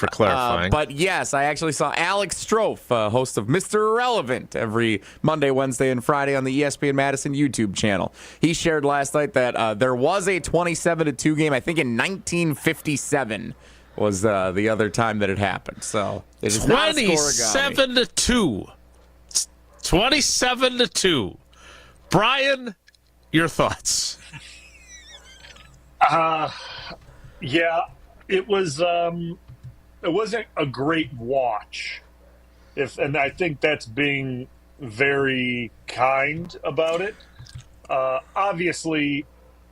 for clarifying. But yes, I actually saw Alex Strofe, host of Mr. Irrelevant, every Monday, Wednesday, and Friday on the ESPN Madison YouTube channel. He shared last night that there was a 27-2 game, I think in 1957 was the other time that it happened. So it is not a scoregami. 27-2. 27-2. Bryan, your thoughts? Yeah, it was. It wasn't a great watch, and I think that's being very kind about it. Obviously,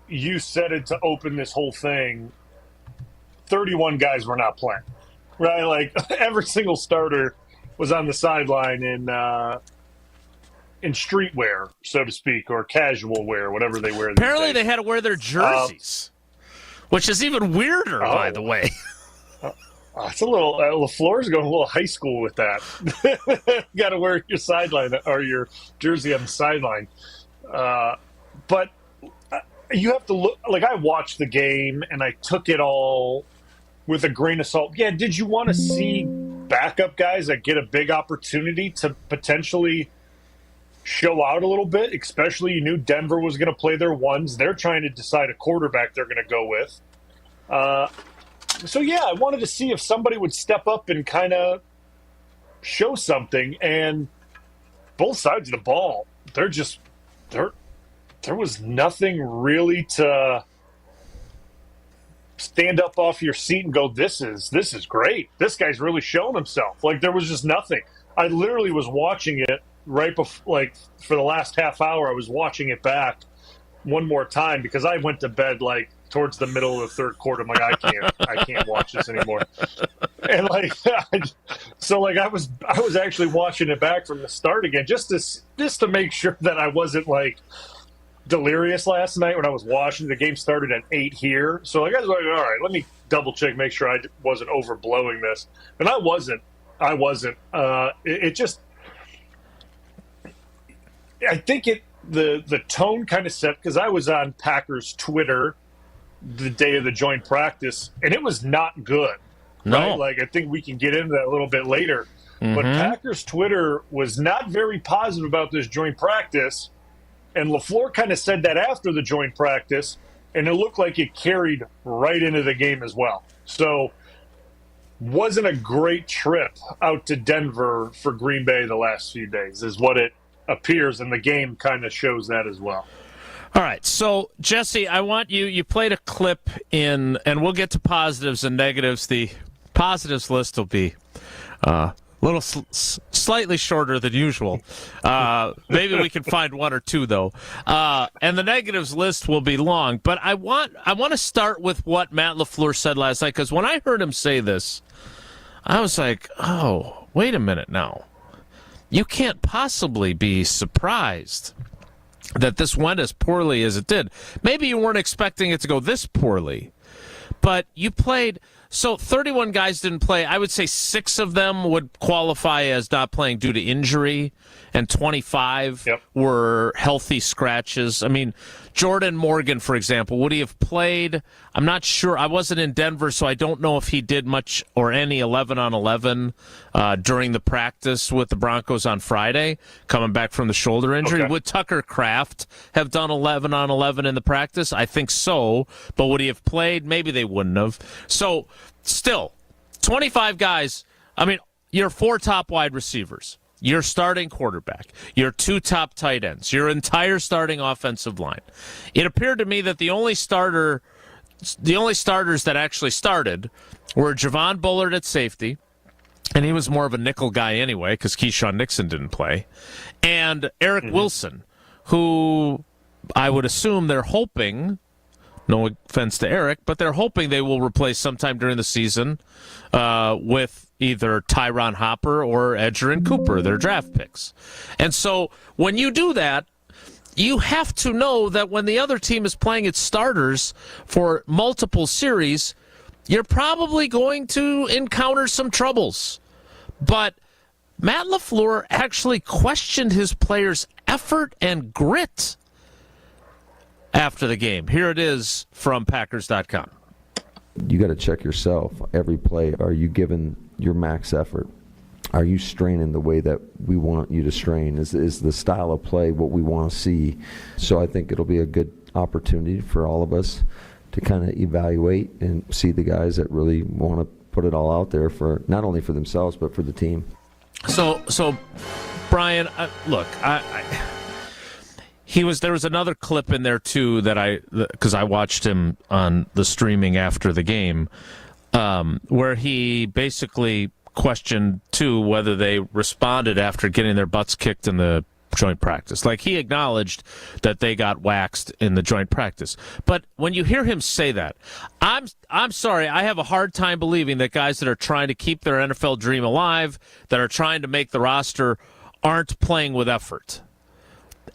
you said it to open this whole thing. 31 guys were not playing, right? Like every single starter was on the sideline in streetwear, so to speak, or casual wear, whatever they wear. Apparently, they had to wear their jerseys, which is even weirder, by the way. It's a little LaFleur's going a little high school with that. You got to wear your sideline or your jersey on the sideline, but you have to look. Like I watched the game and I took it all with a grain of salt. Yeah, did you want to see backup guys that get a big opportunity to potentially show out a little bit? Especially, you knew Denver was going to play their ones. They're trying to decide a quarterback they're going to go with. So, yeah, I wanted to see if somebody would step up and kind of show something. And both sides of the ball, there was nothing really to stand up off your seat and go, this is great. This guy's really showing himself. Like, there was just nothing. I literally was watching it right before, like, for the last half hour, I was watching it back one more time because I went to bed, like, towards the middle of the third quarter. I'm like, I can't watch this anymore. And like, so like I was actually watching it back from the start again, just to make sure that I wasn't like delirious last night when I was watching. The game started at 8 here. So like, I was like, all right, let me double check, make sure I wasn't overblowing this. And I wasn't. It just, I think the tone kind of set, because I was on Packers Twitter the day of the joint practice, and it was not good. No. Right? Like, I think we can get into that a little bit later. Mm-hmm. But Packers Twitter was not very positive about this joint practice, and LaFleur kind of said that after the joint practice, and it looked like it carried right into the game as well. So, wasn't a great trip out to Denver for Green Bay the last few days, is what it appears, and the game kind of shows that as well. All right, so, Jesse, I want you played a clip in, and we'll get to positives and negatives. The positives list will be a little slightly shorter than usual. Maybe we can find one or two, though. And the negatives list will be long. But I want to start with what Matt LaFleur said last night, because when I heard him say this, I was like, oh, wait a minute now. You can't possibly be surprised that this went as poorly as it did. Maybe you weren't expecting it to go this poorly, but you played. So 31 guys didn't play. I would say 6 of them would qualify as not playing due to injury, and 25 were healthy scratches. I mean, Jordan Morgan, for example, would he have played? I'm not sure. I wasn't in Denver, so I don't know if he did much or any 11-on-11 during the practice with the Broncos on Friday, coming back from the shoulder injury. Okay. Would Tucker Kraft have done 11-on-11 in the practice? I think so, but would he have played? Maybe they wouldn't have. So, still, 25 guys. I mean, your 4 top wide receivers, your starting quarterback, your 2 top tight ends, your entire starting offensive line. It appeared to me that the only starters that actually started were Javon Bullard at safety, and he was more of a nickel guy anyway because Keyshawn Nixon didn't play, and Eric Wilson, who I would assume they're hoping, no offense to Eric, but they're hoping they will replace sometime during the season with either Tyron Hopper or Edgerrin Cooper, their draft picks. And so when you do that, you have to know that when the other team is playing its starters for multiple series, you're probably going to encounter some troubles. But Matt LaFleur actually questioned his players' effort and grit after the game. Here it is from Packers.com. you got to check yourself every play. Are you giving your max effort? Are you straining the way that we want you to strain? Is the style of play what we want to see? So I think it'll be a good opportunity for all of us to kind of evaluate and see the guys that really want to put it all out there for not only for themselves but for the team. So Bryan, there was another clip in there too because I watched him on the streaming after the game, where he basically questioned too whether they responded after getting their butts kicked in the joint practice. Like, he acknowledged that they got waxed in the joint practice. But when you hear him say that, I'm sorry, I have a hard time believing that guys that are trying to keep their NFL dream alive, that are trying to make the roster, aren't playing with effort.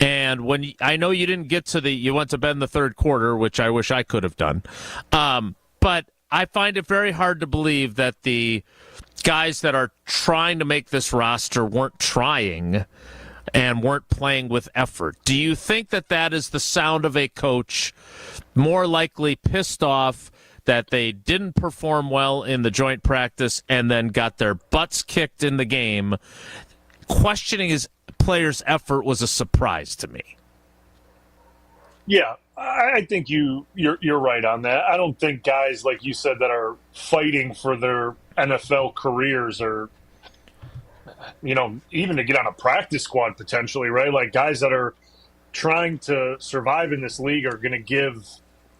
And I know you didn't get to you went to bed in the third quarter, which I wish I could have done. But I find it very hard to believe that the guys that are trying to make this roster weren't trying and weren't playing with effort. Do you think that is the sound of a coach more likely pissed off that they didn't perform well in the joint practice and then got their butts kicked in the game? Questioning his players' effort was a surprise to me. Yeah, I think you're right on that. I don't think guys, like you said, that are fighting for their NFL careers or, even to get on a practice squad potentially, right? Like, guys that are trying to survive in this league are going to give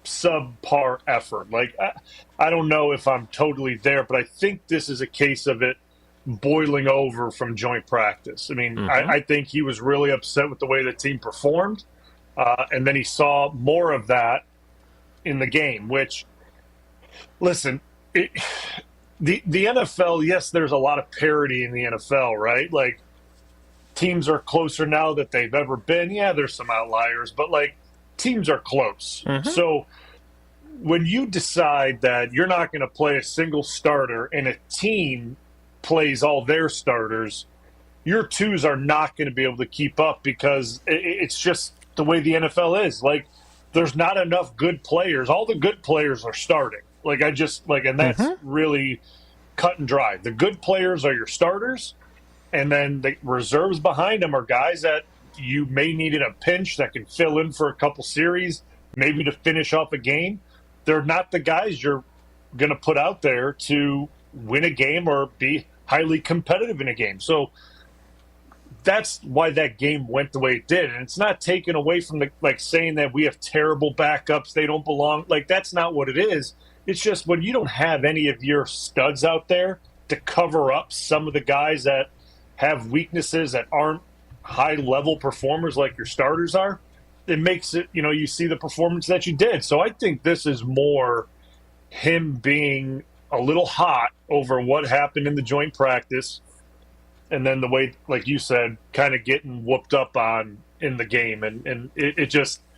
subpar effort. Like, I don't know if I'm totally there, but I think this is a case of it boiling over from joint practice. I mean, I think he was really upset with the way the team performed, and then he saw more of that in the game, which, listen, the NFL, yes, there's a lot of parity in the NFL, right? Like, teams are closer now that they've ever been. Yeah, there's some outliers, but, like, teams are close. So when you decide that you're not going to play a single starter and a team plays all their starters, your twos are not going to be able to keep up because it's just the way the NFL is. Like, there's not enough good players. All the good players are starting. And that's really cut and dry. The good players are your starters, and then the reserves behind them are guys that you may need in a pinch that can fill in for a couple series, maybe to finish off a game. They're not the guys you're going to put out there to win a game or be highly competitive in a game. So that's why that game went the way it did. And it's not taken away from saying that we have terrible backups, they don't belong. Like, that's not what it is. It's just when you don't have any of your studs out there to cover up some of the guys that have weaknesses that aren't high-level performers like your starters are, it makes it, you see the performance that you did. So I think this is more him being a little hot over what happened in the joint practice, and then the way, like you said, kind of getting whooped up on in the game. And it just –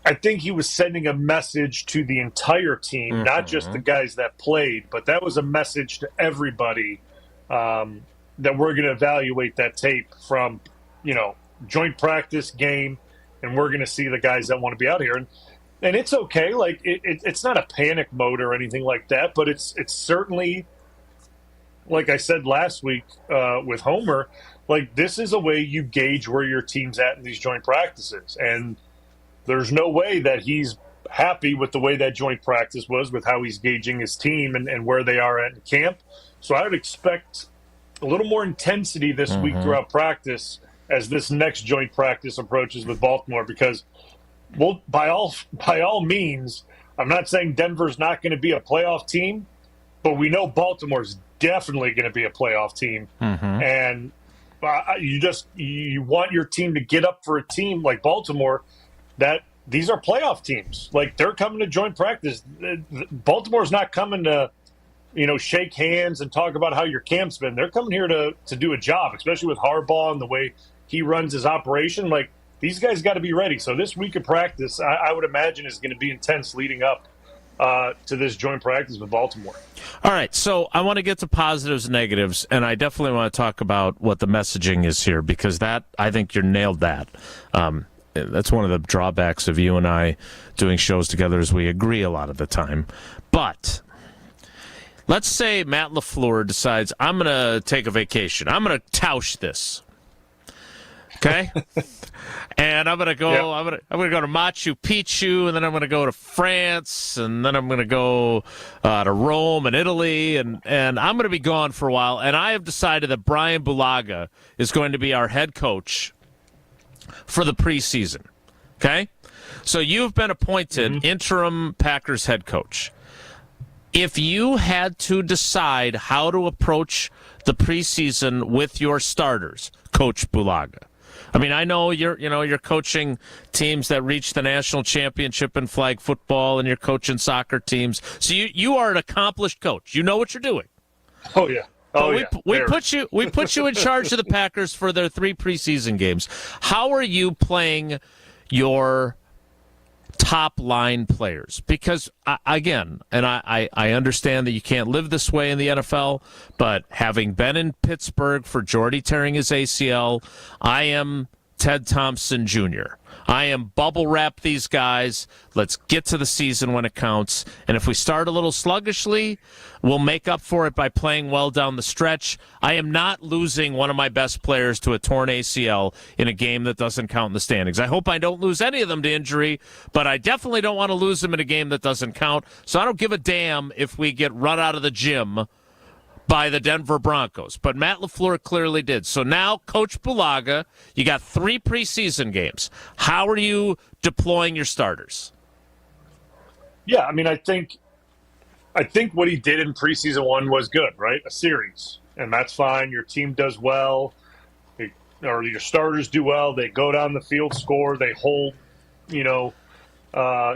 I think he was sending a message to the entire team, not just the guys that played, but that was a message to everybody that we're going to evaluate that tape from, joint practice, game, and we're going to see the guys that want to be out here. And it's okay. Like, it's not a panic mode or anything like that, but it's certainly, like I said last week with Homer, like, this is a way you gauge where your team's at in these joint practices. And there's no way that he's happy with the way that joint practice was, with how he's gauging his team and where they are at in camp. So I would expect a little more intensity this week throughout practice as this next joint practice approaches with Baltimore, because, well, by all means, I'm not saying Denver's not going to be a playoff team, but we know Baltimore's definitely going to be a playoff team. And you want your team to get up for a team like Baltimore, that these are playoff teams. Like, they're coming to joint practice. Baltimore's not coming to, shake hands and talk about how your camp's been. They're coming here to do a job, especially with Harbaugh and the way he runs his operation. Like, these guys got to be ready. So this week of practice, I would imagine, is going to be intense leading up to this joint practice with Baltimore. All right, so I want to get to positives and negatives, and I definitely want to talk about what the messaging is here, because that, I think you nailed that. that's one of the drawbacks of you and I doing shows together is we agree a lot of the time. But let's say Matt LaFleur decides, I'm going to take a vacation. I'm going to touch this. Okay? And I'm going to go I'm going to go to Machu Picchu, and then I'm going to go to France, and then I'm going to go to Rome and Italy, and I'm going to be gone for a while. And I have decided that Bryan Bulaga is going to be our head coach for the preseason. Okay? So you've been appointed interim Packers head coach. If you had to decide how to approach the preseason with your starters, Coach Bulaga. I mean, I know you're coaching teams that reach the national championship in flag football, and you're coaching soccer teams. So you are an accomplished coach. You know what you're doing. Oh yeah. We put you in charge of the Packers for their 3 preseason games. How are you playing your top line players? Because again, and I understand that you can't live this way in the NFL, but having been in Pittsburgh for Jordy tearing his ACL, I am Ted Thompson Jr. I am bubble wrap these guys. Let's get to the season when it counts. And if we start a little sluggishly, we'll make up for it by playing well down the stretch. I am not losing one of my best players to a torn ACL in a game that doesn't count in the standings. I hope I don't lose any of them to injury, but I definitely don't want to lose them in a game that doesn't count. So I don't give a damn if we get run out of the gym by the Denver Broncos. But Matt LaFleur clearly did. So now, Coach Bulaga, you got 3 preseason games. How are you deploying your starters? Yeah, I mean, I think what he did in preseason 1 was good, right? A series. And that's fine. Your team does well, or your starters do well. They go down the field, score. They hold,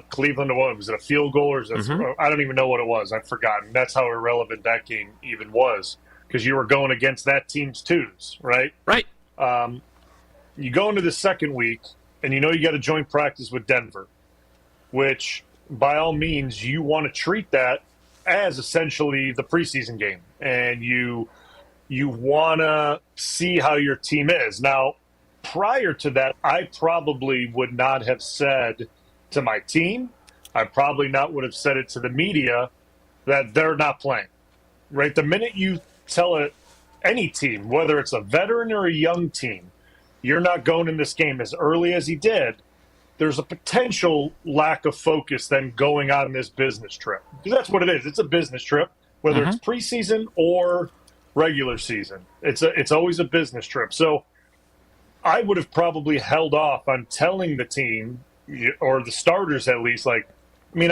Cleveland, what was it, a field goal? Or is it, I don't even know what it was. I've forgotten. That's how irrelevant that game even was, because you were going against that team's twos, right? Right. You go into the second week, and you got a joint practice with Denver, which, by all means, you want to treat that as essentially the preseason game. And you want to see how your team is. Now, prior to that, I probably would not have said to my team, I probably not would have said it to the media that they're not playing, right? The minute you tell any team, whether it's a veteran or a young team, you're not going in this game as early as he did, there's a potential lack of focus then going on this business trip. Because that's what it is. It's a business trip, whether it's preseason or regular season. It's always a business trip. So I would have probably held off on telling the team, or the starters at least, I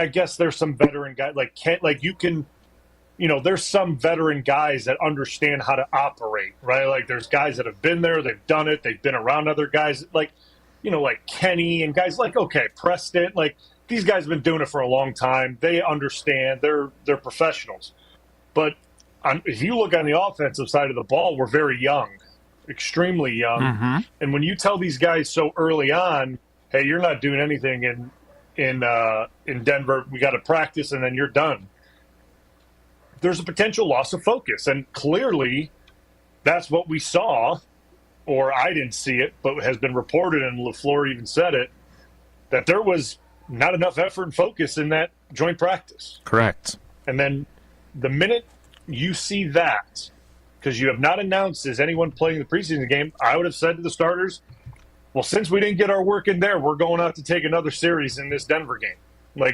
guess there's some veteran guys, there's some veteran guys that understand how to operate, right? Like, there's guys that have been there, they've done it, they've been around other guys, like Kenny and guys Preston, these guys have been doing it for a long time. They understand, they're professionals. But if you look on the offensive side of the ball, we're very young, extremely young. And when you tell these guys so early on, hey, you're not doing anything in Denver. We got to practice, and then you're done. There's a potential loss of focus, and clearly, that's what we saw, or I didn't see it, but has been reported, and LaFleur even said it, that there was not enough effort and focus in that joint practice. Correct. And then the minute you see that, because you have not announced is anyone playing the preseason game, I would have said to the starters, well, since we didn't get our work in there, we're going out to take another series in this Denver game.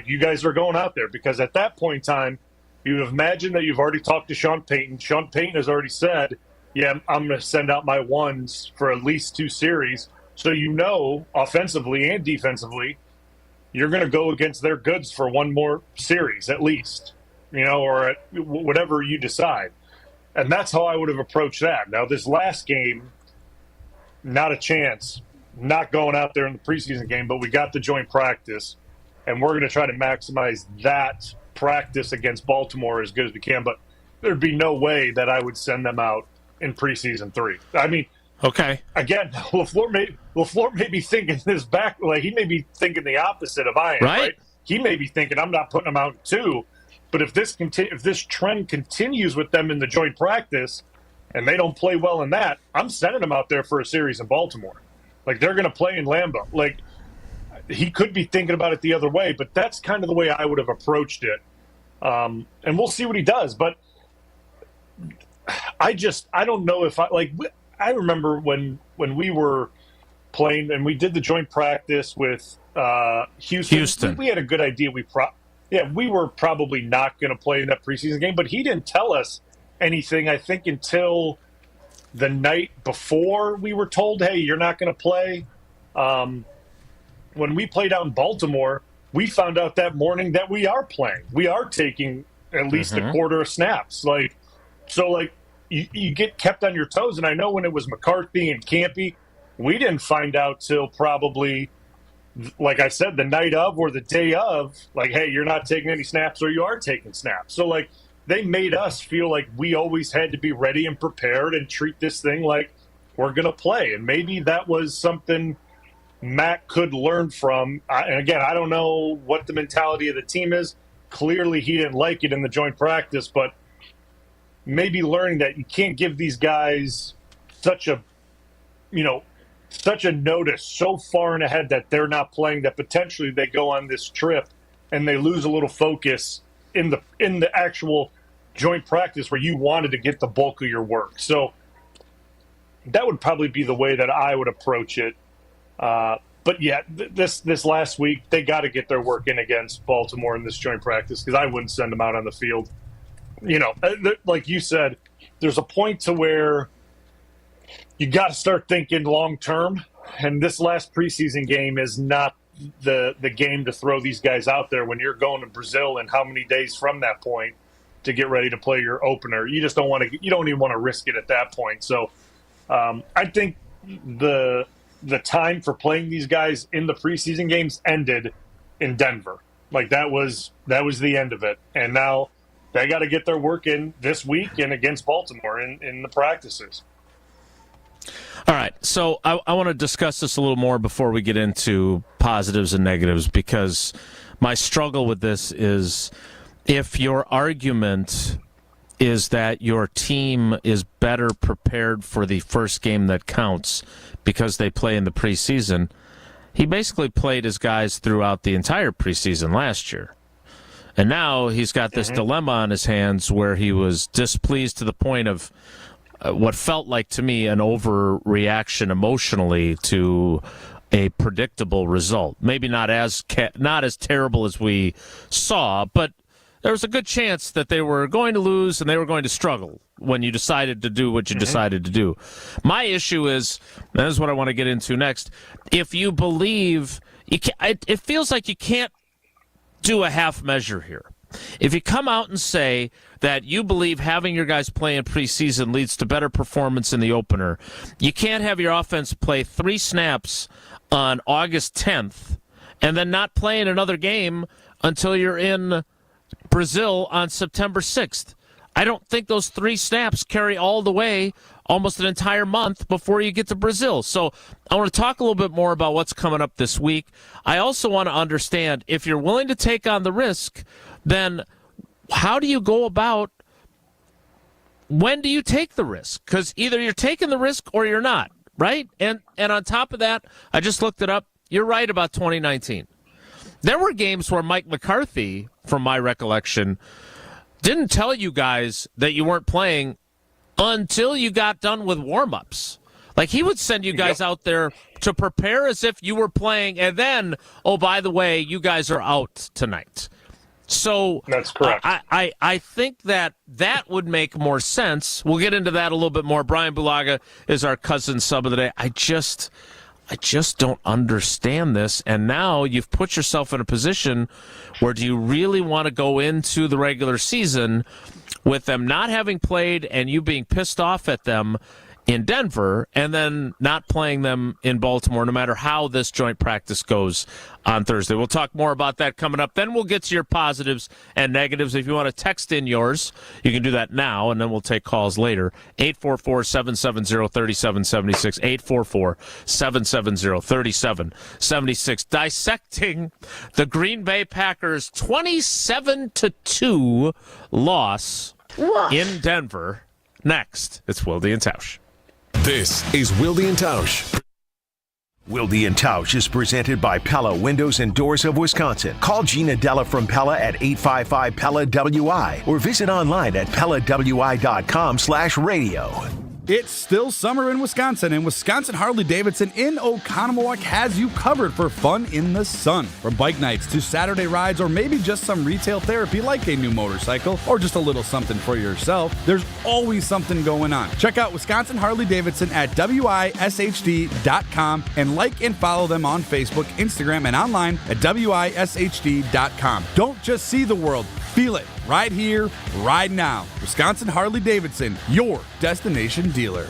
You guys are going out there, because at that point in time, you would imagine that you've already talked to Sean Payton. Sean Payton has already said, yeah, I'm going to send out my ones for at least 2 series. So offensively and defensively, you're going to go against their goods for 1 more series at least, or whatever you decide. And that's how I would have approached that. Now, this last game, not a chance. Not going out there in the preseason game, but we got the joint practice, and we're going to try to maximize that practice against Baltimore as good as we can. But there'd be no way that I would send them out in preseason 3. I mean, okay. Again, LaFleur may be thinking this back, he may be thinking the opposite of I am. Right? He may be thinking I'm not putting them out in 2. But if this trend continues with them in the joint practice, and they don't play well in that, I'm sending them out there for a series in Baltimore. They're going to play in Lambeau. he could be thinking about it the other way, but that's kind of the way I would have approached it. And we'll see what he does. But I don't know if I remember when we were playing and we did the joint practice with Houston. We had a good idea. We were probably not going to play in that preseason game, but he didn't tell us anything, I think, until the night before we were told, hey, you're not going to play. When we played out in Baltimore, we found out that morning that we are playing. We are taking at least a quarter of snaps. You get kept on your toes. And I know when it was McCarthy and Campy, we didn't find out till probably, like I said, the night of or the day of, like, hey, you're not taking any snaps or you are taking snaps. So, they made us feel like we always had to be ready and prepared and treat this thing like we're going to play. And maybe that was something Matt could learn from. And again, I don't know what the mentality of the team is. Clearly, he didn't like it in the joint practice, but maybe learning that you can't give these guys such a notice so far in ahead that they're not playing, that potentially they go on this trip and they lose a little focus in the actual joint practice where you wanted to get the bulk of your work. So that would probably be the way that I would approach it. But yeah, this last week, they got to get their work in against Baltimore in this joint practice, because I wouldn't send them out on the field. Like you said, there's a point to where you got to start thinking long term, and this last preseason game is not the game to throw these guys out there when you're going to Brazil and how many days from that point to get ready to play your opener. You just don't want to. You don't even want to risk it at that point. So I think the time for playing these guys in the preseason games ended in Denver. Like that was the end of it, and now they got to get their work in this week and against Baltimore in the practices. All right, so I want to discuss this a little more before we get into positives and negatives, because my struggle with this is if your argument is that your team is better prepared for the first game that counts because they play in the preseason, he basically played his guys throughout the entire preseason last year. And now he's got this dilemma on his hands where he was displeased to the point of what felt like to me an overreaction emotionally to a predictable result. Maybe not as terrible as we saw, but there was a good chance that they were going to lose and they were going to struggle when you decided to do what you decided to do. My issue is, and this is what I want to get into next, if you believe, it feels like you can't do a half measure here. If you come out and say that you believe having your guys play in preseason leads to better performance in the opener, you can't have your offense play 3 snaps on August 10th and then not play in another game until you're in Brazil on September 6th. I don't think those 3 snaps carry all the way almost an entire month before you get to Brazil. So I want to talk a little bit more about what's coming up this week. I also want to understand, if you're willing to take on the risk, then how do you go about, when do you take the risk? Because either you're taking the risk or you're not, right? And on top of that, I just looked it up. You're right about 2019. There were games where Mike McCarthy, from my recollection, didn't tell you guys that you weren't playing until you got done with warm-ups. Like, he would send you guys out there to prepare as if you were playing, and then, oh, by the way, you guys are out tonight. So that's correct. I think that would make more sense. We'll get into that a little bit more. Bryan Bulaga is our cousin sub of the day. I just don't understand this. And now you've put yourself in a position where, do you really want to go into the regular season with them not having played and you being pissed off at them in Denver and then not playing them in Baltimore, no matter how this joint practice goes on Thursday? We'll talk more about that coming up. Then we'll get to your positives and negatives. If you want to text in yours, you can do that now, and then we'll take calls later. 844-770-3776, 844-770-3776. Dissecting the Green Bay Packers' 27-2 loss in Denver. Next, it's Wilde and Tausch. This is Wilde and Tausch. Wilde and Tausch is presented by Pella Windows and Doors of Wisconsin. Call Gina Della from Pella at 855-PELLA-WI or visit online at PellaWI.com/radio. It's still summer in Wisconsin, and Wisconsin Harley-Davidson in Oconomowoc has you covered for fun in the sun. From bike nights to Saturday rides, or maybe just some retail therapy like a new motorcycle, or just a little something for yourself, there's always something going on. Check out Wisconsin Harley-Davidson at WISHD.com and like and follow them on Facebook, Instagram, and online at WISHD.com. Don't just see the world, feel it. Right here, right now. Wisconsin Harley-Davidson, your destination dealer.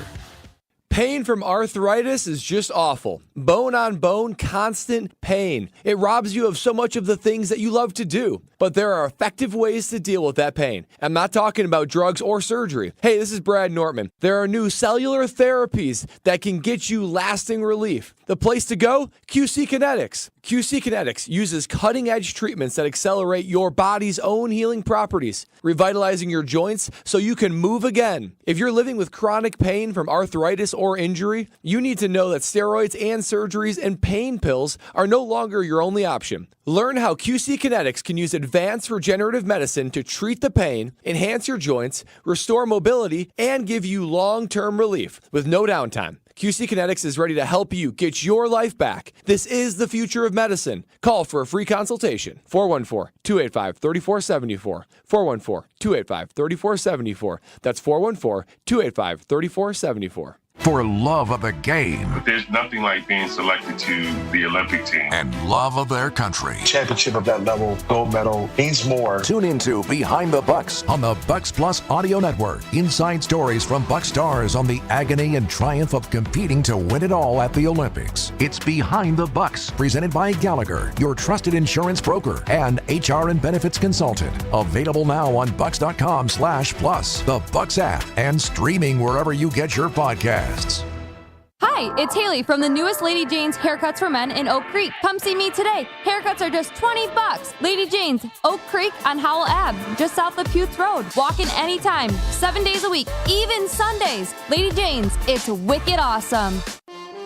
Pain from arthritis is just awful. Bone on bone, constant pain. It robs you of so much of the things that you love to do. But there are effective ways to deal with that pain. I'm not talking about drugs or surgery. Hey, this is Brad Nortman. There are new cellular therapies that can get you lasting relief. The place to go? QC Kinetics. QC Kinetics uses cutting-edge treatments that accelerate your body's own healing properties, revitalizing your joints so you can move again. If you're living with chronic pain from arthritis or injury, you need to know that steroids and surgeries and pain pills are no longer your only option. Learn how QC Kinetics can use advanced regenerative medicine to treat the pain, enhance your joints, restore mobility, and give you long-term relief with no downtime. QC Kinetics is ready to help you get your life back. This is the future of medicine. Call for a free consultation. 414-285-3474. 414-285-3474. That's 414-285-3474. For love of the game. There's nothing like being selected to the Olympic team. And love of their country. Championship of that level, gold medal, means more. Tune into Behind the Bucks on the Bucks Plus Audio Network. Inside stories from Buck stars on the agony and triumph of competing to win it all at the Olympics. It's Behind the Bucks, presented by Gallagher, your trusted insurance broker and HR and benefits consultant. Available now on bucks.com/plus, the Bucks app, and streaming wherever you get your podcasts. Hi, it's Haley from the newest Lady Jane's Haircuts for Men in Oak Creek. Come see me today. Haircuts are just $20. Lady Jane's, Oak Creek on Howell Ave, just south of Putes Road. Walk in anytime, 7 days a week, even Sundays. Lady Jane's, it's wicked awesome.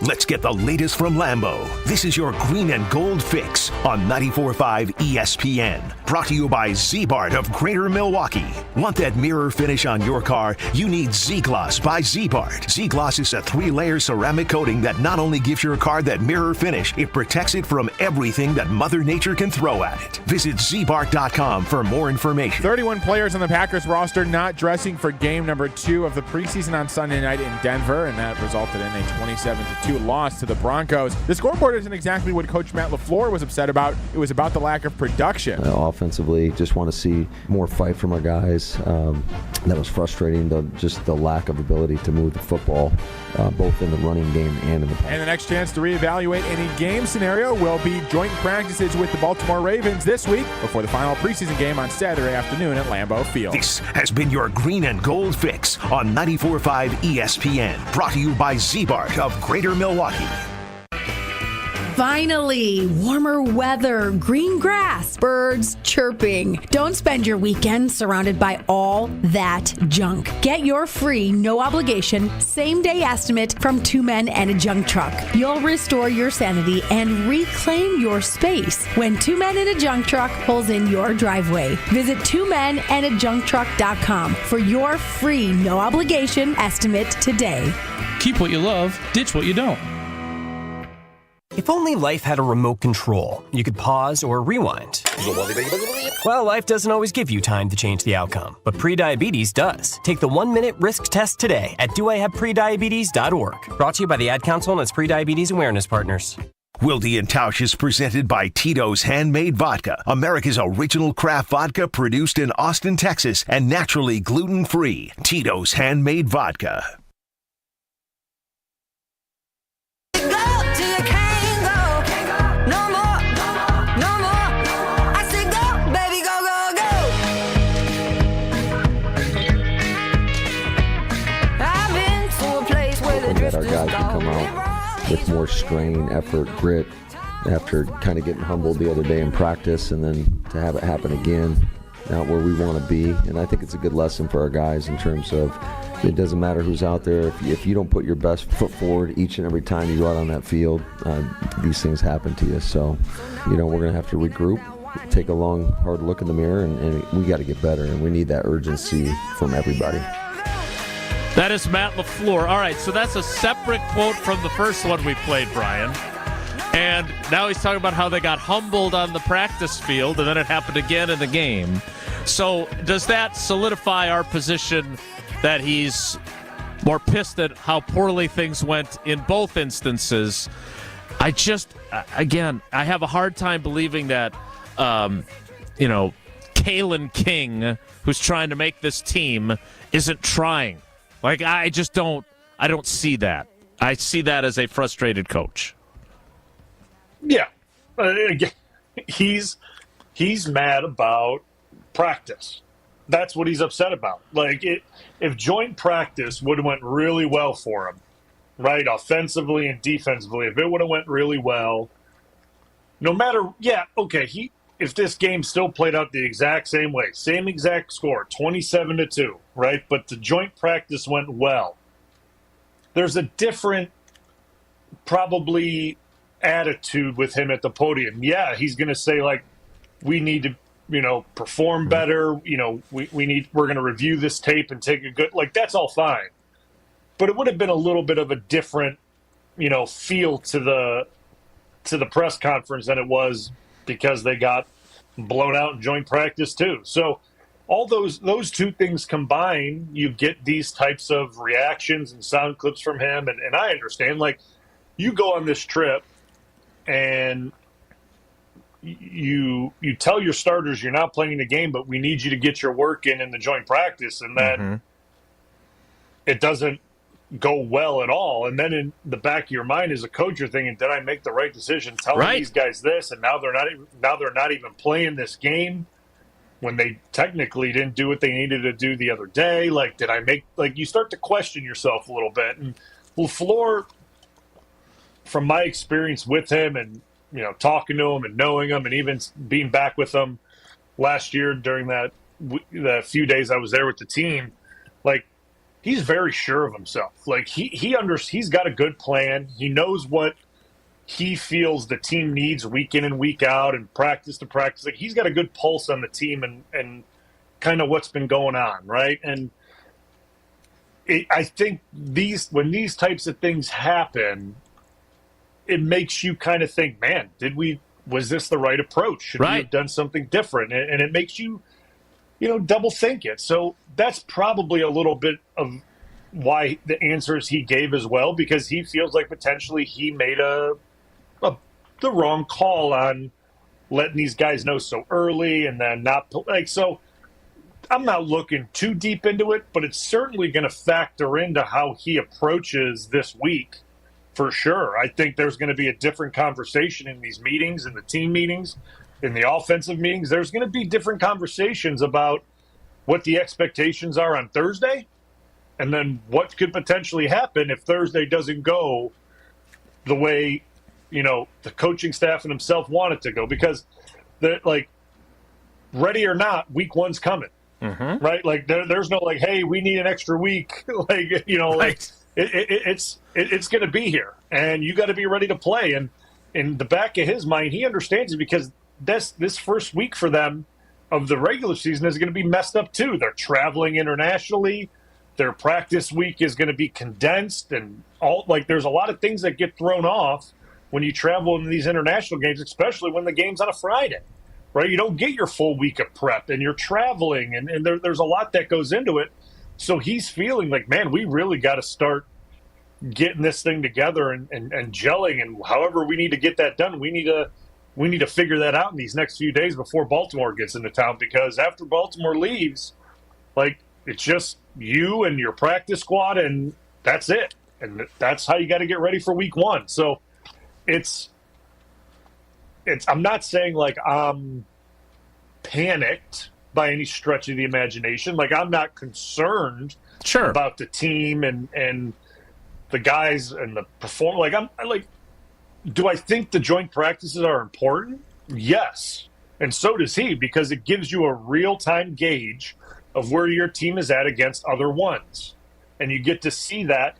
Let's get the latest from Lambeau. This is your green and gold fix on 94.5 ESPN. Brought to you by Z-Bart of Greater Milwaukee. Want that mirror finish on your car? You need Z-Gloss by Z-Bart. Z-Gloss is a 3-layer ceramic coating that not only gives your car that mirror finish, it protects it from everything that Mother Nature can throw at it. Visit ZBart.com for more information. 31 players on the Packers roster not dressing for game number 2 of the preseason on Sunday night in Denver, and that resulted in a 27-2 loss to the Broncos. The scoreboard isn't exactly what Coach Matt LaFleur was upset about. It was about the lack of production. Offensively, just want to see more fight from our guys. That was frustrating, just the lack of ability to move the football, both in the running game and in the pass. And the next chance to reevaluate any game scenario will be joint practices with the Baltimore Ravens this week before the final preseason game on Saturday afternoon at Lambeau Field. This has been your green and gold fix on 94.5 ESPN. Brought to you by Z-Bart of Greater Milwaukee. Finally, warmer weather, green grass, birds chirping. Don't spend your weekend surrounded by all that junk. Get your free, no obligation, same-day estimate from Two Men and a Junk Truck. You'll restore your sanity and reclaim your space when Two Men and a Junk Truck pulls in your driveway. Visit twomenandajuncktruck.com for your free, no obligation estimate today. Keep what you love, ditch what you don't. If only life had a remote control, you could pause or rewind. Well, life doesn't always give you time to change the outcome, but prediabetes does. Take the 1-minute risk test today at doihaveprediabetes.org. Brought to you by the Ad Council and its Prediabetes Awareness Partners. Wilde and Tausch is presented by Tito's Handmade Vodka, America's original craft vodka produced in Austin, Texas, and naturally gluten-free. Tito's Handmade Vodka. That our guys can come out with more strain, effort, grit after kind of getting humbled the other day in practice, and then to have it happen again, not where we want to be. And I think it's a good lesson for our guys in terms of It doesn't matter who's out there. If you don't put your best foot forward each and every time you go out on that field, these things happen to you. So, we're going to have to regroup, take a long, hard look in the mirror, and we got to get better, and we need that urgency from everybody. That is Matt LaFleur. All right, so that's a separate quote from the first one we played, Bryan. And now he's talking about how they got humbled on the practice field, and then it happened again in the game. So does that solidify our position that he's more pissed at how poorly things went in both instances? I have a hard time believing that, Kalen King, who's trying to make this team, isn't trying. Like, I don't see that. I see that as a frustrated coach. Yeah. He's mad about practice. That's what he's upset about. Like, if joint practice would have went really well for him, right, offensively and defensively, if it would have went really well, no matter, if this game still played out the exact same way, same exact score, 27-2, right, but the joint practice went well, there's a different, probably, attitude with him at the podium. Yeah, he's going to say, like, we need to, perform better. We're going to review this tape and take a good, like, that's all fine. But it would have been a little bit of a different, feel to the press conference than it was because they got blown out in joint practice too. So all those two things combined, you get these types of reactions and sound clips from him. And I understand, like, you go on this trip and you tell your starters you're not playing the game, but we need you to get your work in the joint practice, and then it doesn't go well at all. And then in the back of your mind as a coach, you're thinking, did I make the right decision telling these guys this? And now they're not even playing this game when they technically didn't do what they needed to do the other day. Like, did I make, like, you start to question yourself a little bit. And LaFleur, from my experience with him and, talking to him and knowing him and even being back with him last year during the few days I was there with the team, like, he's very sure of himself. Like, he's got a good plan. He knows what he feels the team needs week in and week out and practice to practice. Like, he's got a good pulse on the team and kind of what's been going on, right? And I think when these types of things happen, it makes you kind of think, man, was this the right approach? Should we have done something different? And it makes you, double think it. So that's probably a little bit of why the answers he gave as well, because he feels like potentially he made the wrong call on letting these guys know so early and then not like, so I'm not looking too deep into it, but it's certainly going to factor into how he approaches this week. For sure. I think there's going to be a different conversation in these meetings, in the team meetings, in the offensive meetings. There's going to be different conversations about what the expectations are on Thursday and then what could potentially happen if Thursday doesn't go the way, the coaching staff and himself want it to go. Because, ready or not, week one's coming, right? Like, there's no, like, hey, we need an extra week. It's going to be here, and you got to be ready to play. And in the back of his mind, he understands it because this first week for them of the regular season is going to be messed up too. They're traveling internationally. Their practice week is going to be condensed, and there's a lot of things that get thrown off when you travel in these international games, especially when the game's on a Friday, right? You don't get your full week of prep, and you're traveling, and there's a lot that goes into it. So he's feeling like, man, we really got to start getting this thing together and gelling, and however we need to get that done, we need to figure that out in these next few days before Baltimore gets into town, because after Baltimore leaves, like, it's just you and your practice squad, and that's it. And that's how you got to get ready for week one. So it's I'm not saying like I'm panicked by any stretch of the imagination. Like, I'm not concerned about the team and the guys and the perform. Like, do I think the joint practices are important? Yes. And so does he, because it gives you a real-time gauge of where your team is at against other ones. and you get to see that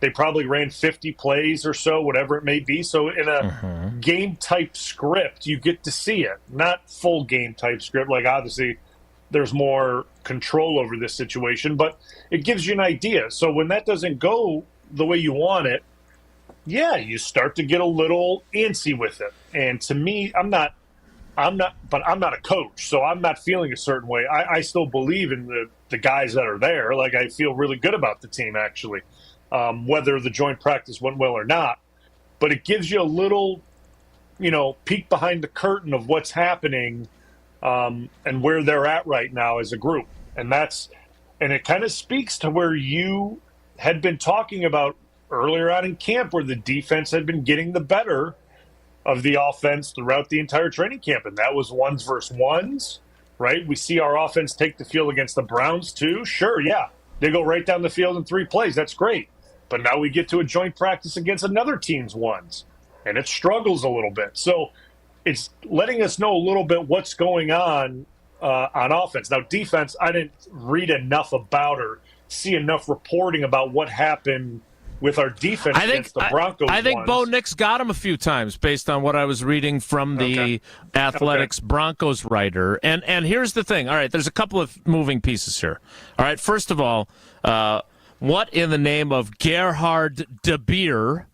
they probably ran 50 plays or so, whatever it may be. So in a game type script, you get to see it, not full game type script. Like obviously there's more control over this situation, but it gives you an idea. So when that doesn't go the way you want it, yeah, you start to get a little antsy with it. And to me, I'm not a coach, so I'm not feeling a certain way. I still believe in the guys that are there. Like, I feel really good about the team, actually, whether the joint practice went well or not. But it gives you a little, peek behind the curtain of what's happening and where they're at right now as a group. And it kind of speaks to where you had been talking about earlier on in camp, where the defense had been getting the better of the offense throughout the entire training camp. And that was ones versus ones, right? We see our offense take the field against the Browns too. Sure, yeah. They go right down the field in 3 plays. That's great. But now we get to a joint practice against another team's ones, and it struggles a little bit. So it's letting us know a little bit what's going on offense. Now, defense, I didn't read enough about or see enough reporting about what happened with our defense against the Broncos. I think Bo Nix got him a few times based on what I was reading from the Athletics Broncos writer. And here's the thing. All right, there's a couple of moving pieces here. All right, first of all, what in the name of Gerhard de Beer,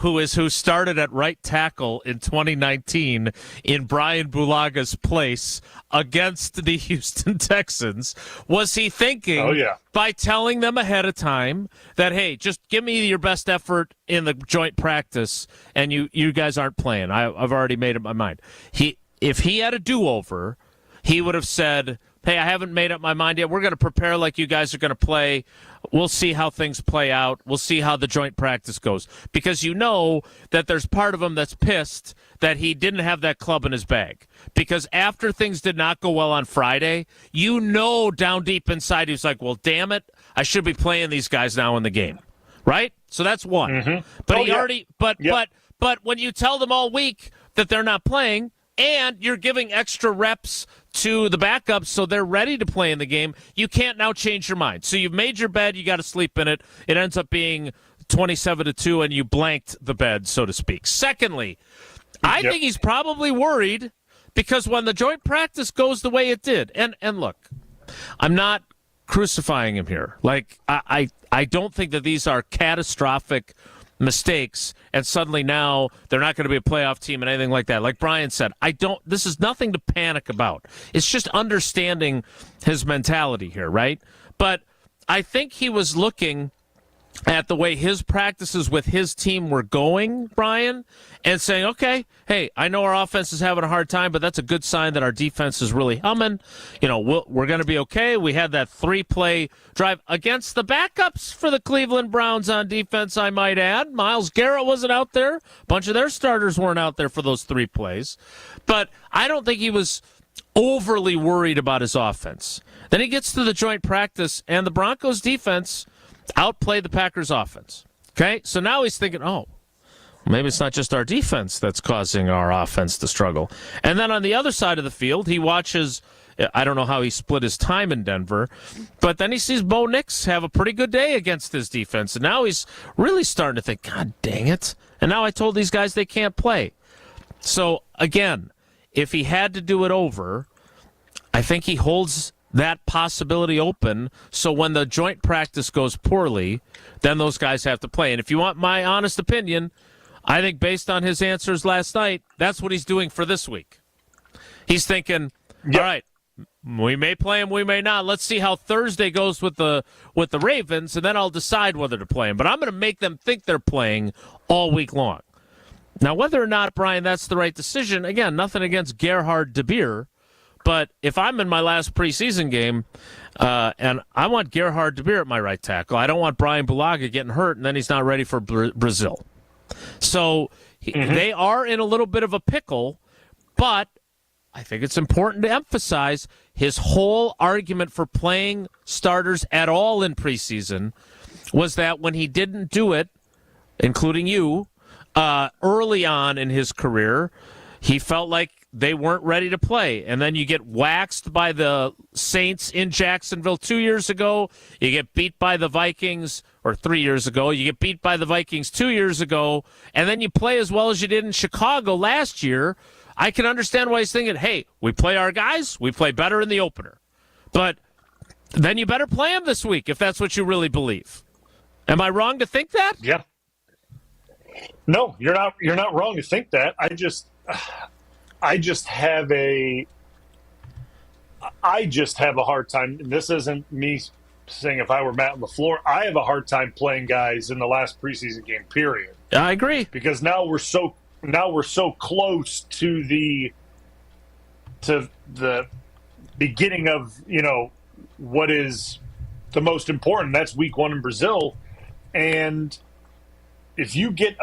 who started at right tackle in 2019 in Bryan Bulaga's place against the Houston Texans, was he thinking by telling them ahead of time that, hey, just give me your best effort in the joint practice and you guys aren't playing. I've already made up my mind. If he had a do-over, he would have said, hey, I haven't made up my mind yet. We're going to prepare like you guys are going to play. We'll see how things play out. We'll see how the joint practice goes. Because you know that there's part of him that's pissed that he didn't have that club in his bag. Because after things did not go well on Friday, down deep inside, he's like, well, damn it, I should be playing these guys now in the game. Right? So that's one. Mm-hmm. But but when you tell them all week that they're not playing, and you're giving extra reps to the backups so they're ready to play in the game, you can't now change your mind. So you've made your bed, you got to sleep in it. It ends up being 27-2, and you blanked the bed, so to speak. Secondly, I think he's probably worried because when the joint practice goes the way it did, and look, I'm not crucifying him here. Like, I don't think that these are catastrophic mistakes and suddenly now they're not going to be a playoff team and anything like that. Like Bryan said, this is nothing to panic about. It's just understanding his mentality here, right? But I think he was looking at the way his practices with his team were going, Bryan, and saying, okay, hey, I know our offense is having a hard time, but that's a good sign that our defense is really humming. We're going to be okay. We had that 3-play drive against the backups for the Cleveland Browns on defense, I might add. Myles Garrett wasn't out there. A bunch of their starters weren't out there for those 3 plays. But I don't think he was overly worried about his offense. Then he gets to the joint practice, and the Broncos defense outplayed the Packers offense. Okay? So now he's thinking, maybe it's not just our defense that's causing our offense to struggle. And then on the other side of the field, he watches, I don't know how he split his time in Denver, but then he sees Bo Nix have a pretty good day against his defense. And now he's really starting to think, God dang it. And now I told these guys they can't play. So again, if he had to do it over, I think he holds that possibility open, so when the joint practice goes poorly, then those guys have to play. And if you want my honest opinion, I think based on his answers last night, that's what he's doing for this week. He's thinking, all right, we may play him, we may not. Let's see how Thursday goes with the Ravens, and then I'll decide whether to play him. But I'm going to make them think they're playing all week long. Now, whether or not, Bryan, that's the right decision, again, nothing against Gerhard de Beer, but if I'm in my last preseason game and I want Gerhard de Beer at my right tackle, I don't want Bryan Bulaga getting hurt and then he's not ready for Brazil. So they are in a little bit of a pickle, but I think it's important to emphasize his whole argument for playing starters at all in preseason was that when he didn't do it, including you, early on in his career, he felt like they weren't ready to play. And then you get waxed by the Saints in Jacksonville 2 years ago. You get beat by the Vikings, or 3 years ago. You get beat by the Vikings 2 years ago. And then you play as well as you did in Chicago last year. I can understand why he's thinking, hey, we play our guys, we play better in the opener. But then you better play them this week if that's what you really believe. Am I wrong to think that? Yeah. No, you're not. You're not wrong to think that. I just have a hard time. And this isn't me saying if I were Matt LaFleur, I have a hard time playing guys in the last preseason game. Period. I agree, because now we're so close to the beginning of what is the most important. That's week 1 in Brazil, and if you get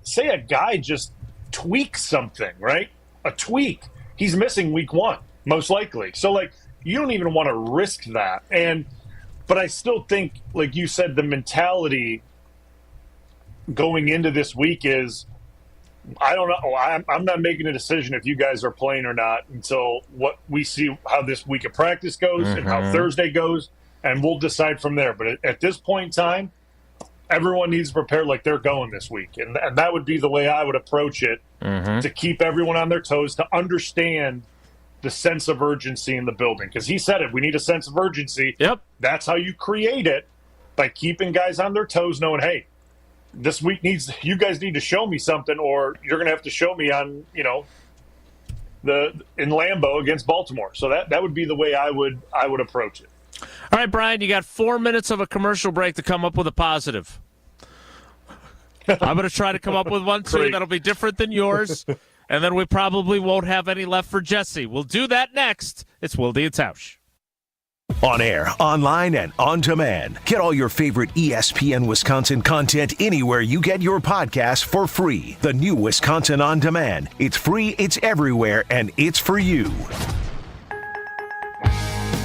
say a guy just tweaks something, right? A tweak, he's missing week 1 most likely. So you don't even want to risk that. But I still think, like you said, the mentality going into this week is, I don't know. I'm not making a decision if you guys are playing or not until what we see how this week of practice goes and how Thursday goes, and we'll decide from there. But at this point in time, everyone needs to prepare like they're going this week. And that would be the way I would approach it, to keep everyone on their toes, to understand the sense of urgency in the building. Because he said it, we need a sense of urgency. Yep. That's how you create it, by keeping guys on their toes, knowing, hey, this week you guys need to show me something, or you're going to have to show me on, in Lambeau against Baltimore. So that would be the way I would approach it. All right, Brian, you got 4 minutes of a commercial break to come up with a positive. I'm going to try to come up with one, too, Great. that'll be different than yours, and then we probably won't have any left for Jesse. We'll do that next. It's Wilde and Tausch. On air, online, and on demand. Get all your favorite ESPN Wisconsin content anywhere you get your podcasts for free. The new Wisconsin On Demand. It's free, it's everywhere, and it's for you.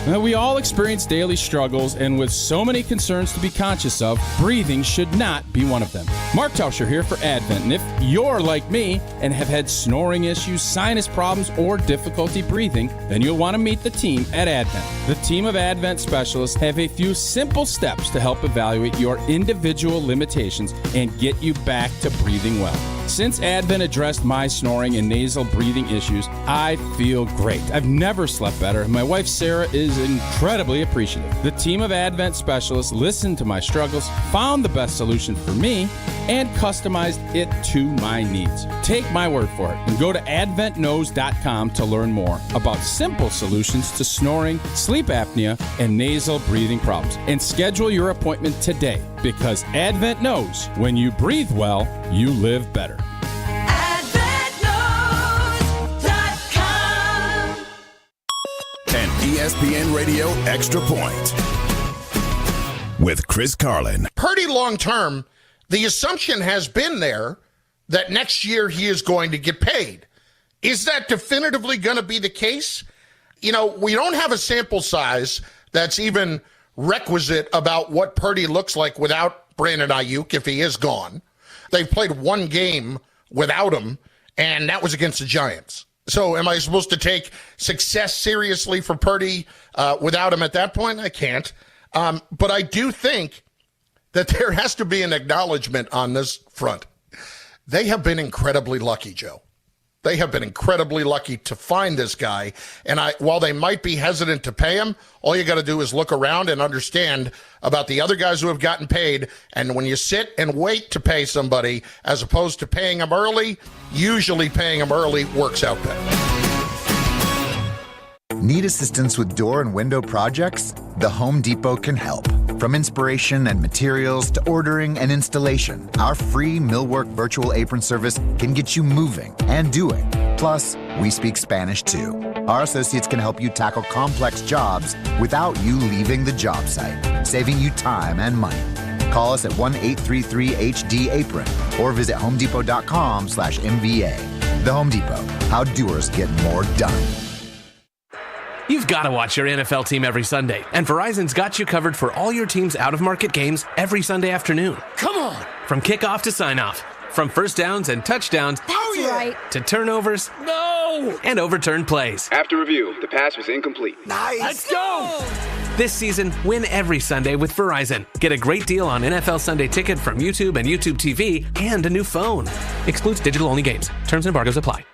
Now, we all experience daily struggles, and with so many concerns to be conscious of, breathing should not be one of them. Mark Tauscher here for Advent, and if you're like me and have had snoring issues, sinus problems, or difficulty breathing, then you'll want to meet the team at Advent. The team of Advent specialists have a few simple steps to help evaluate your individual limitations and get you back to breathing well. Since Advent addressed my snoring and nasal breathing issues, I feel great. I've never slept better, and my wife Sarah is incredibly appreciative. The team of Advent specialists listened to my struggles, found the best solution for me, and customized it to my needs. Take my word for it and go to adventknows.com to learn more about simple solutions to snoring, sleep apnea, and nasal breathing problems. And schedule your appointment today, because Advent knows when you breathe well, you live better. An ESPN Radio Extra Point with Chris Carlin. Pretty long term, the assumption has been there that next year he is going to get paid. Is that definitively going to be the case? We don't have a sample size that's even requisite about what Purdy looks like without Brandon Ayuk if he is gone. They've played one game without him, and that was against the Giants. So am I supposed to take success seriously for Purdy without him at that point? I can't. But I do think that there has to be an acknowledgement on this front. They have been incredibly lucky, Joe. They have been incredibly lucky to find this guy. And while they might be hesitant to pay him, all you got to do is look around and understand about the other guys who have gotten paid. And when you sit and wait to pay somebody, as opposed to paying them early, usually paying them early works out better. Need assistance with door and window projects? The Home Depot can help. From inspiration and materials to ordering and installation, our free Millwork virtual apron service can get you moving and doing. Plus, we speak Spanish too. Our associates can help you tackle complex jobs without you leaving the job site, saving you time and money. Call us at 1-833-HD-APRON or visit homedepot.com/MVA. The Home Depot, how doers get more done. You've got to watch your NFL team every Sunday, and Verizon's got you covered for all your team's out-of-market games every Sunday afternoon. Come on! From kickoff to sign-off, from first downs and touchdowns That's right. to turnovers. No! go! And overturned plays. After review, the pass was incomplete. Nice! Let's go! This season, win every Sunday with Verizon. Get a great deal on NFL Sunday Ticket from YouTube and YouTube TV and a new phone. Excludes digital-only games. Terms and embargoes apply.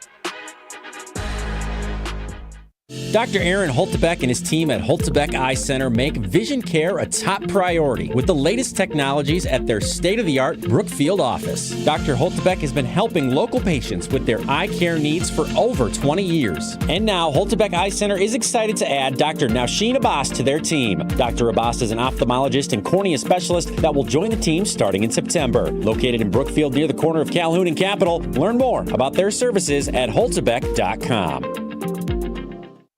Dr. Aaron Holtebeck and his team at Holtebeck Eye Center make vision care a top priority with the latest technologies at their state-of-the-art Brookfield office. Dr. Holtebeck has been helping local patients with their eye care needs for over 20 years. And now, Holtebeck Eye Center is excited to add Dr. Nausheen Abbas to their team. Dr. Abbas is an ophthalmologist and cornea specialist that will join the team starting in September. Located in Brookfield near the corner of Calhoun and Capitol, learn more about their services at holtebeck.com.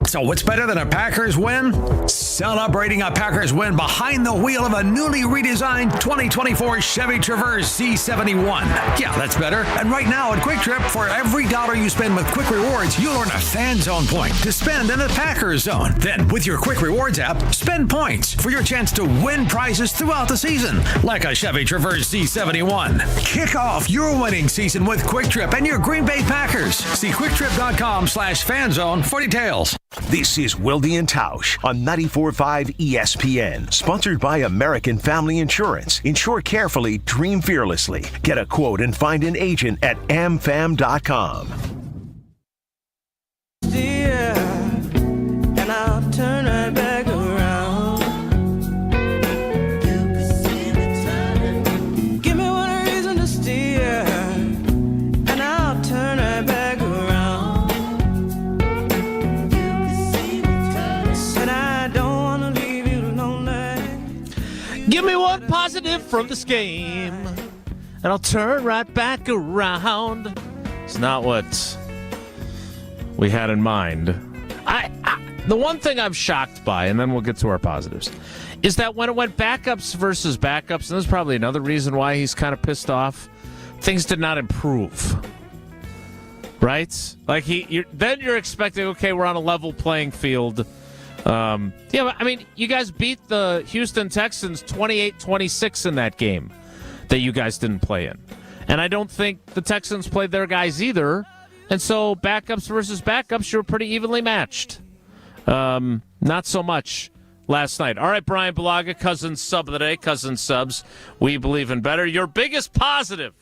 So what's better than a Packers win? Celebrating a Packers win behind the wheel of a newly redesigned 2024 Chevy Traverse C71. Yeah, that's better. And right now at Quick Trip, for every $1 you spend with Quick Rewards, you'll earn a Fan Zone point to spend in the Packers Zone. Then, with your Quick Rewards app, spend points for your chance to win prizes throughout the season, like a Chevy Traverse C71. Kick off your winning season with Quick Trip and your Green Bay Packers. See QuickTrip.com/fanzone for details. This is Wilde and Tausch on 94.5 ESPN, sponsored by American Family Insurance. Insure carefully, dream fearlessly. Get a quote and find an agent at amfam.com. And I'll turn right back around. Give me one reason to steer, and I'll turn right back around. And I don't want to leave you lonely. Give me one positive from this game, and I'll turn right back around. It's not what we had in mind. The one thing I'm shocked by, and then we'll get to our positives, is that when it went backups versus backups, and this is probably another reason why he's kind of pissed off, things did not improve. Right? Like, then you're expecting, okay, we're on a level playing field. Yeah, but, I mean, you guys beat the Houston Texans 28-26 in that game that you guys didn't play in. And I don't think the Texans played their guys either. And so backups versus backups, you were pretty evenly matched. Not so much last night. All right, Bryan Bulaga, Cousins sub of the day. Cousins subs, we believe in better. Your biggest positive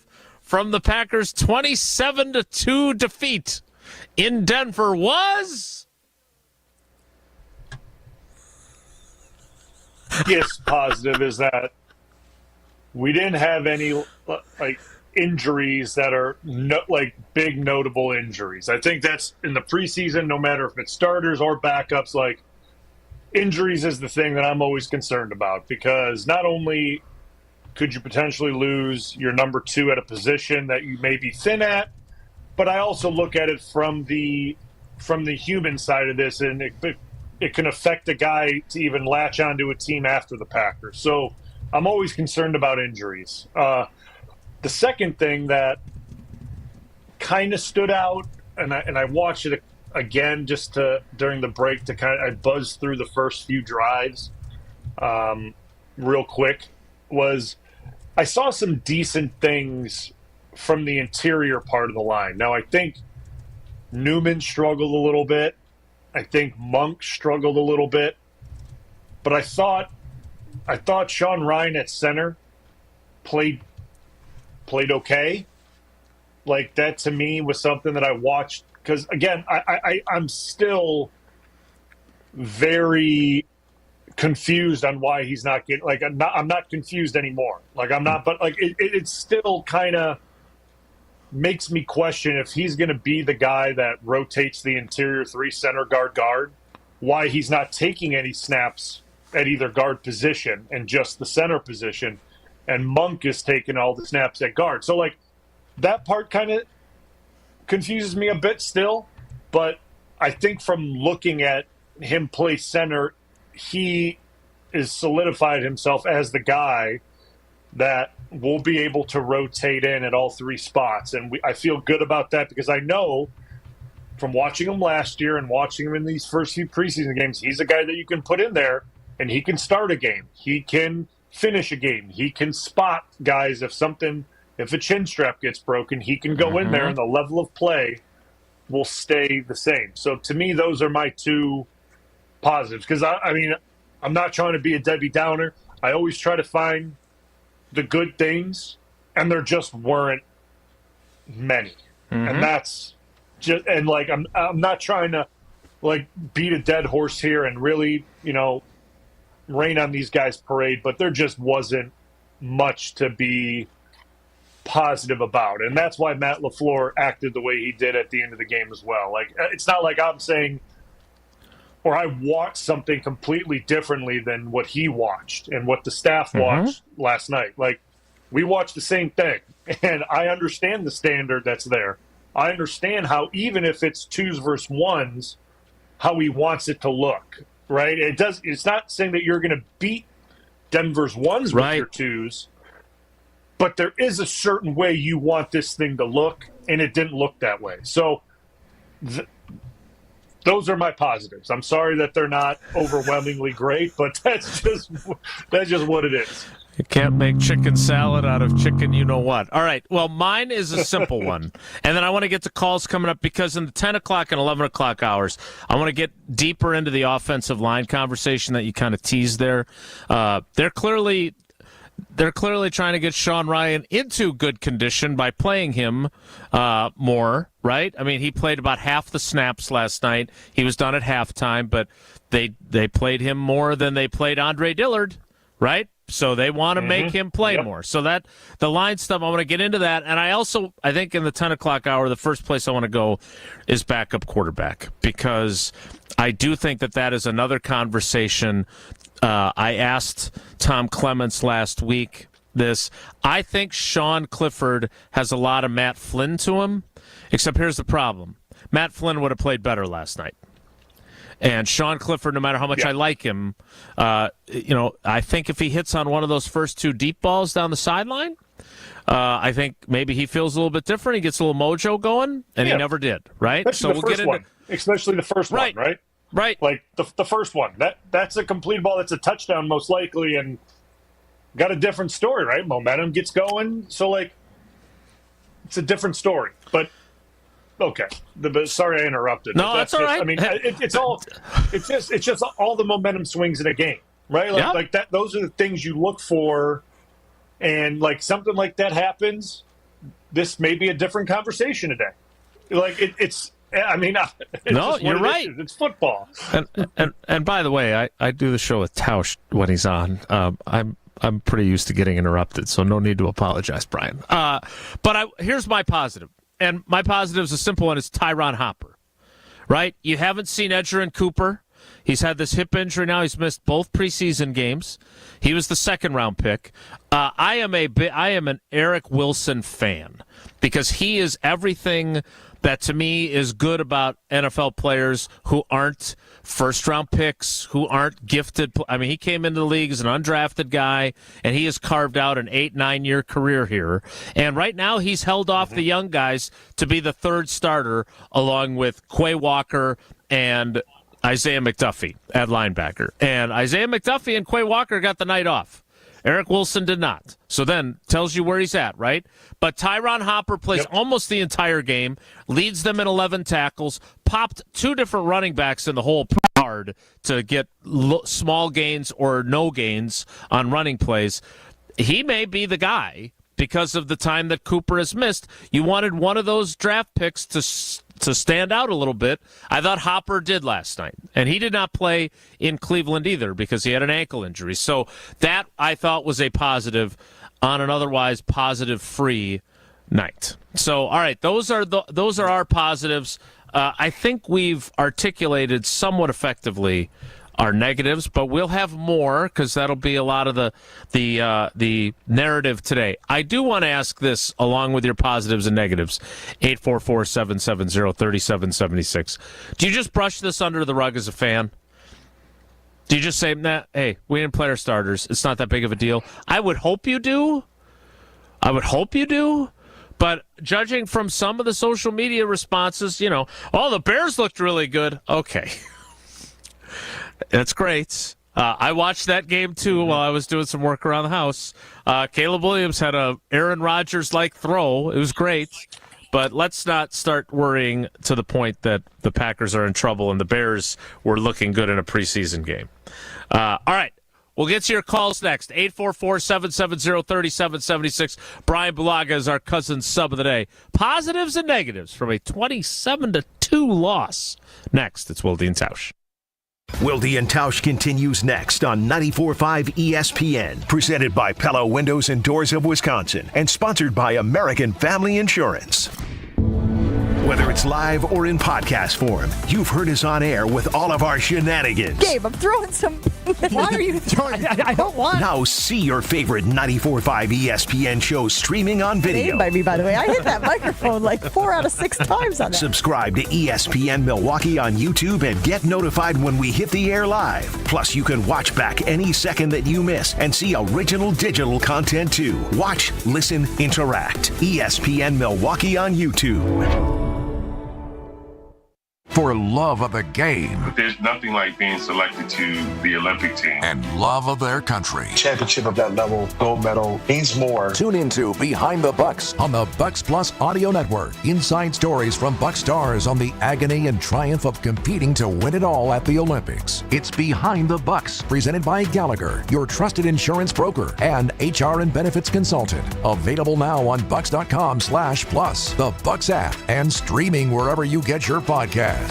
from the Packers' 27-2 defeat in Denver was? Yes, positive is that we didn't have any injuries that are big notable injuries. I think that's in the preseason, no matter if it's starters or backups, injuries is the thing that I'm always concerned about, because not only could you potentially lose your number 2 at a position that you may be thin at, but I also look at it from the human side of this, and it can affect a guy to even latch onto a team after the Packers. So I'm always concerned about injuries. The second thing that kind of stood out, and I watched it again just during the break I buzzed through the first few drives real quick, was I saw some decent things from the interior part of the line. Now, I think Newman struggled a little bit. I think Monk struggled a little bit. But I thought Sean Ryan at center played okay. That to me was something that I watched, because again, I'm still very confused on why he's not getting, I'm not confused anymore. I'm not, but it still kind of makes me question if he's going to be the guy that rotates the interior 3 center guard, why he's not taking any snaps at either guard position and just the center position, and Monk is taking all the snaps at guard. So that part kind of confuses me a bit still, but I think from looking at him play center, he is solidified himself as the guy that will be able to rotate in at all 3 spots. And I feel good about that, because I know from watching him last year and watching him in these first few preseason games, he's a guy that you can put in there and he can start a game. He can finish a game. He can spot guys if a chin strap gets broken, he can go in there, and the level of play will stay the same. So to me, those are my two positives. Because, I mean, I'm not trying to be a Debbie Downer. I always try to find the good things, and there just weren't many. And that's just, and like, I'm not trying to like beat a dead horse here and really, rain on these guys' parade, but there just wasn't much to be positive about. And that's why Matt LaFleur acted the way he did at the end of the game as well. Like, it's not like I'm saying, or I watched something completely differently than what he watched and what the staff watched last night. Like, we watched the same thing, and I understand the standard that's there. I understand how, even if it's 2s versus 1s, how he wants it to look, right? It's not saying that you're going to beat Denver's 1s with your 2s, but there is a certain way you want this thing to look, and it didn't look that way. So those are my positives. I'm sorry that they're not overwhelmingly great, but that's just what it is. You can't make chicken salad out of chicken you-know-what. All right, well, mine is a simple one. And then I want to get to calls coming up because in the 10 o'clock and 11 o'clock hours, I want to get deeper into the offensive line conversation that you kind of teased there. They're clearly trying to get Sean Ryan into good condition by playing him more, right? I mean, he played about half the snaps last night. He was done at halftime, but they played him more than they played Andre Dillard, right? So they want to make him play more. So that the line stuff, I want to get into that. And I think in the 10 o'clock hour, the first place I want to go is backup quarterback, because I do think that is another conversation. I asked Tom Clements last week this. I think Sean Clifford has a lot of Matt Flynn to him, except here's the problem. Matt Flynn would have played better last night. And Sean Clifford, no matter how much I like him, I think if he hits on one of those first two deep balls down the sideline, I think maybe he feels a little bit different. He gets a little mojo going, and he never did, right? Especially the first one, right? Right. Like the first one. That's a complete ball. That's a touchdown most likely, and got a different story, right? Momentum gets going. So, like, it's a different story. But okay. Sorry I interrupted. No, that's all right. I mean, it's just all the momentum swings in a game, right? Like that. Those are the things you look for, and like something like that happens, this may be a different conversation today. Like it's. I mean, no, you're right. It's football. And by the way, I do the show with Tausch when he's on. I'm pretty used to getting interrupted, so no need to apologize, Brian. But here's my positive. And my positive is a simple one. It's Tyron Hopper, right? You haven't seen Edgerrin Cooper. He's had this hip injury now. He's missed both preseason games. He was the second-round pick. I am an Eric Wilson fan because he is everything that to me is good about NFL players who aren't first-round picks, who aren't gifted. I mean, he came into the league as an undrafted guy, and he has carved out an 8-9 year career here. And right now he's held off the young guys to be the third starter along with Quay Walker and Isaiah McDuffie at linebacker. And Isaiah McDuffie and Quay Walker got the night off. Eric Wilson did not. So then tells you where he's at, right? But Tyron Hopper plays almost the entire game, leads them in 11 tackles, popped two different running backs in the hole hard to get small gains or no gains on running plays. He may be the guy because of the time that Cooper has missed. You wanted one of those draft picks to stand out a little bit. I thought Hopper did last night, and he did not play in Cleveland either because he had an ankle injury. So that I thought was a positive on an otherwise positive-free night. So all right, those are our positives. I think we've articulated somewhat effectively our negatives, but we'll have more because that'll be a lot of the narrative today. I do want to ask this along with your positives and negatives. 844-770-3776. Do you just brush this under the rug as a fan? Do you just say, nah, hey, we didn't play our starters. It's not that big of a deal. I would hope you do. But judging from some of the social media responses, the Bears looked really good. Okay. That's great. I watched that game, too, while I was doing some work around the house. Caleb Williams had a Aaron Rodgers-like throw. It was great. but let's not start worrying to the point that the Packers are in trouble and the Bears were looking good in a preseason game. All right. We'll get to your calls next. 844-770-3776. Bryan Bulaga is our cousin sub of the day. Positives and negatives from a 27-2 loss. Next, it's Wilde and Tausch. Wilde and Tausch continues next on 94.5 ESPN. Presented by Pella Windows and Doors of Wisconsin and sponsored by American Family Insurance. Whether it's live or in podcast form, you've heard us on air with all of our shenanigans. Gabe, I'm throwing some... Why are you throwing... I don't want... Now see your favorite 94.5 ESPN shows streaming on video. By me, by the way. I hit that microphone like 4 out of 6 times on that. Subscribe to ESPN Milwaukee on YouTube and get notified when we hit the air live. Plus, you can watch back any second that you miss and see original digital content too. Watch, listen, interact. ESPN Milwaukee on YouTube. For love of the game. But there's nothing like being selected to the Olympic team. And love of their country. Championship of that level, gold medal, means more. Tune into Behind the Bucks on the Bucks Plus Audio Network. Inside stories from Buck stars on the agony and triumph of competing to win it all at the Olympics. It's Behind the Bucks, presented by Gallagher, your trusted insurance broker and HR and benefits consultant. Available now on bucks.com/plus, the Bucks app, and streaming wherever you get your podcasts.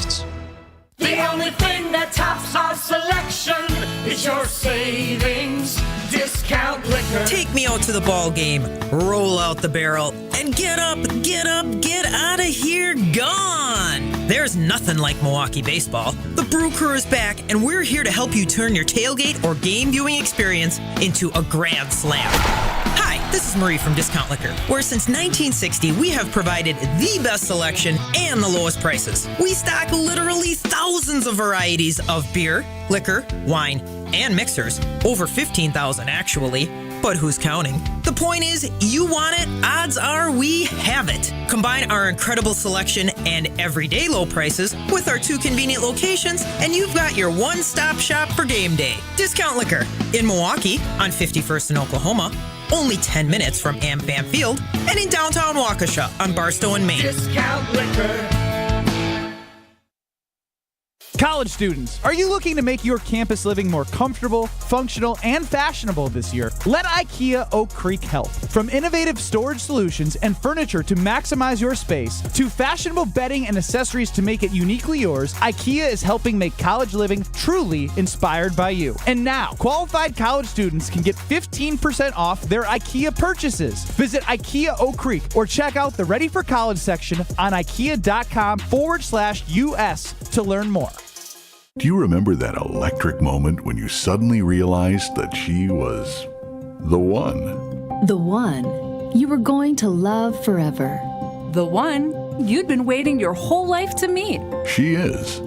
The only thing that tops our selection is your savings discount liquor. Take me out to the ball game, roll out the barrel, and get up, get out of here, gone. There's nothing like Milwaukee baseball. The Brew Crew is back, and we're here to help you turn your tailgate or game viewing experience into a grand slam. Hi, this is Marie from Discount Liquor, where since 1960 we have provided the best selection and the lowest prices. We stock literally thousands of varieties of beer, liquor, wine, and mixers. Over 15,000 actually, but who's counting? The point is, you want it, odds are we have it. Combine our incredible selection and everyday low prices with our 2 convenient locations, and you've got your one-stop shop for game day. Discount Liquor in Milwaukee on 51st in Oklahoma, only 10 minutes from AmFam Field, and in downtown Waukesha on Barstow and Maine. Discount Liquor. College students, are you looking to make your campus living more comfortable, functional, and fashionable this year? Let IKEA Oak Creek help. From innovative storage solutions and furniture to maximize your space, to fashionable bedding and accessories to make it uniquely yours, IKEA is helping make college living truly inspired by you. And now, qualified college students can get 15% off their IKEA purchases. Visit IKEA Oak Creek or check out the Ready for College section on IKEA.com/US to learn more. Do you remember that electric moment when you suddenly realized that she was the one? The one you were going to love forever. The one you'd been waiting your whole life to meet. She is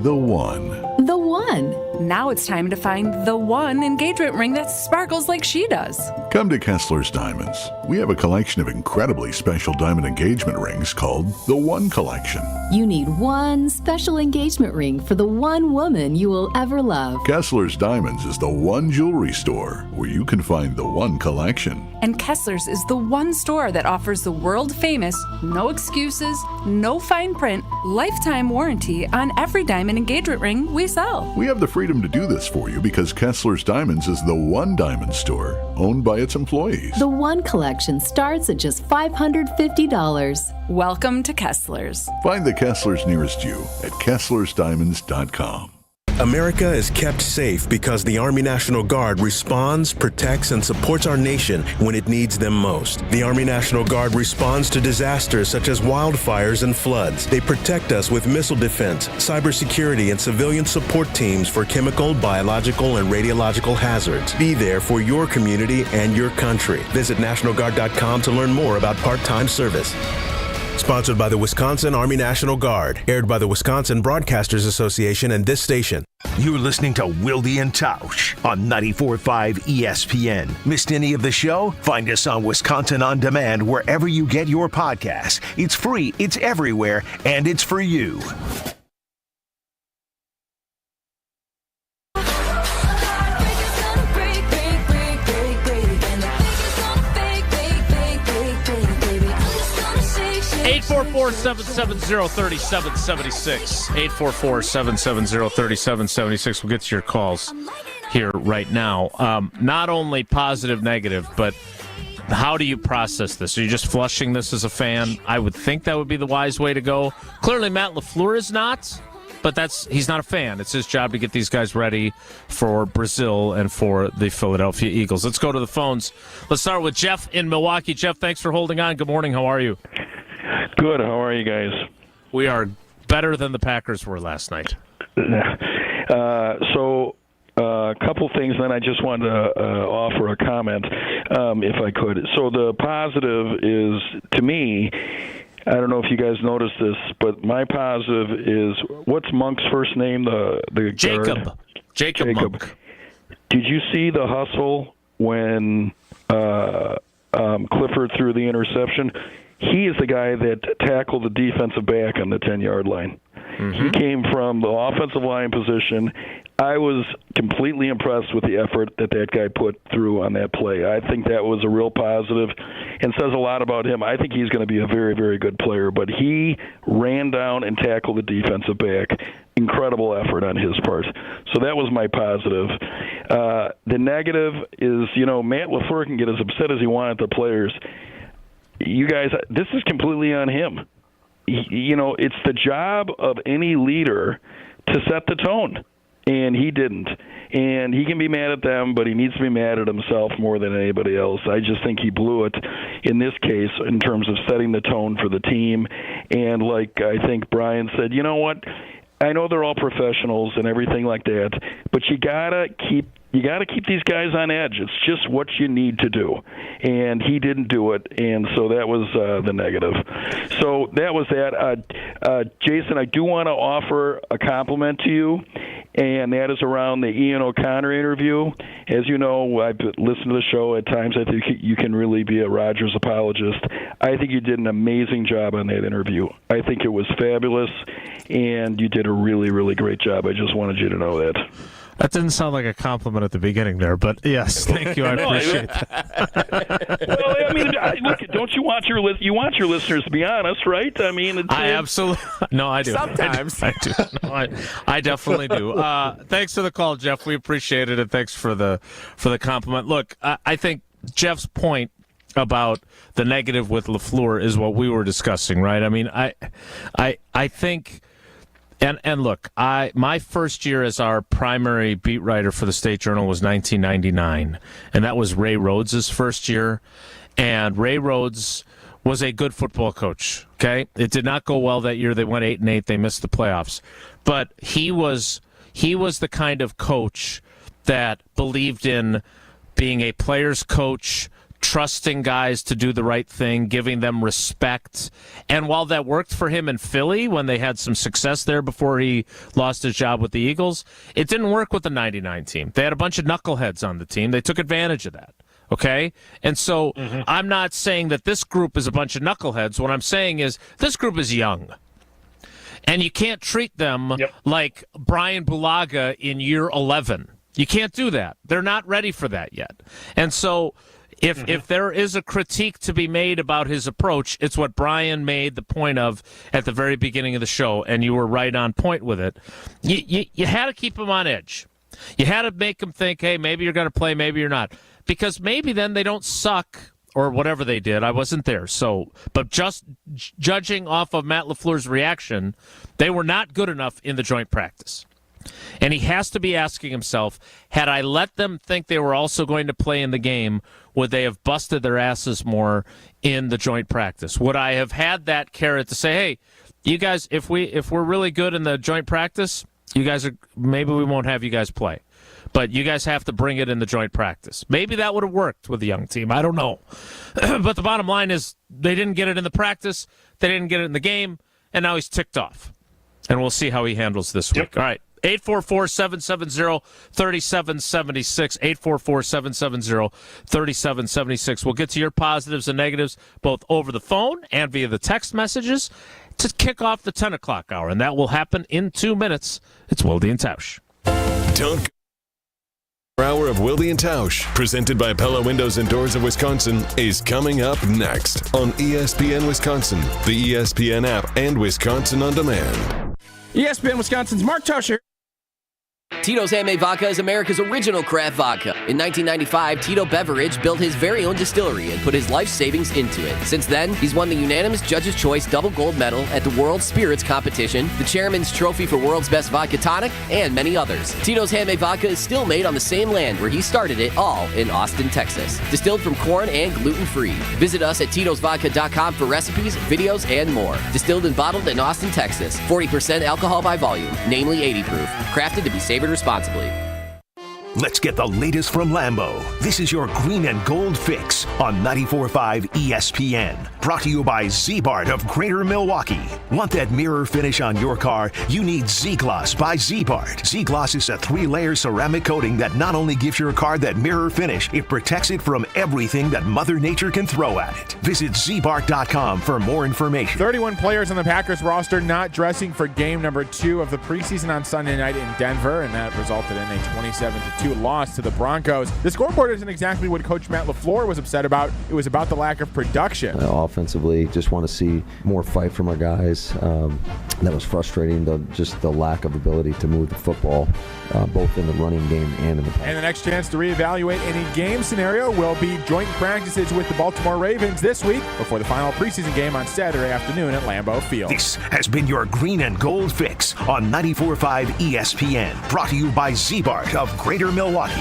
the one. The one. Now it's time to find the one engagement ring that sparkles like she does. Come to Kessler's Diamonds. We have a collection of incredibly special diamond engagement rings called the One Collection. You need one special engagement ring for the one woman you will ever love. Kessler's Diamonds is the one jewelry store where you can find the One Collection. And Kessler's is the one store that offers the world-famous, no excuses, no fine print, lifetime warranty on every diamond engagement ring we sell. We have the freedom to do this for you because Kessler's Diamonds is the one diamond store owned by its employees. The One Collection starts at just $550. Welcome to Kessler's. Find the Kessler's nearest you at KesslersDiamonds.com. America is kept safe because the Army National Guard responds, protects, and supports our nation when it needs them most. The Army National Guard responds to disasters such as wildfires and floods. They protect us with missile defense, cybersecurity, and civilian support teams for chemical, biological, and radiological hazards. Be there for your community and your country. Visit NationalGuard.com to learn more about part-time service. Sponsored by the Wisconsin Army National Guard. Aired by the Wisconsin Broadcasters Association and this station. You're listening to Wilde and Tausch on 94.5 ESPN. Missed any of the show? Find us on Wisconsin On Demand wherever you get your podcasts. It's free, it's everywhere, and it's for you. 844-770-3776. 844-770-3776. We'll get to your calls here right now. Not only positive, negative, but how do you process this? Are you just flushing this as a fan? I would think that would be the wise way to go. Clearly, Matt LaFleur is not, but he's not a fan. It's his job to get these guys ready for Brazil and for the Philadelphia Eagles. Let's go to the phones. Let's start with Jeff in Milwaukee. Jeff, thanks for holding on. Good morning. How are you? Good. How are you guys? We are better than the Packers were last night. A couple things, then I just wanted to offer a comment, if I could. So the positive is, to me, I don't know if you guys noticed this, but my positive is, what's Monk's first name? The Jacob. Guard? Jacob Monk. Did you see the hustle when Clifford threw the interception? He is the guy that tackled the defensive back on the 10-yard line. Mm-hmm. He came from the offensive line position. I was completely impressed with the effort that guy put through on that play. I think that was a real positive and says a lot about him. I think he's going to be a very, very good player, but he ran down and tackled the defensive back. Incredible effort on his part. So that was my positive. The negative is, Matt LaFleur can get as upset as he wants at the players. You guys, this is completely on him. It's the job of any leader to set the tone, and he didn't. And he can be mad at them, but he needs to be mad at himself more than anybody else. I just think he blew it in this case in terms of setting the tone for the team. And like I think Bryan said, you know what? I know they're all professionals and everything like that, but you gotta keep these guys on edge. It's just what you need to do. And he didn't do it, and so that was the negative. So that was that. Jason, I do want to offer a compliment to you, and that is around the Ian O'Connor interview. As you know, I've listened to the show at times. I think you can really be a Rodgers apologist. I think you did an amazing job on that interview. I think it was fabulous, and you did a really, really great job. I just wanted you to know that. That didn't sound like a compliment at the beginning there, but yes, thank you. I appreciate that. Well, I mean, look, don't you want your listeners to be honest, right? I mean, I absolutely no, I do. Sometimes I do. No, I definitely do. Thanks for the call, Jeff. We appreciate it, and thanks for the compliment. Look, I think Jeff's point about the negative with LaFleur is what we were discussing, right? I mean, I think. And look, my first year as our primary beat writer for the State Journal was 1999, and that was Ray Rhodes' first year. And Ray Rhodes was a good football coach. Okay, it did not go well that year. They went 8-8. They missed the playoffs, but he was the kind of coach that believed in being a player's coach, trusting guys to do the right thing, giving them respect. And while that worked for him in Philly when they had some success there before he lost his job with the Eagles, it didn't work with the 99 team. They had a bunch of knuckleheads on the team. They took advantage of that. Okay? And so I'm not saying that this group is a bunch of knuckleheads. What I'm saying is this group is young. And you can't treat them like Bryan Bulaga in year 11. You can't do that. They're not ready for that yet. And so If there is a critique to be made about his approach, it's what Bryan made the point of at the very beginning of the show, and you were right on point with it. You had to keep him on edge. You had to make him think, hey, maybe you're going to play, maybe you're not. Because maybe then they don't suck or whatever they did. I wasn't there. But just judging off of Matt LaFleur's reaction, they were not good enough in the joint practice. And he has to be asking himself, had I let them think they were also going to play in the game, would they have busted their asses more in the joint practice? Would I have had that carrot to say, hey, you guys, if we're really good in the joint practice, you guys maybe we won't have you guys play. But you guys have to bring it in the joint practice. Maybe that would have worked with the young team. I don't know. But the bottom line is they didn't get it in the practice. They didn't get it in the game. And now he's ticked off. And we'll see how he handles this week. All right. 844-770-3776. 844-770-3776. We'll get to your positives and negatives both over the phone and via the text messages to kick off the 10 o'clock hour. And that will happen in 2 minutes. It's Wilde and Tausch. Don't Hour of Wilde and Tausch, presented by Pella Windows and Doors of Wisconsin, is coming up next on ESPN Wisconsin, the ESPN app, and Wisconsin On Demand. ESPN Wisconsin's Mark Tauscher. Tito's Handmade Vodka is America's original craft vodka. In 1995, Tito Beveridge built his very own distillery and put his life savings into it. Since then, he's won the unanimous Judge's Choice Double Gold Medal at the World Spirits Competition, the Chairman's Trophy for World's Best Vodka Tonic, and many others. Tito's Handmade Vodka is still made on the same land where he started it, all in Austin, Texas. Distilled from corn and gluten-free. Visit us at titosvodka.com for recipes, videos, and more. Distilled and bottled in Austin, Texas. 40% alcohol by volume, namely 80 proof. Crafted to be savored responsibly. Let's get the latest from Lambeau. This is your green and gold fix on 94.5 ESPN. Brought to you by Z-Bart of Greater Milwaukee. Want that mirror finish on your car? You need Z-Gloss by Z-Bart. Z-Gloss is a 3-layer ceramic coating that not only gives your car that mirror finish, it protects it from everything that Mother Nature can throw at it. Visit zbart.com for more information. 31 players on the Packers roster not dressing for game number 2 of the preseason on Sunday night in Denver, and that resulted in a 27-2 loss to the Broncos. The scoreboard isn't exactly what Coach Matt LaFleur was upset about. It was about the lack of production. Offensively, just want to see more fight from our guys. That was frustrating, just the lack of ability to move the football, both in the running game and in the pass. And the next chance to reevaluate any game scenario will be joint practices with the Baltimore Ravens this week before the final preseason game on Saturday afternoon at Lambeau Field. This has been your green and gold fix on 94.5 ESPN. Brought to you by Z-Bart of Greater Milwaukee.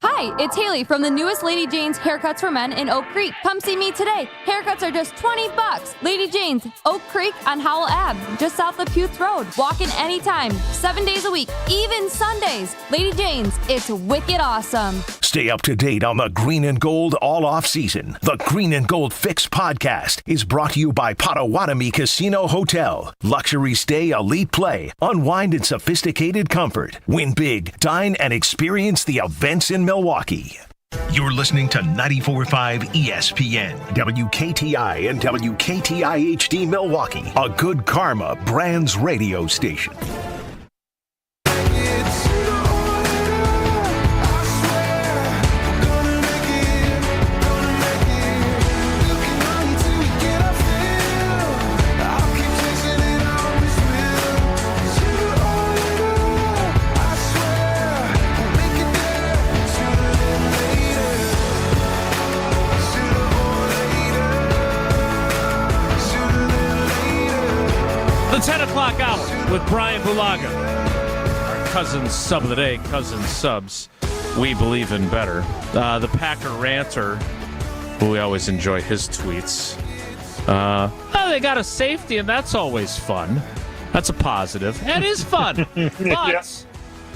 Hi, it's Haley from the newest Lady Jane's Haircuts for Men in Oak Creek. Come see me today. Haircuts are just $20. Lady Jane's, Oak Creek on Howell Ave, just south of Putes Road. Walk in anytime, 7 days a week, even Sundays. Lady Jane's, it's wicked awesome. Stay up to date on the green and gold all off season. The Green and Gold Fix podcast is brought to you by Potawatomi Casino Hotel. Luxury stay, elite play, unwind in sophisticated comfort. Win big, dine, and experience the events in Milwaukee. You're listening to 94.5 ESPN, WKTI and WKTI HD Milwaukee, a Good Karma Brands radio station. The 10 o'clock hour with Bryan Bulaga. Our cousin sub of the day, cousin subs. We believe in better. The Packer ranter, who we always enjoy his tweets. They got a safety, and that's always fun. That's a positive. It is fun. But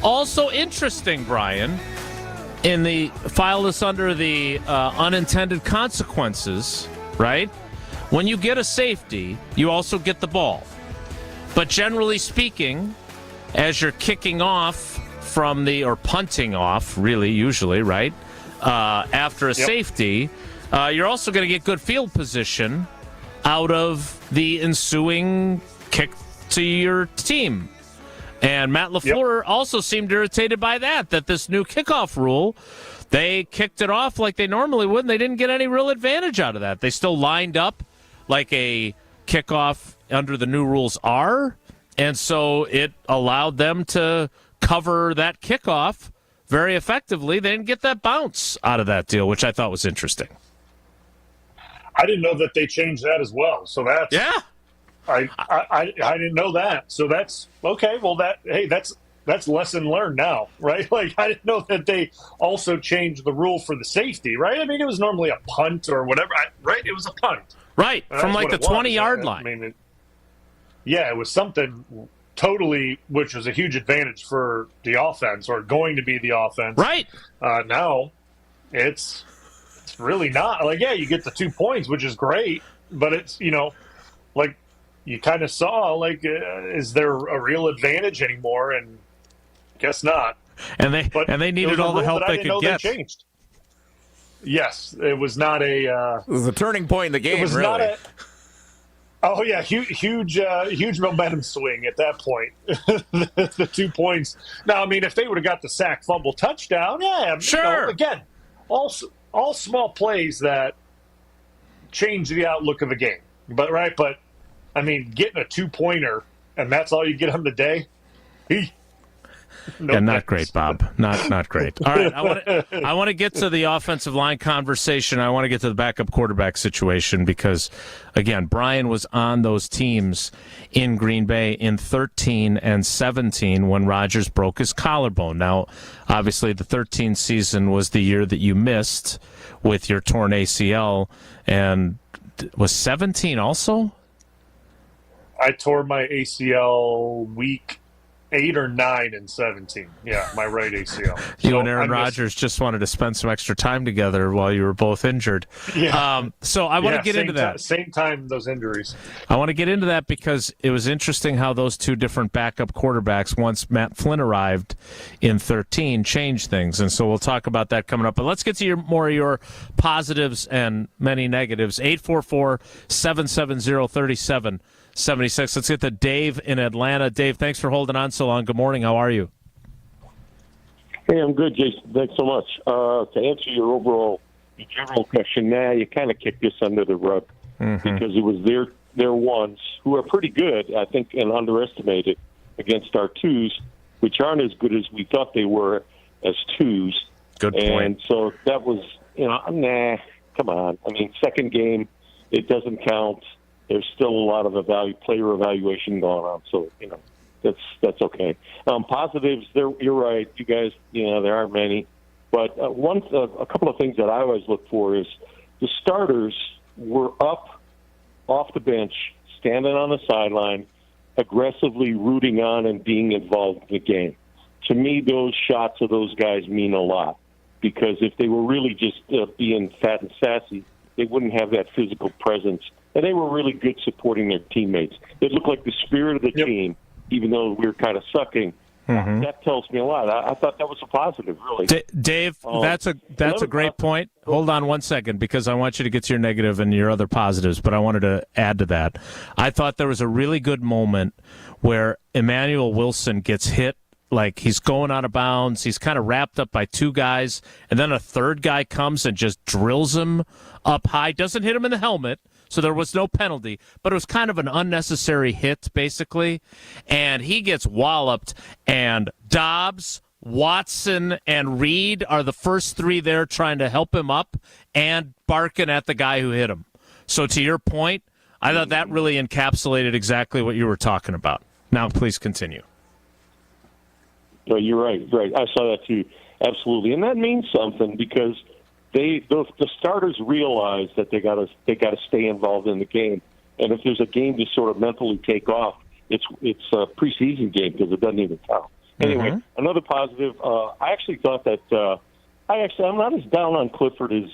also interesting, Bryan, in the file this under the unintended consequences, right? When you get a safety, you also get the ball. But generally speaking, as you're kicking off from or punting off, really, usually, right, after a safety, you're also going to get good field position out of the ensuing kick to your team. And Matt LaFleur also seemed irritated by that this new kickoff rule, they kicked it off like they normally would, and they didn't get any real advantage out of that. They still lined up like a kickoff under the new rules are, and so it allowed them to cover that kickoff very effectively. They didn't get that bounce out of that deal, which I thought was interesting. I didn't know that they changed that as well. So that's I didn't know that. So that's okay. Well, that's lesson learned now, right? Like I didn't know that they also changed the rule for the safety, right? I mean, it was normally a punt or whatever, right? It was a punt. Right, from like the 20-yard line. I mean, it was something totally, which was a huge advantage for the offense, or going to be the offense. Right. Now, it's really not. Like, you get the 2 points, which is great, but it's, like you kind of saw, like, is there a real advantage anymore? And guess not. And they needed all the help they could get. They changed. Yes, it was not a. It was a turning point in the game. It was really. not a. Oh yeah, huge momentum swing at that point. The 2 points. Now, I mean, if they would have got the sack, fumble, touchdown, yeah, sure. Again, all small plays that change the outlook of a game. But I mean, getting a 2-pointer and that's all you get on the day. No, not great, Bob. Not great. All right, I want to get to the offensive line conversation. I want to get to the backup quarterback situation because, again, Bryan was on those teams in Green Bay in 13 and 17 when Rodgers broke his collarbone. Now, obviously, the 13 season was the year that you missed with your torn ACL, and was 17 also? I tore my ACL week 8 or 9 and 17. Yeah, my right ACL. You and Aaron Rodgers just wanted to spend some extra time together while you were both injured. Yeah. So I want to get into that. Same time, those injuries. I want to get into that because it was interesting how those two different backup quarterbacks, once Matt Flynn arrived in 13, changed things. And so we'll talk about that coming up. But let's get to more of your positives and many negatives. 844-770-3776. Let's get to Dave in Atlanta. Dave, thanks for holding on so long. Good morning. How are you? Hey, I'm good, Jason. Thanks so much. To answer your general question, you kind of kicked this under the rug because it was their ones who are pretty good, I think, and underestimated against our twos, which aren't as good as we thought they were as twos. Good point. And so that was, come on. I mean, second game, it doesn't count. There's still a lot of player evaluation going on, so that's okay. Positives, you're right, you guys. There aren't many, but a couple of things that I always look for is the starters were up off the bench, standing on the sideline, aggressively rooting on and being involved in the game. To me, those shots of those guys mean a lot because if they were really just being fat and sassy, they wouldn't have that physical presence. And they were really good supporting their teammates. They looked like the spirit of the team, even though we were kind of sucking. That tells me a lot. I thought that was a positive, really. Dave, that's a great point. Hold on one second, because I want you to get to your negative and your other positives, but I wanted to add to that. I thought there was a really good moment where Emmanuel Wilson gets hit, like he's going out of bounds. He's kind of wrapped up by two guys, and then a third guy comes and just drills him up high. Doesn't hit him in the helmet, so there was no penalty, but it was kind of an unnecessary hit, basically. And he gets walloped, and Dobbs, Watson, and Reed are the first three there trying to help him up and barking at the guy who hit him. So to your point, I thought that really encapsulated exactly what you were talking about. Now, please continue. No, you're right. I saw that too, absolutely, and that means something because the starters realize that they got to stay involved in the game, and if there's a game to sort of mentally take off, it's a preseason game because it doesn't even count. Anyway, another positive. I actually thought that I'm not as down on Clifford as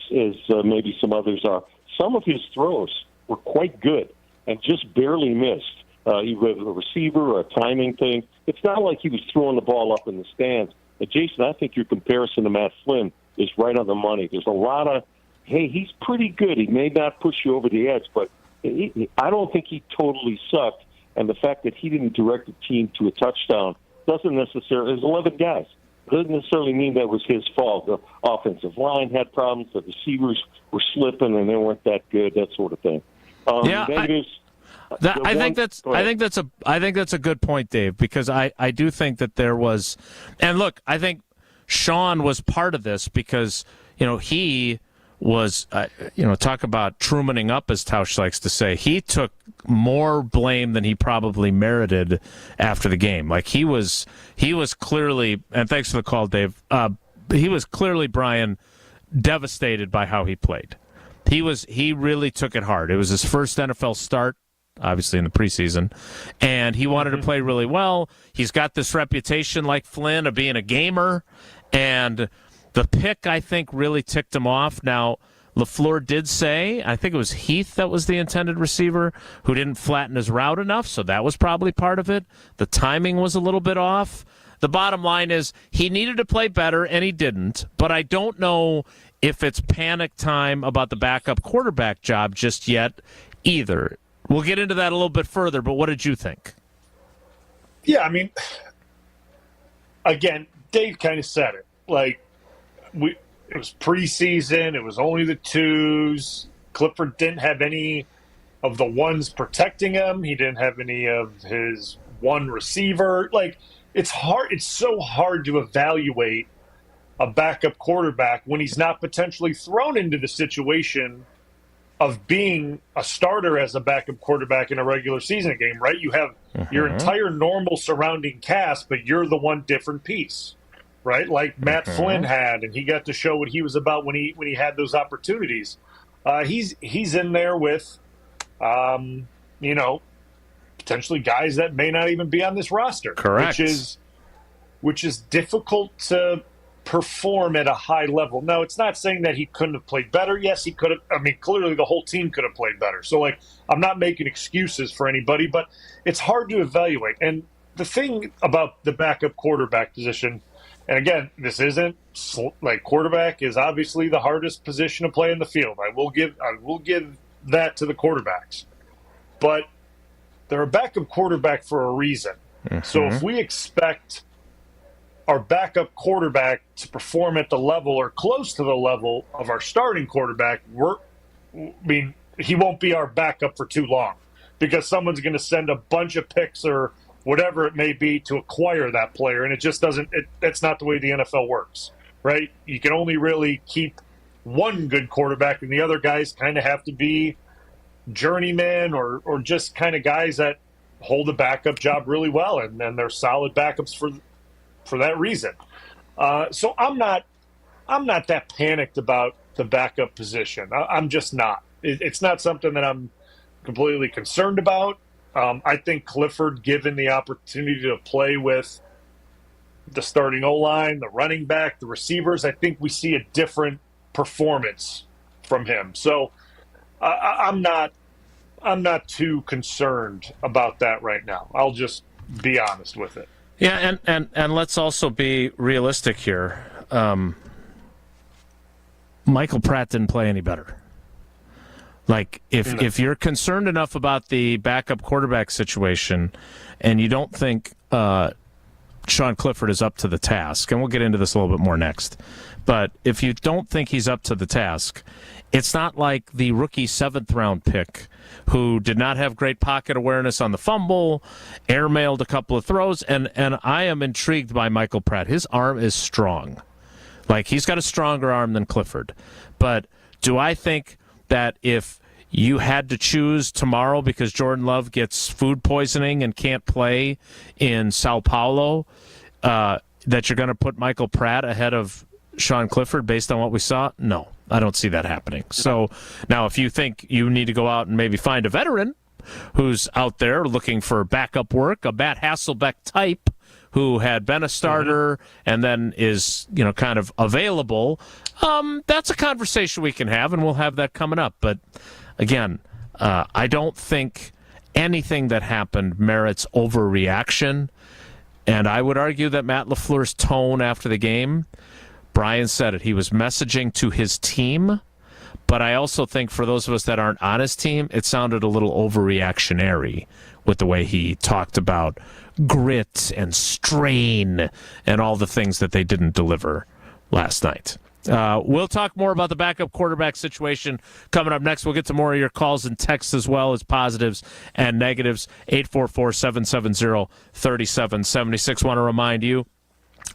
maybe some others are. Some of his throws were quite good and just barely missed. Either a receiver or a timing thing. It's not like he was throwing the ball up in the stands. But Jason, I think your comparison to Matt Flynn is right on the money. There's a lot of, hey, he's pretty good. He may not push you over the edge, but I don't think he totally sucked. And the fact that he didn't direct the team to a touchdown doesn't necessarily, there's 11 guys. It doesn't necessarily mean that was his fault. The offensive line had problems. The receivers were slipping and they weren't that good, that sort of thing. I think that's a good point, Dave, because I do think that there was, and look, I think Sean was part of this because he was talk about Trumaning up, as Tausch likes to say. He took more blame than he probably merited after the game. Like he was clearly, and thanks for the call, Dave. He was clearly, Bryan, devastated by how he played. He really took it hard. It was his first NFL start, obviously in the preseason, and he wanted to play really well. He's got this reputation, like Flynn, of being a gamer, and the pick, I think, really ticked him off. Now, LaFleur did say, I think it was Heath that was the intended receiver, who didn't flatten his route enough, so that was probably part of it. The timing was a little bit off. The bottom line is he needed to play better, and he didn't, but I don't know if it's panic time about the backup quarterback job just yet either. We'll get into that a little bit further, but what did you think? Yeah, I mean, again, Dave kind of said it. Like, it was preseason. It was only the twos. Clifford didn't have any of the ones protecting him. He didn't have any of his one receiver. Like, it's hard. It's so hard to evaluate a backup quarterback when he's not potentially thrown into the situation of being a starter as a backup quarterback in a regular season game, right? You have your entire normal surrounding cast, but you're the one different piece, right? Like Matt Flynn had, and he got to show what he was about when he had those opportunities. He's in there with, potentially guys that may not even be on this roster. Correct. Which is difficult to perform at a high level. Now, it's not saying that he couldn't have played better. Yes, he could have. I mean, clearly the whole team could have played better. So, like, I'm not making excuses for anybody, but it's hard to evaluate. And the thing about the backup quarterback position, and again, this isn't like quarterback is obviously the hardest position to play in the field. I will give that to the quarterbacks. But they're a backup quarterback for a reason. So if we expect our backup quarterback to perform at the level or close to the level of our starting quarterback, he won't be our backup for too long because someone's going to send a bunch of picks or whatever it may be to acquire that player, and it just doesn't. That's not the way the NFL works, right? You can only really keep one good quarterback, and the other guys kind of have to be journeyman or just kind of guys that hold a backup job really well, and they're solid backups for that reason. So I'm not that panicked about the backup position. I'm just not. It's not something that I'm completely concerned about. I think Clifford, given the opportunity to play with the starting O-line, the running back, the receivers, I think we see a different performance from him. So I'm not too concerned about that right now. I'll just be honest with it. Yeah, and let's also be realistic here. Michael Pratt didn't play any better. Like, if you're concerned enough about the backup quarterback situation and you don't think Sean Clifford is up to the task, and we'll get into this a little bit more next, but if you don't think he's up to the task, it's not like the rookie 7th-round pick who did not have great pocket awareness on the fumble, airmailed a couple of throws, and I am intrigued by Michael Pratt. His arm is strong. Like, he's got a stronger arm than Clifford. But do I think that if you had to choose tomorrow because Jordan Love gets food poisoning and can't play in Sao Paulo, that you're going to put Michael Pratt ahead of Sean Clifford based on what we saw? No, I don't see that happening. So now if you think you need to go out and maybe find a veteran who's out there looking for backup work, a Matt Hasselbeck type who had been a starter and then is, kind of available, that's a conversation we can have, and we'll have that coming up. But again, I don't think anything that happened merits overreaction. And I would argue that Matt LaFleur's tone after the game, Bryan said it, he was messaging to his team. But I also think for those of us that aren't on his team, it sounded a little overreactionary with the way he talked about grit and strain and all the things that they didn't deliver last night. We'll talk more about the backup quarterback situation coming up next. We'll get to more of your calls and texts as well as positives and negatives. 844-770-3776. Want to remind you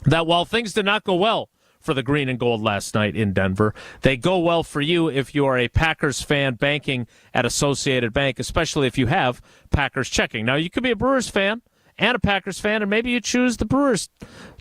that while things did not go well for the green and gold last night in Denver, they go well for you if you are a Packers fan banking at Associated Bank, especially if you have Packers checking. Now, you could be a Brewers fan and a Packers fan, and maybe you choose the Brewers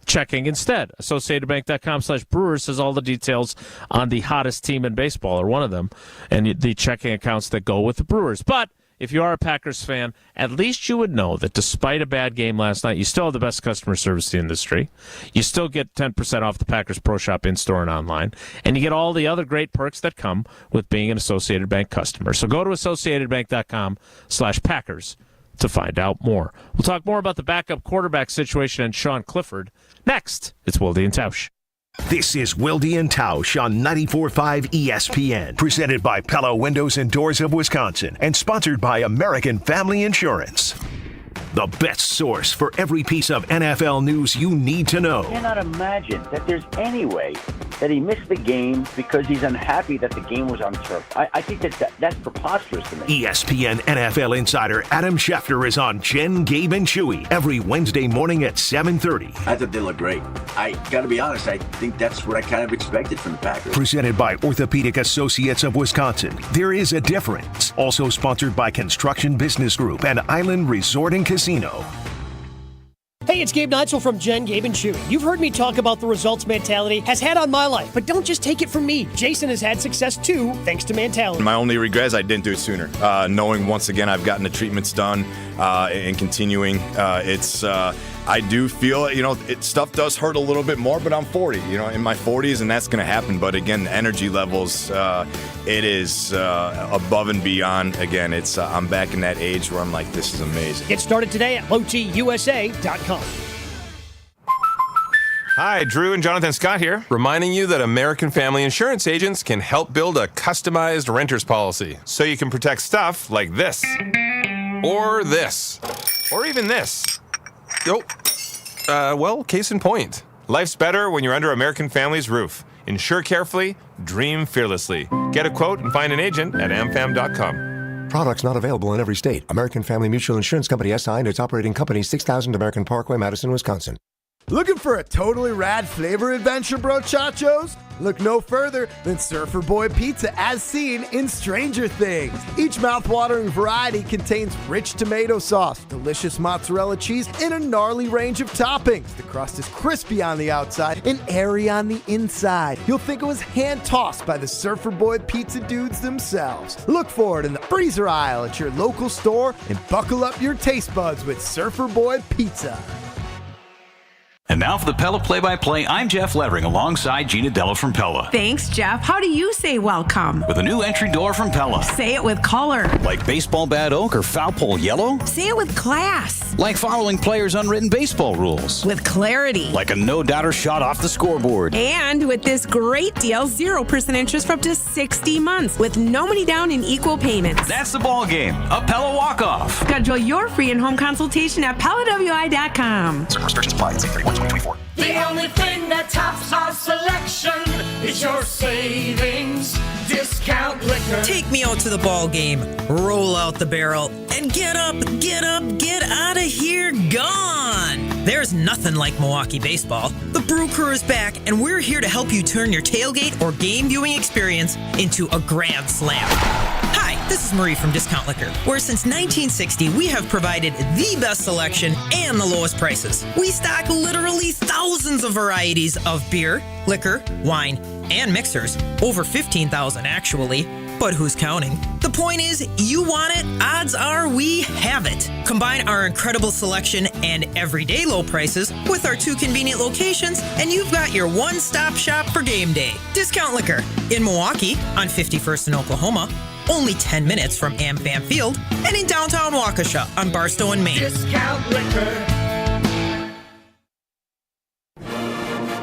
checking instead. AssociatedBank.com/Brewers has all the details on the hottest team in baseball, or one of them, and the checking accounts that go with the Brewers. But if you are a Packers fan, at least you would know that despite a bad game last night, you still have the best customer service in the industry. You still get 10% off the Packers Pro Shop in-store and online, and you get all the other great perks that come with being an Associated Bank customer. So go to AssociatedBank.com/Packers to find out more. We'll talk more about the backup quarterback situation and Sean Clifford next. It's Wilde and Tausch. This is Wilde and Tausch on 94.5 ESPN, presented by Pella Windows and Doors of Wisconsin, and sponsored by American Family Insurance. The best source for every piece of NFL news you need to know. I cannot imagine that there's any way that he missed the game because he's unhappy that the game was on turf. I think that's preposterous to me. ESPN NFL insider Adam Schefter is on Jen, Gabe, and Chewy every Wednesday morning at 7:30. I thought they looked great. I got to be honest, I think that's what I kind of expected from the Packers. Presented by Orthopedic Associates of Wisconsin. There is a difference. Also sponsored by Construction Business Group and Island Resort and Casino. Hey, it's Gabe Neitzel from Jen, Gabe, and Chewy. You've heard me talk about the results mentality has had on my life, but don't just take it from me. Jason has had success too, thanks to mentality. My only regret is I didn't do it sooner. Knowing once again I've gotten the treatments done and continuing, I do feel, stuff does hurt a little bit more, but I'm 40, in my 40s, and that's going to happen. But again, the energy levels, it is above and beyond. Again, I'm back in that age where I'm like, this is amazing. Get started today at lowtusa.com. Hi, Drew and Jonathan Scott here, reminding you that American Family Insurance agents can help build a customized renter's policy so you can protect stuff like this, or this, or even this. Well, case in point. Life's better when you're under American Family's roof. Insure carefully, dream fearlessly. Get a quote and find an agent at amfam.com. Products not available in every state. American Family Mutual Insurance Company SI and its operating company, 6000 American Parkway, Madison, Wisconsin. Looking for a totally rad flavor adventure, brochachos? Look no further than Surfer Boy Pizza as seen in Stranger Things. Each mouthwatering variety contains rich tomato sauce, delicious mozzarella cheese, and a gnarly range of toppings. The crust is crispy on the outside and airy on the inside. You'll think it was hand-tossed by the Surfer Boy Pizza dudes themselves. Look for it in the freezer aisle at your local store and buckle up your taste buds with Surfer Boy Pizza. And now for the Pella Play-by-Play, I'm Jeff Levering alongside Gina Della from Pella. Thanks, Jeff. How do you say welcome? With a new entry door from Pella. Say it with color. Like baseball bat oak or foul pole yellow? Say it with class. Like following players' unwritten baseball rules. With clarity. Like a no-doubter shot off the scoreboard. And with this great deal, 0% interest for up to 60 months with no money down and equal payments. That's the ball game. A Pella walk-off. Schedule your free and home consultation at PellaWI.com. Certain restrictions apply. See 31/2024. The only thing that tops our selection is your savings discount liquor. Take me out to the ball game, roll out the barrel, and get up, get out of here, gone. There's nothing like Milwaukee baseball. The Brew Crew is back, and we're here to help you turn your tailgate or game viewing experience into a grand slam. Hi, this is Marie from Discount Liquor, where since 1960 we have provided the best selection and the lowest prices. We stock literally thousands of varieties of beer, liquor, wine, and mixers. Over 15,000 actually, but who's counting? The point is, you want it, odds are we have it. Combine our incredible selection and everyday low prices with our 2 convenient locations, and you've got your one-stop shop for game day. Discount Liquor in Milwaukee on 51st in Oklahoma, only 10 minutes from AmFam Field, and in downtown Waukesha on Barstow and Maine. Discount liquor.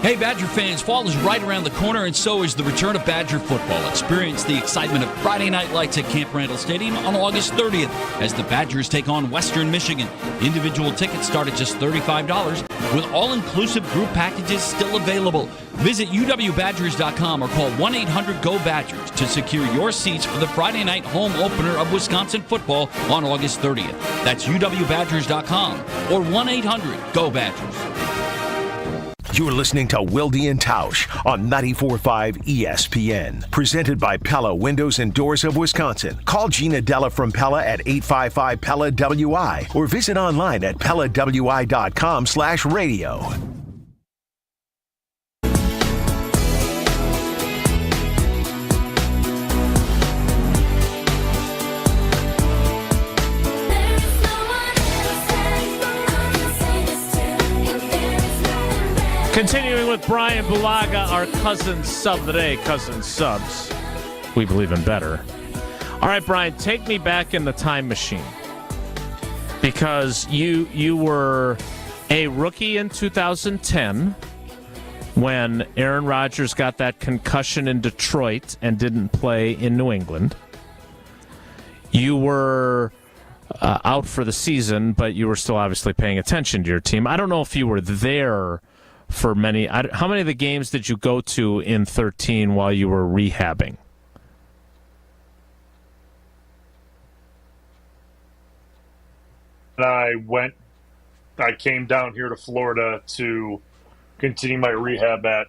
Hey, Badger fans, fall is right around the corner, and so is the return of Badger football. Experience the excitement of Friday Night Lights at Camp Randall Stadium on August 30th as the Badgers take on Western Michigan. Individual tickets start at just $35, with all-inclusive group packages still available. Visit uwbadgers.com or call 1-800-GO-BADGERS to secure your seats for the Friday night home opener of Wisconsin football on August 30th. That's uwbadgers.com or 1-800-GO-BADGERS. You're listening to Wilde and Tausch on 94.5 ESPN. Presented by Pella Windows and Doors of Wisconsin. Call Gina Della from Pella at 855-PELLA-WI or visit online at PellaWI.com/radio. Continuing with Bryan Bulaga, our cousin sub today, cousin subs. We believe in better. All right, Bryan, take me back in the time machine. Because you were a rookie in 2010 when Aaron Rodgers got that concussion in Detroit and didn't play in New England. You were out for the season, but you were still obviously paying attention to your team. I don't know if you were there for many. How many of the games did you go to in 13 while you were rehabbing? I came down here to Florida to continue my rehab at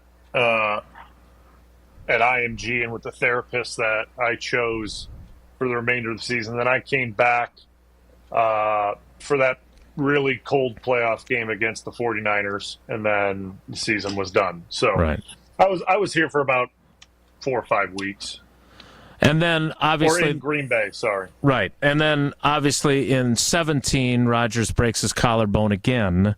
IMG and with the therapist that I chose for the remainder of the season. Then I came back for that really cold playoff game against the 49ers, and then the season was done. So right. I was here for about 4 or 5 weeks. And then obviously, or in Green Bay, sorry. Right. And then obviously in 17, Rodgers breaks his collarbone again,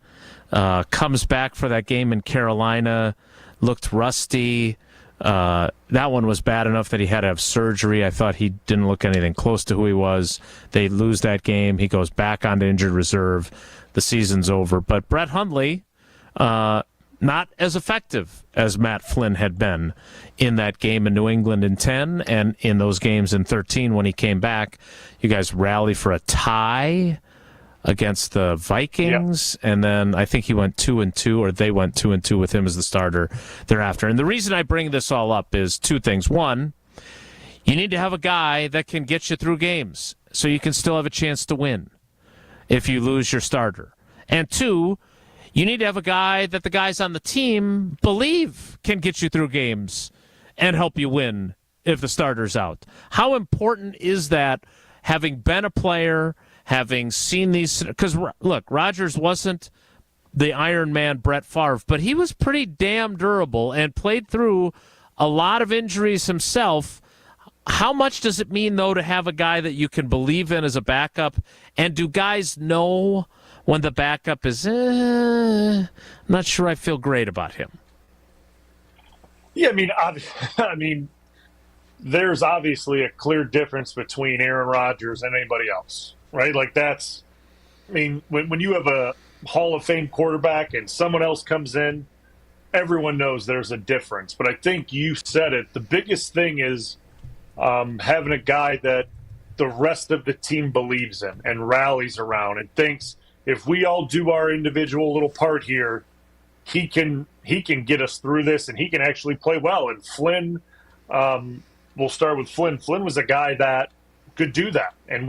comes back for that game in Carolina, looked rusty. That one was bad enough that he had to have surgery. I thought he didn't look anything close to who he was. They lose that game. He goes back onto injured reserve. The season's over. But Brett Hundley, not as effective as Matt Flynn had been in that game in New England in 10 and in those games in 13 when he came back. You guys rally for a tie against the Vikings, and then I think he went 2-2, or they went 2-2 with him as the starter thereafter. And the reason I bring this all up is two things. One, you need to have a guy that can get you through games so you can still have a chance to win if you lose your starter. And two, you need to have a guy that the guys on the team believe can get you through games and help you win if the starter's out. How important is that, having been a player, having seen these? Because, look, Rodgers wasn't the Iron Man Brett Favre, but he was pretty damn durable and played through a lot of injuries himself. How much does it mean, though, to have a guy that you can believe in as a backup? And do guys know when the backup is, not sure I feel great about him? Yeah, I mean, there's obviously a clear difference between Aaron Rodgers and anybody else, right? Like when you have a Hall of Fame quarterback and someone else comes in, everyone knows there's a difference. But I think you said it. The biggest thing is having a guy that the rest of the team believes in and rallies around and thinks, if we all do our individual little part here, he can get us through this, and he can actually play well. And Flynn, we'll start with Flynn. Flynn was a guy that could do that. And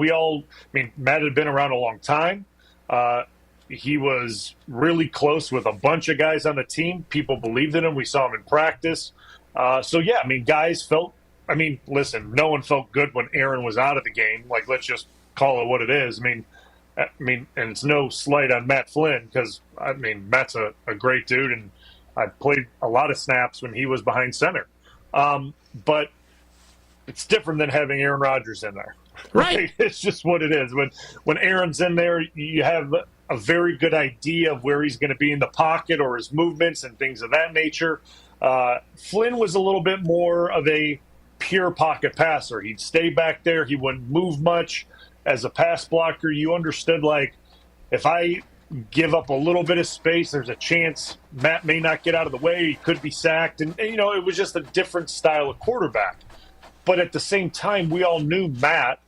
Matt had been around a long time. He was really close with a bunch of guys on the team. People believed in him. We saw him in practice. Guys felt, listen, no one felt good when Aaron was out of the game. Like, let's just call it what it is. And it's no slight on Matt Flynn, because, Matt's a great dude, and I played a lot of snaps when he was behind center. But it's different than having Aaron Rodgers in there. Right? It's just what it is. When Aaron's in there, you have a very good idea of where he's going to be in the pocket or his movements and things of that nature. Flynn was a little bit more of a pure pocket passer. He'd stay back there. He wouldn't move much. As a pass blocker, you understood, like, if I give up a little bit of space, there's a chance Matt may not get out of the way. He could be sacked. And it was just a different style of quarterback. But at the same time, we all knew Matt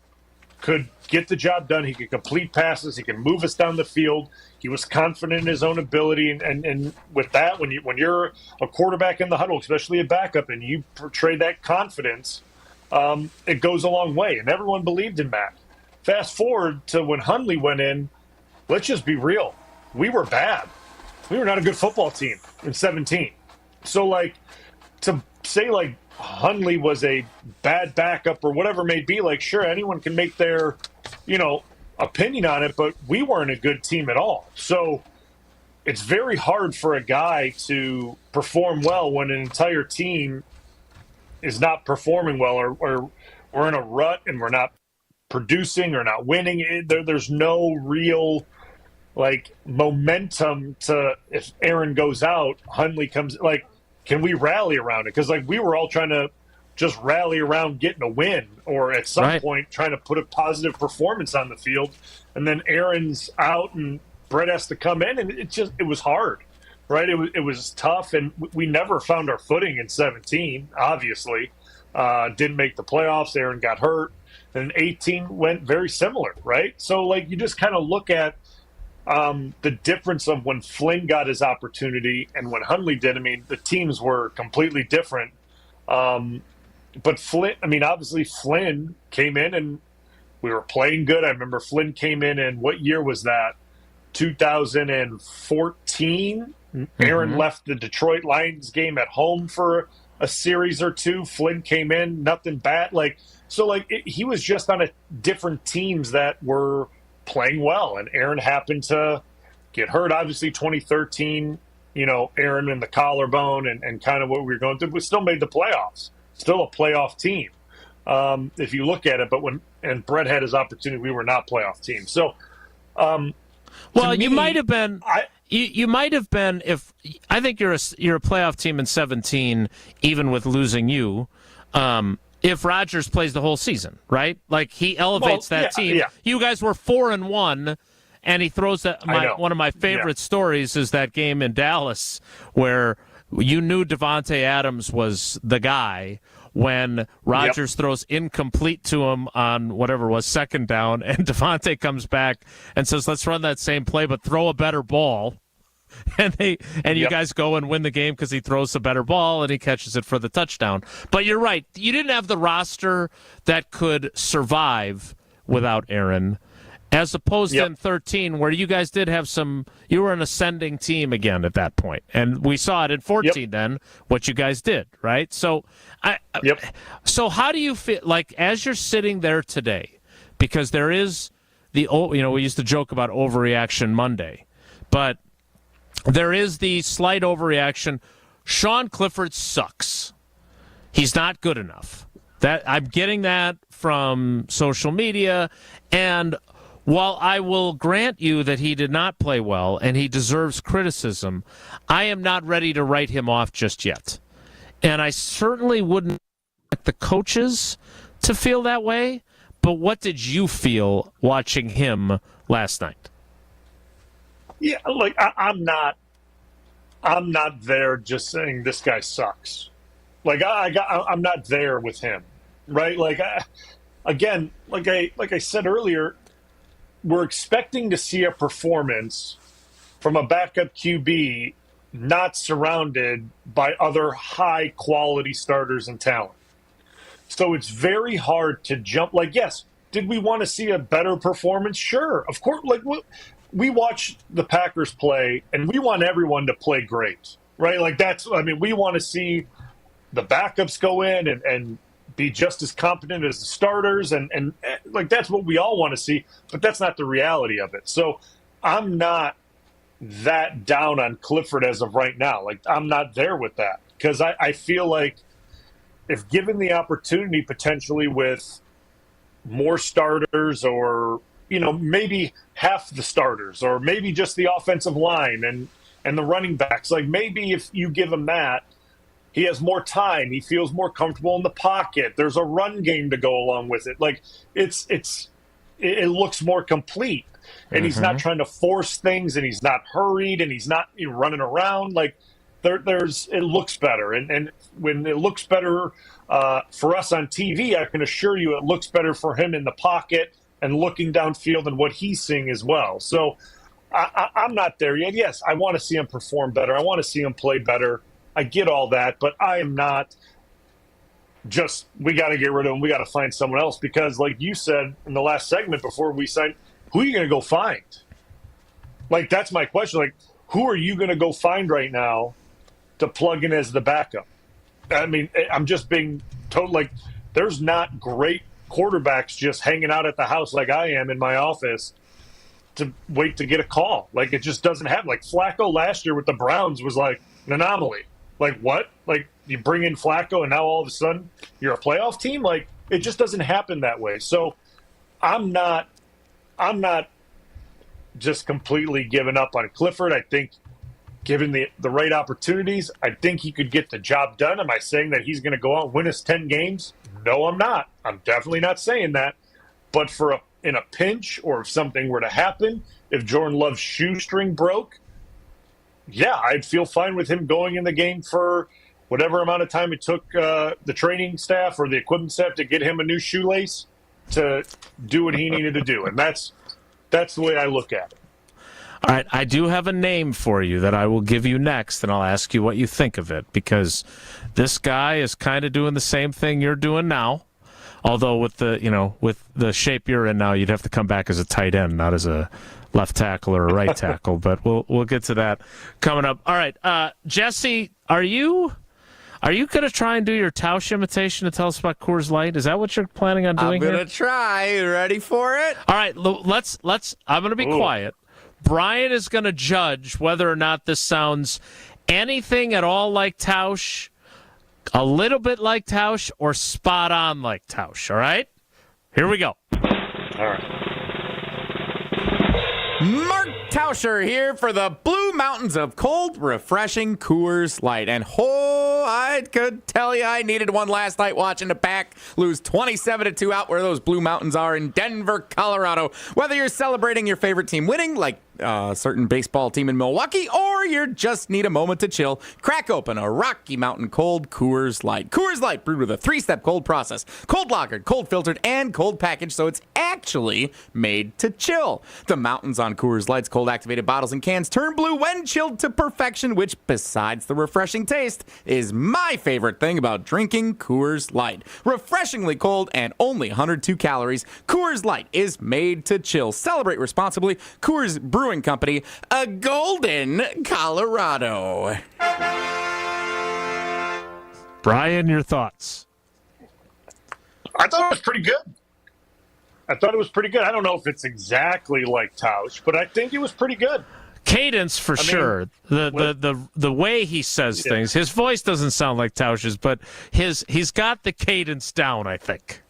could get the job done. He could complete passes. He can move us down the field. He was confident in his own ability. And with that, when you're a quarterback in the huddle, especially a backup, and you portray that confidence, it goes a long way. And everyone believed in Matt. Fast forward to when Hundley went in, let's just be real. We were bad. We were not a good football team in 17. So, to say, Hundley was a bad backup or whatever it may be, sure, anyone can make their, opinion on it, but we weren't a good team at all. So it's very hard for a guy to perform well when an entire team is not performing well, or we're in a rut and we're not producing or not winning. There's no real momentum to, if Aaron goes out, Hundley comes, can we rally around it? Because we were all trying to just rally around getting a win, or at some point trying to put a positive performance on the field. And then Aaron's out and Brett has to come in, and it was hard. right? It was tough, and we never found our footing in 17, obviously. Didn't make the playoffs. Aaron got hurt. And 18 went very similar, right? So, like, you just kind of look at the difference of when Flynn got his opportunity and when Hundley did. I mean, the teams were completely different. But Flynn, I mean, obviously Flynn came in and we were playing good. I remember Flynn came in what year was that? 2014. Aaron left the Detroit Lions game at home for a series or two. Flynn came in, nothing bad. He was just on different teams that were playing well, and Aaron happened to get hurt. Obviously, 2013, Aaron and the collarbone and kind of what we were going through, but still made the playoffs. Still a playoff team, if you look at it. But when Brett had his opportunity, we were not playoff team. So, you might have been. You might have been if I think you're a playoff team in 17, even with losing you. If Rodgers plays the whole season, right? Like he elevates that team. Yeah. You guys were 4-1, and he throws that. One of my favorite stories is that game in Dallas where you knew Devontae Adams was the guy when Rodgers throws incomplete to him on whatever it was, second down, and Devontae comes back and says, "Let's run that same play, but throw a better ball." And you guys go and win the game because he throws a better ball and he catches it for the touchdown. But you're right. You didn't have the roster that could survive without Aaron, as opposed to in 13, where you guys did have you were an ascending team again at that point. And we saw it in 14 then, what you guys did, right? So, so how do you feel, like, as you're sitting there today, because there is we used to joke about overreaction Monday, but there is the slight overreaction. Sean Clifford sucks. He's not good enough. That I'm getting that from social media. And while I will grant you that he did not play well and he deserves criticism, I am not ready to write him off just yet. And I certainly wouldn't expect the coaches to feel that way. But what did you feel watching him last night? Yeah, like I'm not there just saying this guy sucks. Like I'm not there with him, right? Like again, like I said earlier, we're expecting to see a performance from a backup QB not surrounded by other high quality starters and talent. So it's very hard to jump. Like, yes, did we want to see a better performance? Sure, of course. Like we watch the Packers play, and we want everyone to play great, right? Like we want to see the backups go in and be just as competent as the starters, and like that's what we all want to see, but that's not the reality of it. So I'm not that down on Clifford as of right now. Like I'm not there with that because I feel like if given the opportunity potentially with more starters or maybe half the starters or maybe just the offensive line and the running backs. Like maybe if you give him that, he has more time. He feels more comfortable in the pocket. There's a run game to go along with it. Like it looks more complete and he's not trying to force things and he's not hurried and he's not running around. Like it looks better. And when it looks better for us on TV, I can assure you it looks better for him in the pocket and looking downfield and what he's seeing as well. So I'm not there yet. Yes, I want to see him perform better. I want to see him play better. I get all that, but I am not just, we got to get rid of him. We got to find someone else because like you said in the last segment before we signed, who are you going to go find? Like, that's my question. Like, who are you going to go find right now to plug in as the backup? I mean, I'm just being told, like, there's not great quarterbacks just hanging out at the house like I am in my office to wait to get a call. Like, it just doesn't happen. Like, Flacco last year with the Browns was like an anomaly. Like, what? Like, you bring in Flacco and now all of a sudden you're a playoff team? Like, it just doesn't happen that way. So I'm not just completely giving up on Clifford. I think given the right opportunities, I think he could get the job done. Am I saying that he's going to go out and win us 10 games? No, I'm not. I'm definitely not saying that. But in a pinch or if something were to happen, if Jordan Love's shoestring broke, yeah, I'd feel fine with him going in the game for whatever amount of time it took the training staff or the equipment staff to get him a new shoelace to do what he needed to do. And that's the way I look at it. All right, I do have a name for you that I will give you next, and I'll ask you what you think of it, because this guy is kind of doing the same thing you're doing now. Although with the shape you're in now, you'd have to come back as a tight end, not as a left tackle or a right tackle. But we'll get to that coming up. All right, Jesse, are you going to try and do your Tausch imitation to tell us about Coors Light? Is that what you're planning on doing? I'm going to try. You ready for it? All right, let's. I'm going to be quiet. Bryan is going to judge whether or not this sounds anything at all like Tausch, a little bit like Tausch, or spot on like Tausch. All right? Here we go. All right. Mark Tauscher here for the Blue Mountains of cold, refreshing Coors Light. And I could tell you I needed one last night watching the Pack lose 27-2 out where those Blue Mountains are in Denver, Colorado. Whether you're celebrating your favorite team winning, like a certain baseball team in Milwaukee, or you just need a moment to chill, crack open a Rocky Mountain cold Coors Light. Coors Light brewed with a 3-step cold process, cold lagered, cold filtered, and cold packaged, so it's actually made to chill. The mountains on Coors Light's cold activated bottles and cans turn blue when chilled to perfection, which, besides the refreshing taste, is my favorite thing about drinking Coors Light. Refreshingly cold and only 102 calories, Coors Light is made to chill. Celebrate responsibly. Coors Brewing Company, a Golden, Colorado. Bryan, your thoughts? I thought it was pretty good. I don't know if it's exactly like Tausch, but I think it was pretty good. Cadence for sure. The way he says things. His voice doesn't sound like Tausch's, but he's got the cadence down, I think.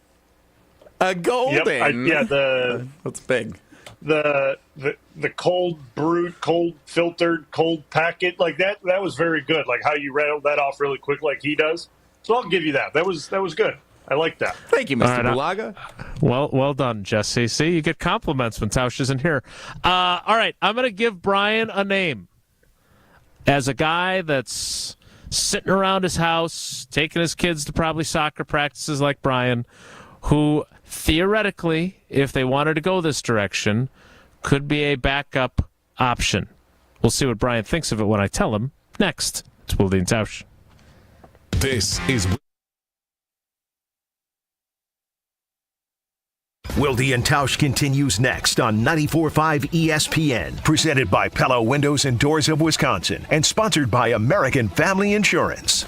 A Golden. That's big. The cold brewed, cold filtered, cold packet, like that was very good. Like how you rattled that off really quick like he does. So I'll give you that. That was good. I like that. Thank you, Mr. Bulaga. Well done, Jesse. See, you get compliments when Tausch isn't here. All right, I'm going to give Bryan a name. As a guy that's sitting around his house, taking his kids to probably soccer practices like Bryan, who theoretically, if they wanted to go this direction, could be a backup option. We'll see what Bryan thinks of it when I tell him next. It's Wilde and Tausch. This is Wilde and Tausch continues next on 94.5 ESPN, presented by Pella Windows and Doors of Wisconsin, and sponsored by American Family Insurance.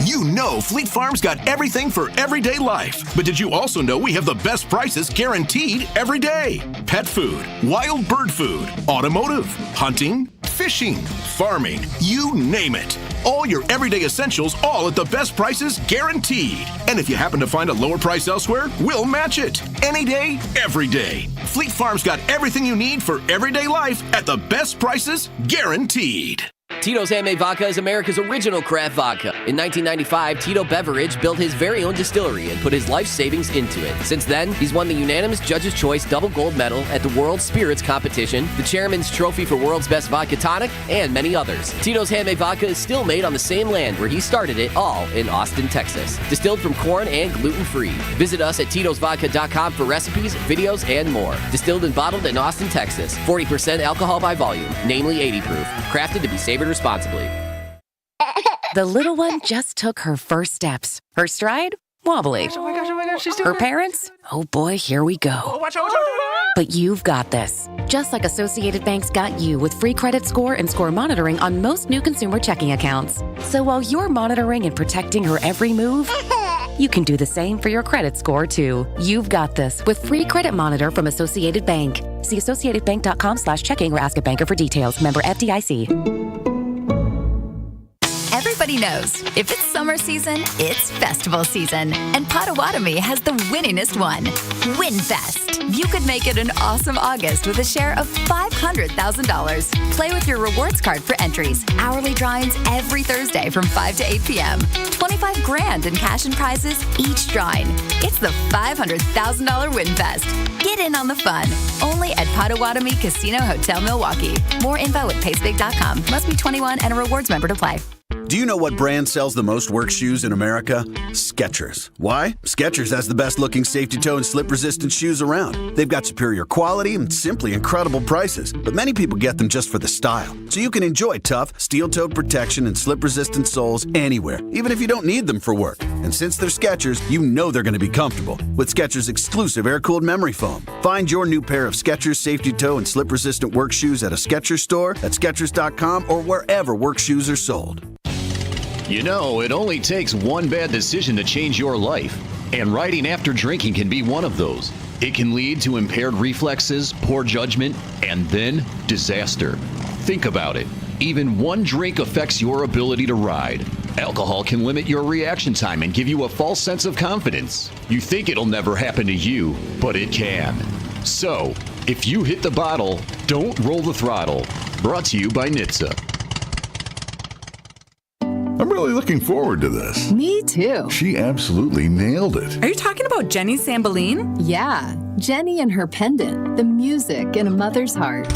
You know Fleet Farm's got everything for everyday life. But did you also know we have the best prices guaranteed every day? Pet food, wild bird food, automotive, hunting, fishing, farming, you name it. All your everyday essentials, all at the best prices guaranteed. And if you happen to find a lower price elsewhere, we'll match it. Any day, every day. Fleet Farm's got everything you need for everyday life at the best prices guaranteed. Tito's Handmade Vodka is America's original craft vodka. In 1995, Tito Beveridge built his very own distillery and put his life savings into it. Since then, he's won the unanimous Judge's Choice double gold medal at the World Spirits Competition, the Chairman's Trophy for World's Best Vodka Tonic, and many others. Tito's Handmade Vodka is still made on the same land where he started it, all in Austin, Texas. Distilled from corn and gluten-free. Visit us at titosvodka.com for recipes, videos, and more. Distilled and bottled in Austin, Texas. 40% alcohol by volume, namely 80 proof. Crafted to be savored responsibly. The little one just took her first steps. Her stride? Wobbly. Oh my gosh, she's doing Her parents? Oh boy, here we go. Oh, watch out. But you've got this. Just like Associated Bank's got you with free credit score and score monitoring on most new consumer checking accounts. So while you're monitoring and protecting her every move, you can do the same for your credit score too. You've got this with free credit monitor from Associated Bank. See associatedbank.com/checking or ask a banker for details. Member FDIC. Everybody knows if it's summer season, it's festival season. And Potawatomi has the winningest one, WinFest. You could make it an awesome August with a share of $500,000. Play with your rewards card for entries. Hourly drawings every Thursday from 5 to 8 p.m. $25,000 in cash and prizes each drawing. It's the $500,000 WinFest. Get in on the fun. Only at Potawatomi Casino Hotel Milwaukee. More info at pacebig.com. Must be 21 and a rewards member to play. Do you know what brand sells the most work shoes in America? Skechers. Why? Skechers has the best looking safety toe and slip resistant shoes around. They've got superior quality and simply incredible prices, but many people get them just for the style. So you can enjoy tough, steel-toed protection and slip resistant soles anywhere, even if you don't need them for work. And since they're Skechers, you know they're going to be comfortable with Skechers exclusive air-cooled memory foam. Find your new pair of Skechers safety toe and slip resistant work shoes at a Skechers store, at Skechers.com, or wherever work shoes are sold. You know, it only takes one bad decision to change your life. And riding after drinking can be one of those. It can lead to impaired reflexes, poor judgment, and then disaster. Think about it. Even one drink affects your ability to ride. Alcohol can limit your reaction time and give you a false sense of confidence. You think it'll never happen to you, but it can. So, if you hit the bottle, don't roll the throttle. Brought to you by NHTSA. I'm really looking forward to this. Me too. She absolutely nailed it. Are you talking about Jenny Sambeline? Yeah, Jenny and her pendant, the music in a mother's heart.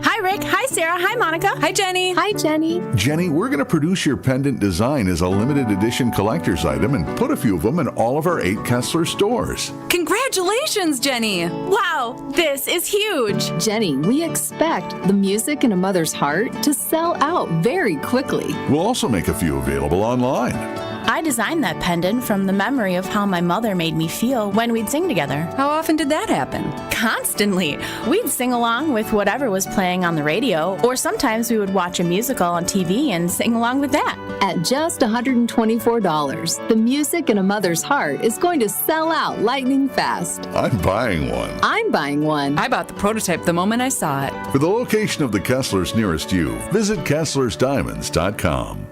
Hi, Rick. Hi, Sarah. Hi, Monica. Hi, Jenny. Hi, Jenny. Jenny, we're going to produce your pendant design as a limited edition collector's item and put a few of them in all of our 8 Kessler stores. Congratulations, Jenny. Wow, this is huge. Jenny, we expect the music in a mother's heart to sell out very quickly. We'll also make a few available online. I designed that pendant from the memory of how my mother made me feel when we'd sing together. How often did that happen? Constantly. We'd sing along with whatever was playing on the radio, or sometimes we would watch a musical on TV and sing along with that. At just $124, the music in a mother's heart is going to sell out lightning fast. I'm buying one. I'm buying one. I bought the prototype the moment I saw it. For the location of the Kesslers nearest you, visit KesslersDiamonds.com.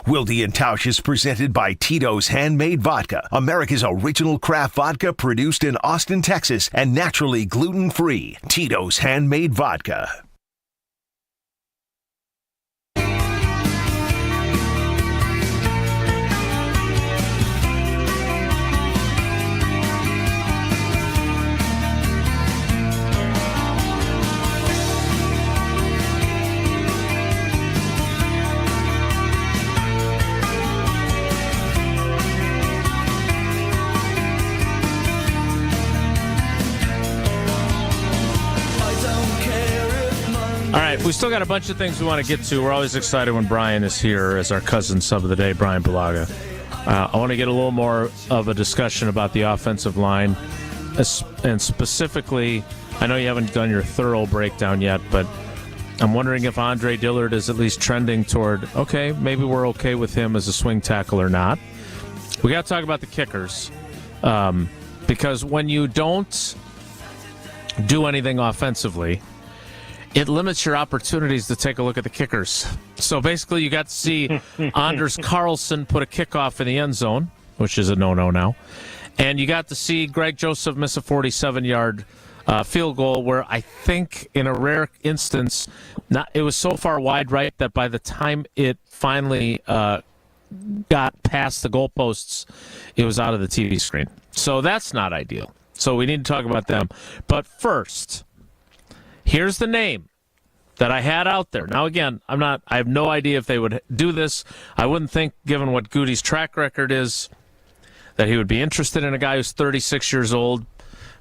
Wilde and Tausch is presented by Tito's Handmade Vodka, America's original craft vodka produced in Austin, Texas, and naturally gluten-free. Tito's Handmade Vodka. All right, we still got a bunch of things we want to get to. We're always excited when Bryan is here as our cousin sub of the day, Bryan Bulaga. I want to get a little more of a discussion about the offensive line, and specifically, I know you haven't done your thorough breakdown yet, but I'm wondering if Andre Dillard is at least trending toward, okay, maybe we're okay with him as a swing tackle or not. We got to talk about the kickers, because when you don't do anything offensively, it limits your opportunities to take a look at the kickers. So basically, you got to see Anders Carlson put a kickoff in the end zone, which is a no-no now. And you got to see Greg Joseph miss a 47-yard field goal where I think in a rare instance, it was so far wide right that by the time it finally got past the goalposts, it was out of the TV screen. So that's not ideal. So we need to talk about them. But first, here's the name that I had out there. Now, again, I have no idea if they would do this. I wouldn't think, given what Goody's track record is, that he would be interested in a guy who's 36 years old,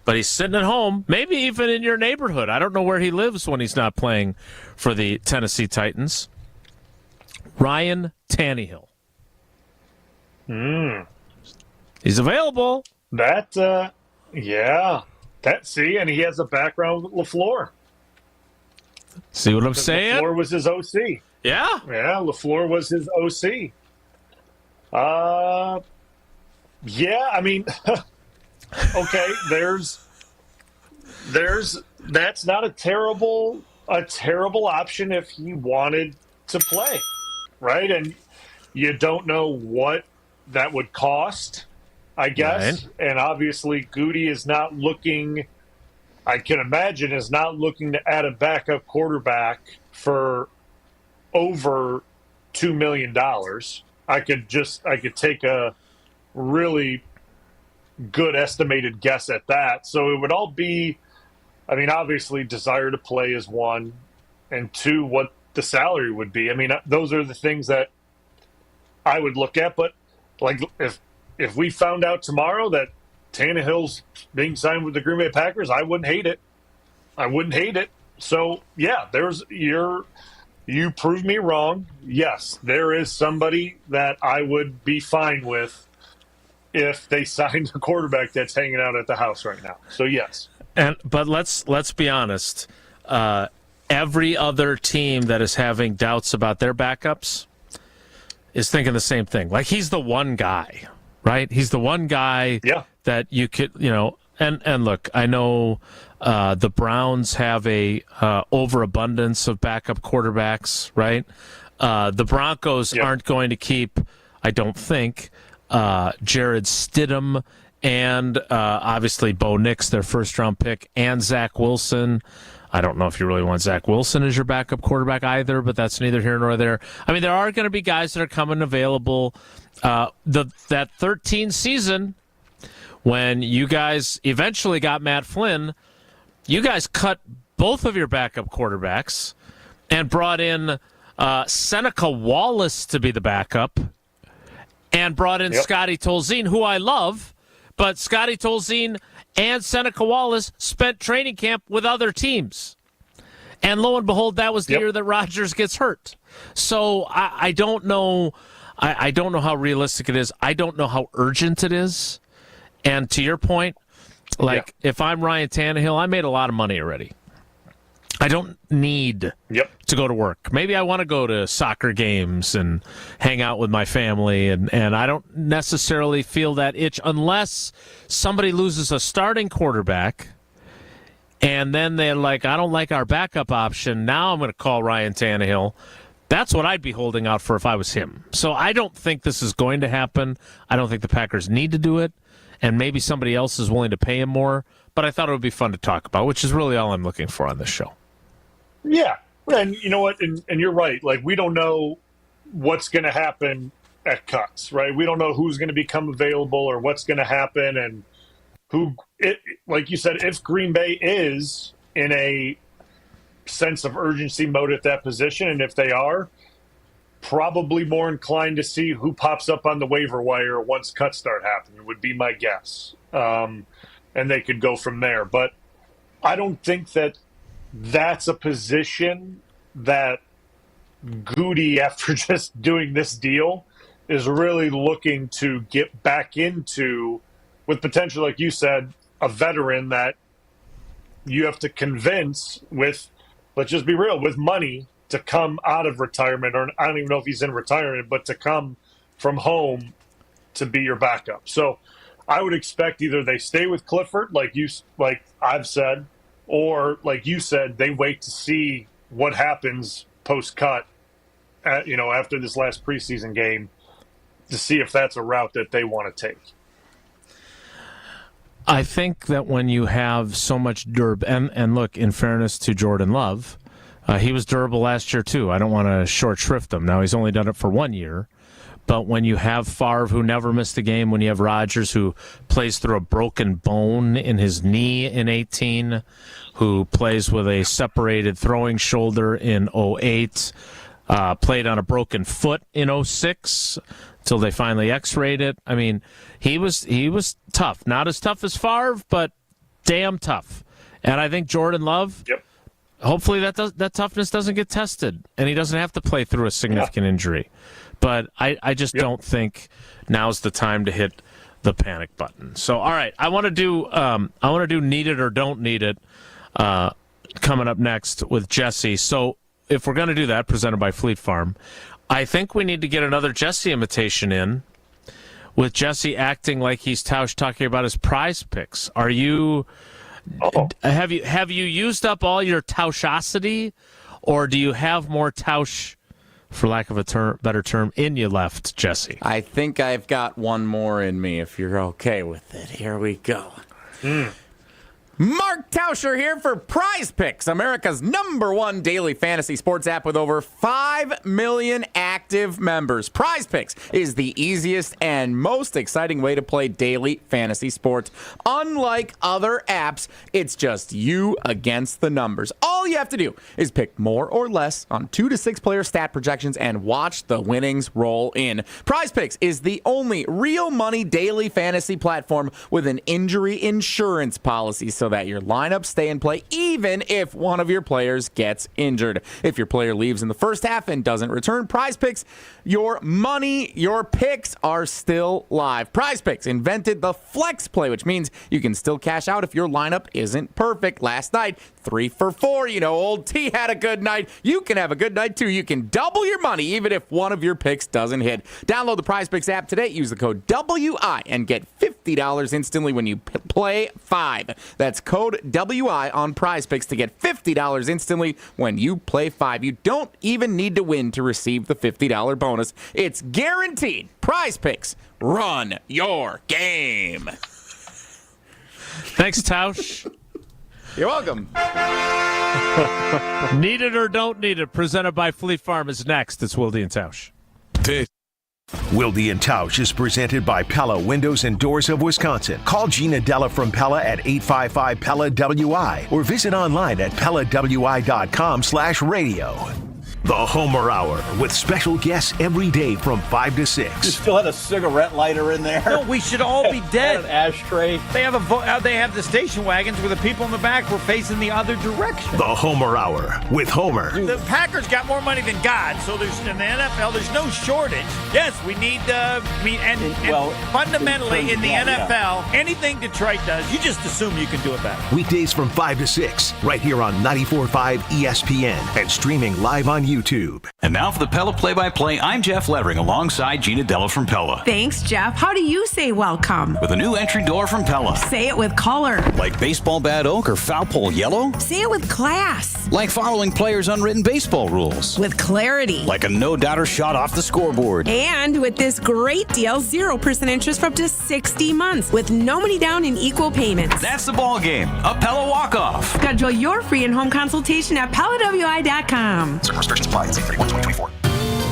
but he's sitting at home, maybe even in your neighborhood. I don't know where he lives when he's not playing for the Tennessee Titans. Ryan Tannehill. He's available. And he has a background with LaFleur. See what I'm saying? LaFleur was his OC. Yeah. Yeah, LaFleur was his OC. Okay, that's not a terrible option if he wanted to play, right? And You don't know what that would cost, I guess. Right. And obviously, Goody is not looking, I can imagine, is not looking to add a backup quarterback for over $2 million. I could take a really good estimated guess at that. So it would all be, I mean, obviously desire to play is one, and two, what the salary would be. I mean, those are the things that I would look at. But like, if we found out tomorrow that Tannehill's being signed with the Green Bay Packers, I wouldn't hate it. So yeah, you proved me wrong. Yes, there is somebody that I would be fine with if they signed a quarterback that's hanging out at the house right now. So yes. But let's be honest. Every other team that is having doubts about their backups is thinking the same thing. Like, he's the one guy, right? He's the one guy that you could, and look, I know the Browns have a overabundance of backup quarterbacks, right? The Broncos aren't going to keep, I don't think, Jared Stidham and obviously Bo Nix, their first-round pick, and Zach Wilson. I don't know if you really want Zach Wilson as your backup quarterback either, but that's neither here nor there. I mean, there are going to be guys that are coming available. That 13 season, when you guys eventually got Matt Flynn, you guys cut both of your backup quarterbacks and brought in Seneca Wallace to be the backup and brought in Scotty Tolzien, who I love, but Scotty Tolzien and Seneca Wallace spent training camp with other teams. And lo and behold, that was the year that Rodgers gets hurt. So I don't know. I don't know how realistic it is. I don't know how urgent it is. And to your point, if I'm Ryan Tannehill, I made a lot of money already. I don't need to go to work. Maybe I want to go to soccer games and hang out with my family, and I don't necessarily feel that itch unless somebody loses a starting quarterback, and then they're like, I don't like our backup option. Now I'm going to call Ryan Tannehill. That's what I'd be holding out for if I was him. So I don't think this is going to happen. I don't think the Packers need to do it, and maybe somebody else is willing to pay him more. But I thought it would be fun to talk about, which is really all I'm looking for on this show. Yeah, and you know what? And you're right. Like, we don't know what's going to happen at cuts, right? We don't know who's going to become available or what's going to happen, and like you said, if Green Bay is in a sense of urgency mode at that position, and if they are, probably more inclined to see who pops up on the waiver wire once cuts start happening, would be my guess. And they could go from there. But I don't think that's a position that Goody, after just doing this deal, is really looking to get back into, with potential, like you said, a veteran that you have to convince with, let's just be real, with money to come out of retirement, or I don't even know if he's in retirement, but to come from home to be your backup. So I would expect either they stay with Clifford, like I've said, or like you said, they wait to see what happens post-cut, after this last preseason game, to see if that's a route that they want to take. I think that when you have so much and look, in fairness to Jordan Love, he was durable last year too. I don't want to short shrift him. Now, he's only done it for 1 year. But when you have Favre, who never missed a game, when you have Rodgers, who plays through a broken bone in his knee in 2018, who plays with a separated throwing shoulder in 2008, played on a broken foot in 2006 until they finally x-rayed it. I mean, he was tough. Not as tough as Favre, but damn tough. And I think Jordan Love, hopefully that toughness doesn't get tested, and he doesn't have to play through a significant injury. But I just don't think now's the time to hit the panic button. So, all right, I want to do need it or don't need it coming up next with Jesse. So if we're going to do that, presented by Fleet Farm, I think we need to get another Jesse imitation in, with Jesse acting like he's talking about his prize picks. Are you? Have you used up all your Tauschosity, or do you have more Tausch for lack of a better term, in you left, Jesse. I think I've got one more in me, if you're okay with it. Here we go. Mark Tauscher here for Prize Picks, America's #1 daily fantasy sports app with over 5 million active members. Prize Picks is the easiest and most exciting way to play daily fantasy sports. Unlike other apps, it's just you against the numbers. All you have to do is pick more or less on 2 to 6 player stat projections and watch the winnings roll in. Prize Picks is the only real money daily fantasy platform with an injury insurance policy, so that your lineups stay in play even if one of your players gets injured. If your player leaves in the first half and doesn't return, Prize Picks, your money, your picks are still live. Prize Picks invented the flex play, which means you can still cash out if your lineup isn't perfect. Last night, 3 for 4. You know, old T had a good night. You can have a good night too. You can double your money even if one of your picks doesn't hit. Download the Prize Picks app today. Use the code WI and get $50 instantly when you play 5. That's code WI on Prize Picks to get $50 instantly when you play 5. You don't even need to win to receive the $50 bonus. It's guaranteed. Prize Picks. Run your game. Thanks, Tausch. You're welcome. Need it or don't need it, presented by Fleet Farm is next. It's Wilde and Tausch. Wilde and Tausch is presented by Pella Windows and Doors of Wisconsin. Call Gina Della from Pella at 855-PELLA-WI or visit online at PellaWI.com/radio. The Homer Hour with special guests every day from 5 to 6. You still had a cigarette lighter in there? No, we should all be dead. An ashtray. They have they have the station wagons where the people in the back were facing the other direction. The Homer Hour with Homer. The Packers got more money than God, so there's in the NFL there's no shortage. Yes, we need fundamentally in the NFL, anything Detroit does, you just assume you can do it better. Weekdays from 5 to 6, right here on 94.5 ESPN and streaming live on YouTube. And now for the Pella play-by-play, I'm Jeff Levering alongside Gina Della from Pella. Thanks, Jeff. How do you say welcome? With a new entry door from Pella. Say it with color. Like baseball bat oak or foul pole yellow? Say it with class. Like following players' unwritten baseball rules. With clarity. Like a no-doubter shot off the scoreboard. And with this great deal, 0% interest for up to 60 months with no money down in equal payments. That's the ball game. A Pella walk-off. Schedule your free in-home consultation at PellaWI.com. Certain restrictions apply. See 31/2024.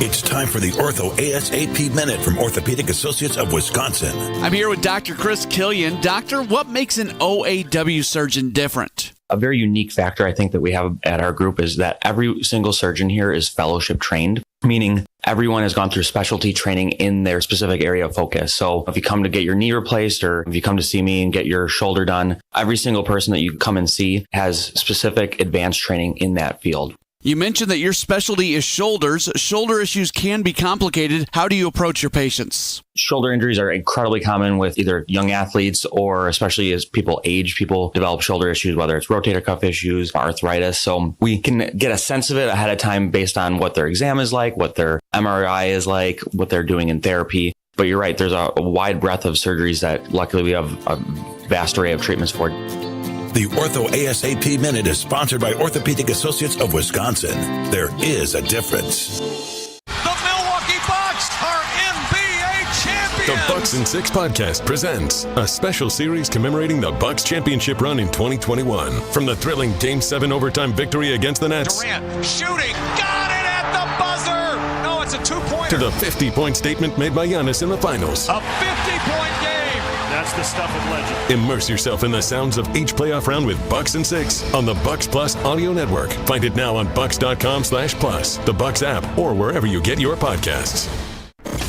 It's time for the Ortho ASAP Minute from Orthopedic Associates of Wisconsin. I'm here with Dr. Chris Killian. Doctor, what makes an OAW surgeon different? A very unique factor I think that we have at our group is that every single surgeon here is fellowship trained, meaning everyone has gone through specialty training in their specific area of focus. So if you come to get your knee replaced or if you come to see me and get your shoulder done, every single person that you come and see has specific advanced training in that field. You mentioned that your specialty is shoulders. Shoulder issues can be complicated. How do you approach your patients? Shoulder injuries are incredibly common with either young athletes or especially as people age, people develop shoulder issues, whether it's rotator cuff issues, arthritis. So we can get a sense of it ahead of time based on what their exam is like, what their MRI is like, what they're doing in therapy. But you're right, there's a wide breadth of surgeries that luckily we have a vast array of treatments for. The Ortho ASAP Minute is sponsored by Orthopedic Associates of Wisconsin. There is a difference. The Milwaukee Bucks are NBA champions. The Bucks in 6 podcast presents a special series commemorating the Bucks championship run in 2021. From the thrilling Game 7 overtime victory against the Nets. Durant shooting, got it at the buzzer. No, it's a 2-pointer. To the 50-point statement made by Giannis in the finals. A 50-point game. That's the stuff of legend. Immerse yourself in the sounds of each playoff round with Bucks in 6 on the Bucks Plus audio network. Find it now on bucks.com/plus, the Bucks app, or wherever you get your podcasts.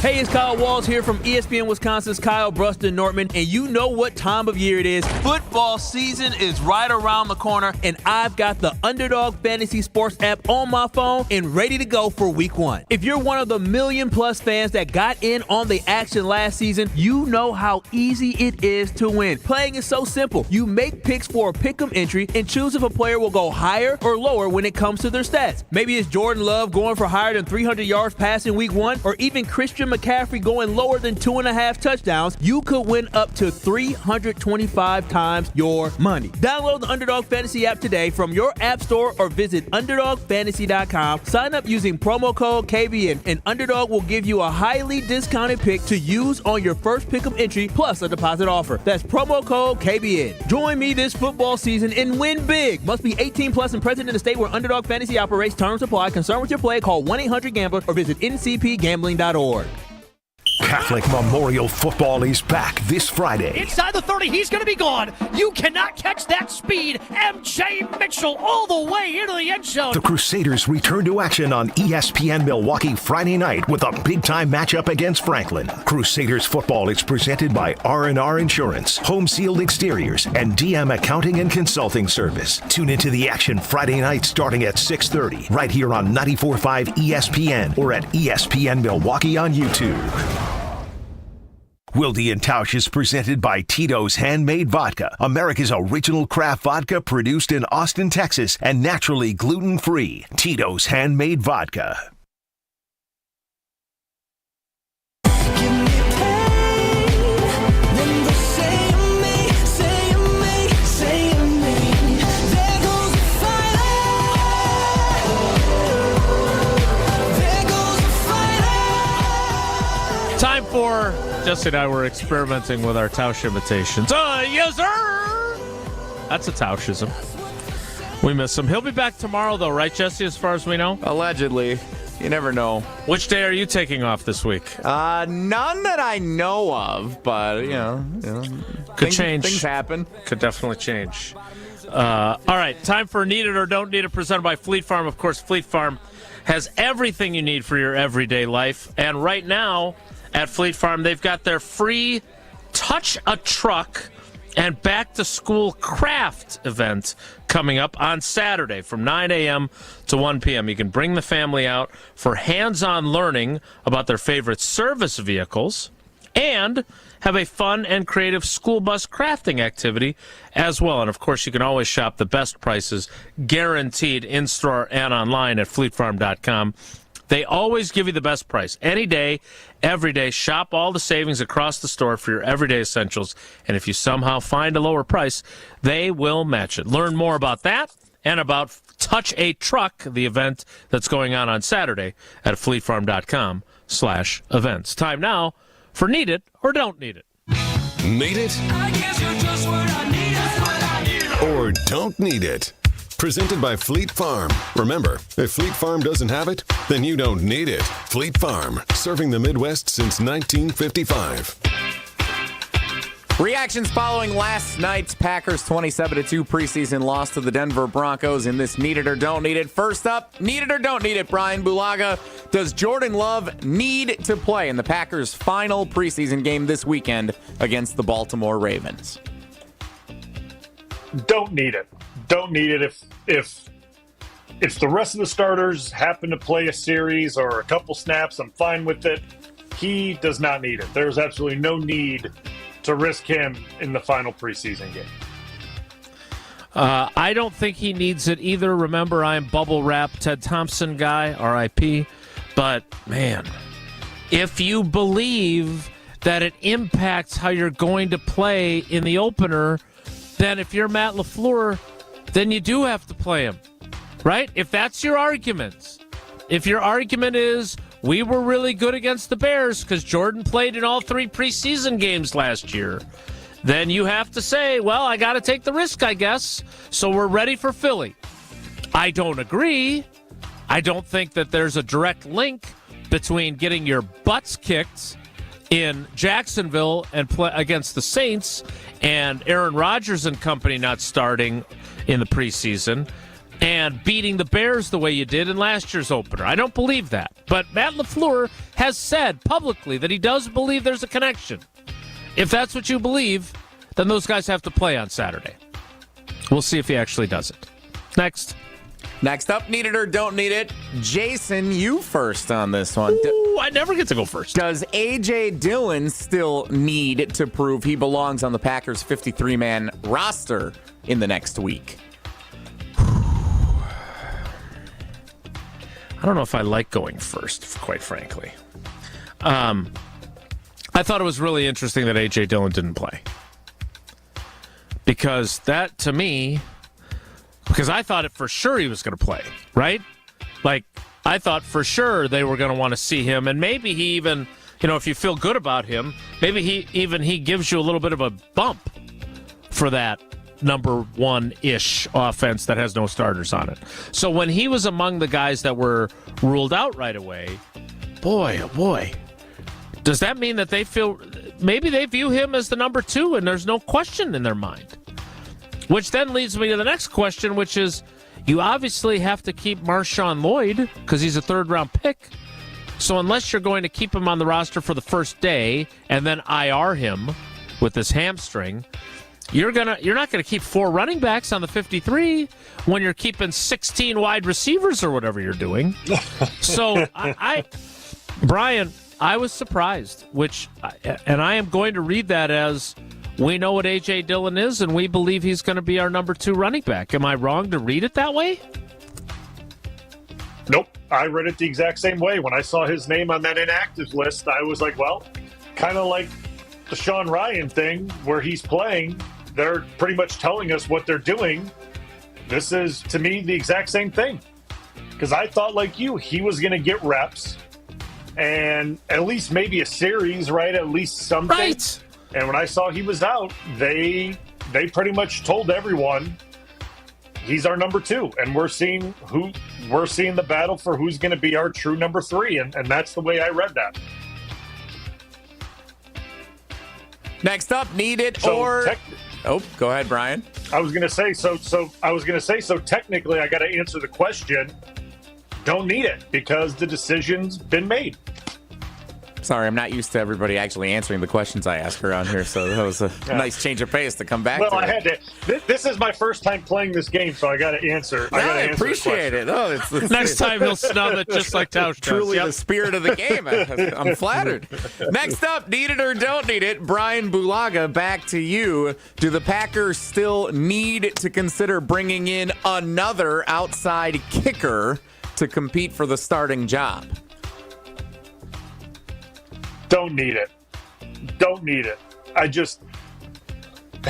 Hey, it's Kyle Walls here from ESPN Wisconsin's Kyle Bruston Nortman, and you know what time of year it is. Football season is right around the corner, and I've got the Underdog Fantasy Sports app on my phone and ready to go for week 1. If you're one of the million-plus fans that got in on the action last season, you know how easy it is to win. Playing is so simple. You make picks for a pick'em entry and choose if a player will go higher or lower when it comes to their stats. Maybe it's Jordan Love going for higher than 300 yards passing week 1, or even Christian McCaffrey going lower than 2.5 touchdowns, you could win up to 325 times your money. Download the Underdog Fantasy app today from your app store or visit UnderdogFantasy.com. Sign up using promo code KBN, and Underdog will give you a highly discounted pick to use on your first pick-up entry plus a deposit offer. That's promo code KBN. Join me this football season and win big. Must be 18 plus and present in the state where Underdog Fantasy operates. Terms apply. Concerned with your play? Call 1-800-GAMBLER or visit ncpgambling.org. Catholic Memorial Football is back this Friday. Inside the 30, he's going to be gone. You cannot catch that speed. M.J. Mitchell all the way into the end zone. The Crusaders return to action on ESPN Milwaukee Friday night with a big-time matchup against Franklin. Crusaders football is presented by R&R Insurance, Home Sealed Exteriors, and DM Accounting and Consulting Service. Tune into the action Friday night starting at 6:30, right here on 94.5 ESPN or at ESPN Milwaukee on YouTube. Wilde and Tausch is presented by Tito's Handmade Vodka, America's original craft vodka produced in Austin, Texas, and naturally gluten-free. Tito's Handmade Vodka. Time for... Jesse and I were experimenting with our Tausch imitations. Yes, sir! That's a Tauschism. We miss him. He'll be back tomorrow, though, right, Jesse, as far as we know? Allegedly. You never know. Which day are you taking off this week? None that I know of, but, you know could change. Things happen. Could definitely change. All right, time for Need It or Don't Need It, presented by Fleet Farm. Of course, Fleet Farm has everything you need for your everyday life. And right now, at Fleet Farm, they've got their free Touch a Truck and back-to-school craft event coming up on Saturday from 9 a.m. to 1 p.m. You can bring the family out for hands-on learning about their favorite service vehicles and have a fun and creative school bus crafting activity as well. And, of course, you can always shop the best prices guaranteed in-store and online at fleetfarm.com. They always give you the best price. Any day, every day, shop all the savings across the store for your everyday essentials. And if you somehow find a lower price, they will match it. Learn more about that and about Touch a Truck, the event that's going on Saturday at fleetfarm.com/events. Time now for Need It or Don't Need It. Need it? I guess you're just what I need. Or don't need it. Presented by Fleet Farm. Remember, if Fleet Farm doesn't have it, then you don't need it. Fleet Farm, serving the Midwest since 1955. Reactions following last night's Packers 27-2 preseason loss to the Denver Broncos in this Need It or Don't Need It. First up, Need It or Don't Need It, Bryan Bulaga. Does Jordan Love need to play in the Packers' final preseason game this weekend against the Baltimore Ravens? Don't need it. Don't need it if the rest of the starters happen to play a series or a couple snaps, I'm fine with it. He does not need it. There's absolutely no need to risk him in the final preseason game. I don't think he needs it either. Remember, I'm bubble wrap Ted Thompson guy, R.I.P. But, man, if you believe that it impacts how you're going to play in the opener, then if you're Matt LaFleur, then you do have to play him, right? If that's your argument. If your argument is, we were really good against the Bears because Jordan played in all 3 preseason games last year, then you have to say, well, I got to take the risk, I guess, so we're ready for Philly. I don't agree. I don't think that there's a direct link between getting your butts kicked in Jacksonville and play against the Saints and Aaron Rodgers and company not starting in the preseason and beating the Bears the way you did in last year's opener. I don't believe that. But Matt LaFleur has said publicly that he does believe there's a connection. If that's what you believe, then those guys have to play on Saturday. We'll see if he actually does it. Next. Next up, Need It or Don't Need It. Jason, you first on this one. Ooh, I never get to go first. Does A.J. Dillon still need to prove he belongs on the Packers' 53-man roster in the next week? I don't know if I like going first, quite frankly. I thought it was really interesting that A.J. Dillon didn't play. Because that, to me, because I thought it for sure he was going to play, right? Like, I thought for sure they were going to want to see him, and maybe he even, if you feel good about him, maybe he gives you a little bit of a bump for that number one-ish offense that has no starters on it. So when he was among the guys that were ruled out right away, boy, oh boy, does that mean that maybe they view him as the number two and there's no question in their mind? Which then leads me to the next question, which is, you obviously have to keep Marshawn Lloyd because he's a third-round pick. So unless you're going to keep him on the roster for the first day and then IR him with this hamstring, you're not going to keep 4 running backs on the 53 when you're keeping 16 wide receivers or whatever you're doing. So Bryan, I was surprised, and I am going to read that as we know what A.J. Dillon is, and we believe he's going to be our number 2 running back. Am I wrong to read it that way? Nope. I read it the exact same way. When I saw his name on that inactive list, I was like, well, kind of like the Sean Ryan thing where he's playing. They're pretty much telling us what they're doing. This is, to me, the exact same thing. Because I thought, like you, he was going to get reps and at least maybe a series, right? At least something. Right. And when I saw he was out, they pretty much told everyone he's our number 2, and we're seeing the battle for who's going to be our true number 3, and that's the way I read that. Next up, need it go ahead, Bryan. I was going to say so technically I got to answer the question. Don't need it because the decision's been made. Sorry, I'm not used to everybody actually answering the questions I ask around here, so that was a nice change of pace to come back to. Well, I had to. This is my first time playing this game, so I got to answer. I appreciate it. Oh, it's next time he'll snub it just like Tausch does. Truly the spirit of the game. I'm flattered. Next up, need it or don't need it, Bryan Bulaga, back to you. Do the Packers still need to consider bringing in another outside kicker to compete for the starting job? Don't need it. Don't need it. At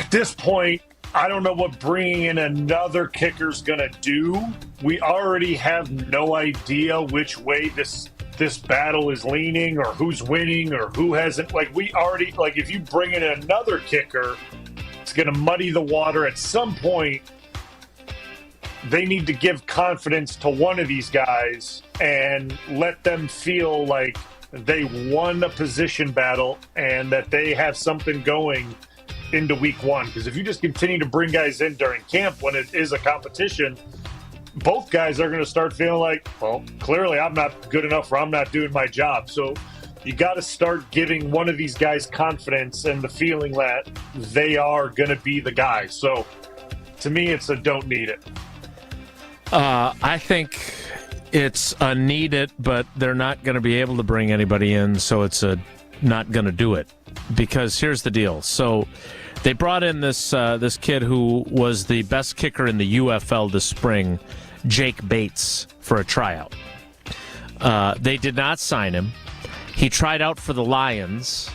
this point, I don't know what bringing in another kicker's going to do. We already have no idea which way this battle is leaning or who's winning or who hasn't. If you bring in another kicker, it's going to muddy the water. At some point, they need to give confidence to one of these guys and let them feel like they won a position battle and that they have something going into week 1. Because if you just continue to bring guys in during camp when it is a competition, both guys are going to start feeling like, well, clearly I'm not good enough or I'm not doing my job. So you got to start giving one of these guys confidence and the feeling that they are going to be the guy. So to me, it's a don't need it. I think it's a need it, but they're not going to be able to bring anybody in, so it's a not going to do it. Because here's the deal. So they brought in this kid who was the best kicker in the UFL this spring, Jake Bates, for a tryout. They did not sign him. He tried out for the Lions.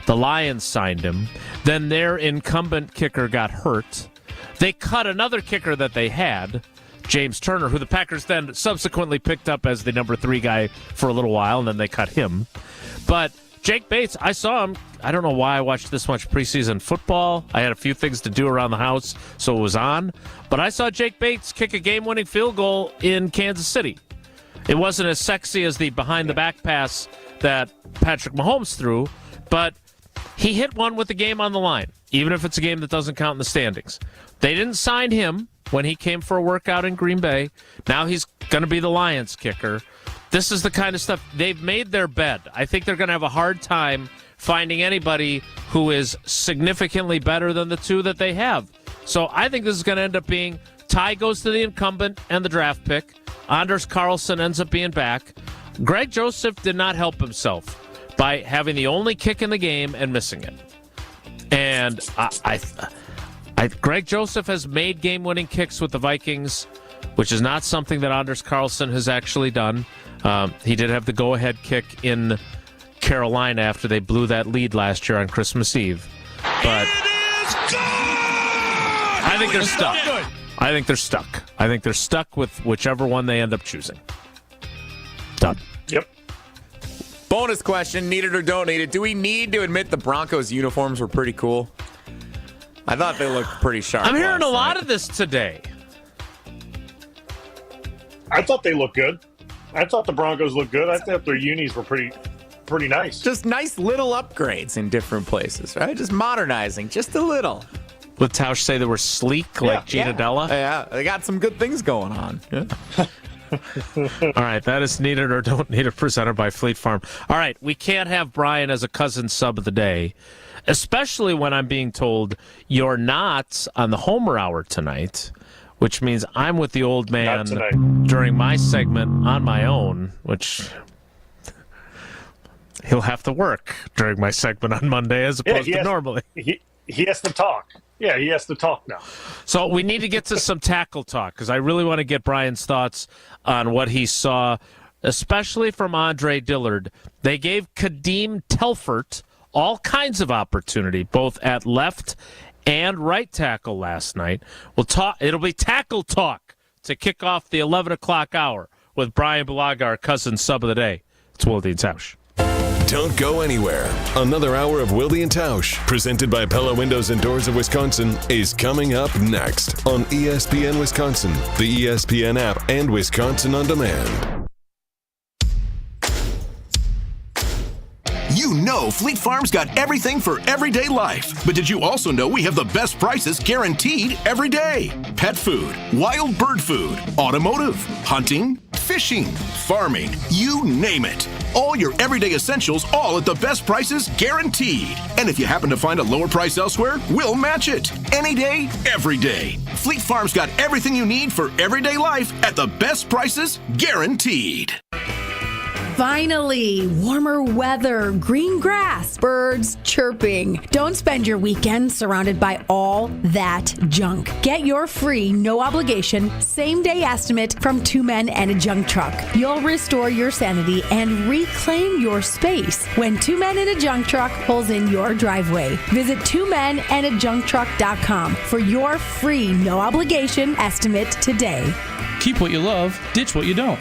The Lions signed him. Then their incumbent kicker got hurt. They cut another kicker that they had, James Turner, who the Packers then subsequently picked up as the number 3 guy for a little while, and then they cut him. But Jake Bates, I saw him. I don't know why I watched this much preseason football. I had a few things to do around the house, so it was on. But I saw Jake Bates kick a game-winning field goal in Kansas City. It wasn't as sexy as the behind-the-back pass that Patrick Mahomes threw, but he hit one with the game on the line, even if it's a game that doesn't count in the standings. They didn't sign him when he came for a workout in Green Bay. Now he's going to be the Lions kicker. This is the kind of stuff. They've made their bed. I think they're going to have a hard time finding anybody who is significantly better than the 2 that they have. So I think this is going to end up being Ty goes to the incumbent and the draft pick. Anders Carlson ends up being back. Greg Joseph did not help himself by having the only kick in the game and missing it. And Greg Joseph has made game-winning kicks with the Vikings, which is not something that Anders Carlson has actually done. He did have the go-ahead kick in Carolina after they blew that lead last year on Christmas Eve. But I think they're stuck. I think they're stuck. I think they're stuck with whichever one they end up choosing. Done. Yep. Bonus question, need it or don't need it. Do we need to admit the Broncos uniforms were pretty cool? I thought they looked pretty sharp. I'm hearing a lot of this today. I thought they looked good. I thought the Broncos looked good. I thought their unis were pretty nice. Just nice little upgrades in different places, right? Just modernizing, just a little. Would Tausch say they were sleek like Gina Della? Yeah, they got some good things going on. Yeah. All right, that is Need It or Don't Need It, presented by Fleet Farm. All right, we can't have Bryan as a cousin sub of the day, especially when I'm being told you're not on the Homer Hour tonight, which means I'm with the old man during my segment on my own, which he'll have to work during my segment on Monday as opposed to normally. He has to talk. Yeah, he has to talk now. So we need to get to some tackle talk because I really want to get Bryan's thoughts on what he saw, especially from Andre Dillard. They gave Kadeem Telfort all kinds of opportunity, both at left and right tackle last night. We'll talk. It'll be tackle talk to kick off the 11 o'clock hour with Bryan Bulaga, our cousin sub of the day. It's Wilde and Tausch. Don't go anywhere. Another hour of Wilde and Tausch, presented by Pella Windows and Doors of Wisconsin, is coming up next on ESPN Wisconsin, the ESPN app, and Wisconsin On Demand. You know Fleet Farm's got everything for everyday life. But did you also know we have the best prices guaranteed every day? Pet food, wild bird food, automotive, hunting, fishing, farming, you name it. All your everyday essentials, all at the best prices guaranteed. And if you happen to find a lower price elsewhere, we'll match it. Any day, every day. Fleet Farm's got everything you need for everyday life at the best prices guaranteed. Finally, warmer weather, green grass, birds chirping. Don't spend your weekend surrounded by all that junk. Get your free, no obligation, same-day estimate from Two Men and a Junk Truck. You'll restore your sanity and reclaim your space when Two Men and a Junk Truck pulls in your driveway. Visit twomenandajuncktruck.com for your free, no obligation estimate today. Keep what you love, ditch what you don't.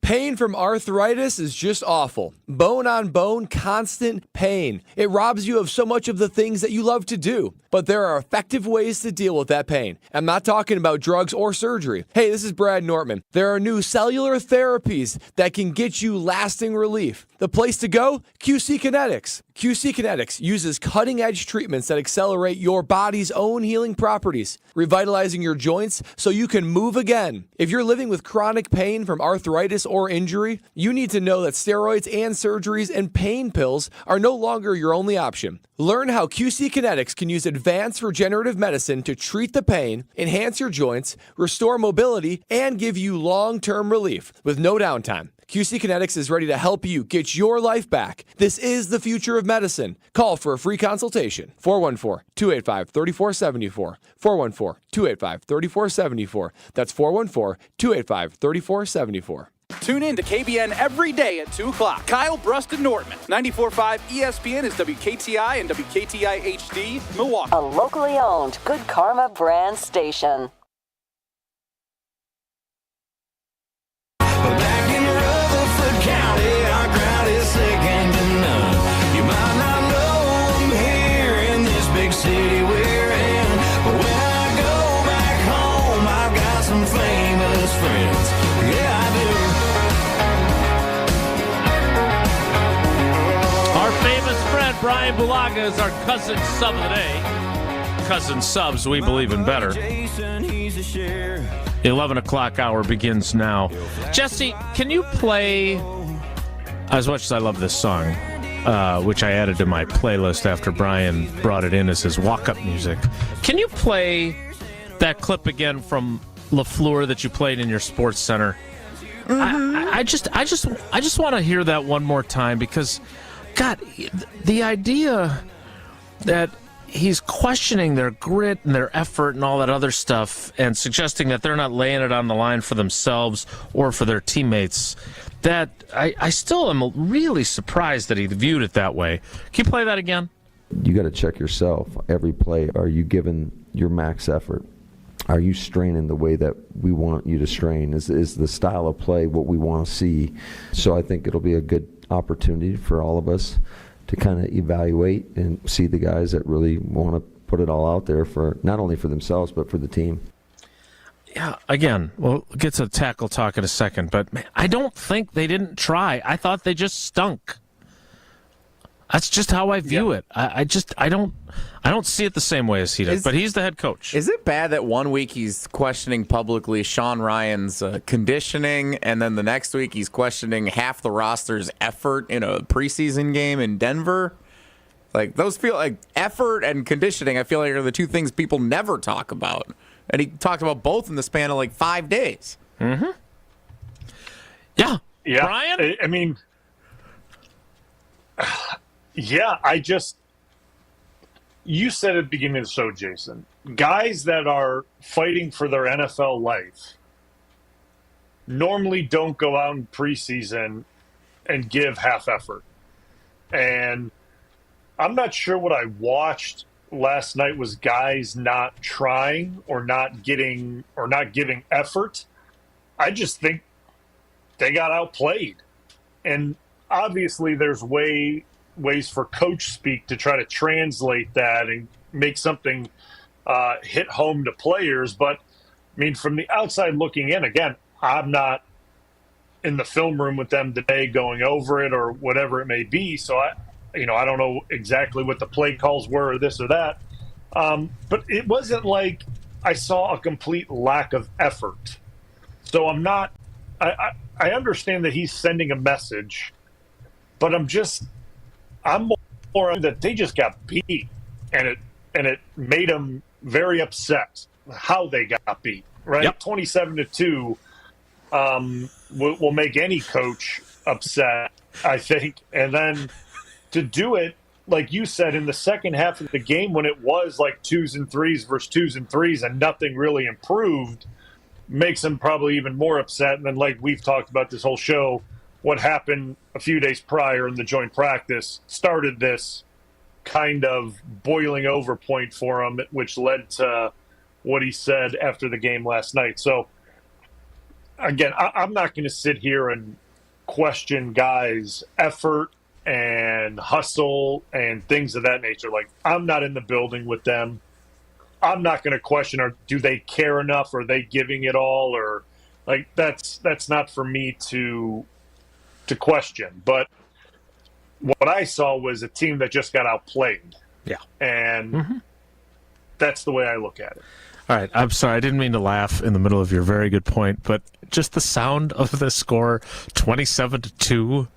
Pain from arthritis is just awful. Bone on bone, constant pain. It robs you of so much of the things that you love to do. But there are effective ways to deal with that pain. I'm not talking about drugs or surgery. Hey, this is Brad Nortman. There are new cellular therapies that can get you lasting relief. The place to go? QC Kinetics. QC Kinetics uses cutting-edge treatments that accelerate your body's own healing properties, revitalizing your joints so you can move again. If you're living with chronic pain from arthritis or injury, you need to know that steroids and surgeries and pain pills are no longer your only option. Learn how QC Kinetics can use advanced regenerative medicine to treat the pain, enhance your joints, restore mobility, and give you long-term relief with no downtime. QC Kinetics is ready to help you get your life back. This is the future of medicine. Call for a free consultation. 414-285-3474. 414-285-3474. That's 414-285-3474. Tune in to KBN every day at 2 o'clock. Kyle Brust and Nortman. 94.5 ESPN is WKTI and WKTI HD, Milwaukee. A locally owned Good Karma brand station. Back in Rutherford County, our crowd is second to none. You might not know them here in this big city we're in, but when I go back home, I've got some famous friends. Yeah, I do. Our famous friend Bryan Bulaga is our cousin sub of the day. Cousin subs, we believe in better. The 11 o'clock hour begins now. Jesse, can you play, as much as I love this song, which I added to my playlist after Bryan brought it in as his walk-up music, can you play that clip again from LaFleur that you played in your Sports Center? Mm-hmm. I just want to hear that one more time because, God, the idea that he's questioning their grit and their effort and all that other stuff and suggesting that they're not laying it on the line for themselves or for their teammates. That I still am really surprised that he viewed it that way. Can you play that again? You got to check yourself every play. Are you giving your max effort? Are you straining the way that we want you to strain? Is the style of play what we want to see? So I think it'll be a good opportunity for all of us to kind of evaluate and see the guys that really want to put it all out there for not only for themselves but for the team. Yeah, again, we'll get to tackle talk in a second, but man, I don't think they didn't try. I thought they just stunk. That's just how I view it. I don't see it the same way as he does, but he's the head coach. Is it bad that one week he's questioning publicly Sean Ryan's conditioning, and then the next week he's questioning half the roster's effort in a preseason game in Denver? Like, those feel like effort and conditioning, I feel like are the two things people never talk about. And he talked about both in the span of like 5 days. Mm-hmm. Yeah. Bryan? I mean, yeah, you said at the beginning of the show, Jason, guys that are fighting for their NFL life normally don't go out in preseason and give half effort. And I'm not sure what I watched last night was guys not trying or not giving effort. I just think they got outplayed. And obviously there's ways for coach speak to try to translate that and make something hit home to players. But, I mean, from the outside looking in, again, I'm not in the film room with them today going over it or whatever it may be. So, I don't know exactly what the play calls were or this or that. But it wasn't like I saw a complete lack of effort. So I'm not – I understand that he's sending a message, but I'm more that they just got beat, and it made them very upset how they got beat. Right, yep. 27-2 will make any coach upset, I think. And then to do it, like you said, in the second half of the game when it was like 2s and 3s versus 2s and 3s and nothing really improved, makes them probably even more upset. And then, like we've talked about this whole show, what happened a few days prior in the joint practice started this kind of boiling over point for him, which led to what he said after the game last night. So, again, I'm not going to sit here and question guys' effort and hustle and things of that nature. Like, I'm not in the building with them. I'm not going to question, or do they care enough? Are they giving it all? Or, like, that's not for me to question. But what I saw was a team that just got outplayed. Yeah. And that's the way I look at it. All right, I'm sorry. I didn't mean to laugh in the middle of your very good point, but just the sound of the score, 27-2,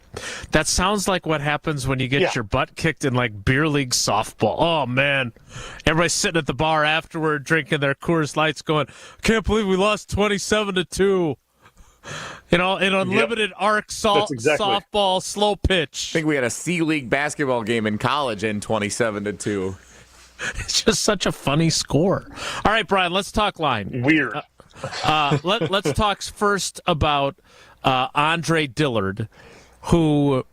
that sounds like what happens when you get your butt kicked in, like, beer league softball. Oh, man. Everybody's sitting at the bar afterward drinking their Coors Lights going, can't believe we lost 27-2. In unlimited arc softball, slow pitch. I think we had a C-League basketball game in college in 27-2. It's just such a funny score. All right, Bryan, let's talk line. Weird. Let's talk first about Andre Dillard, who,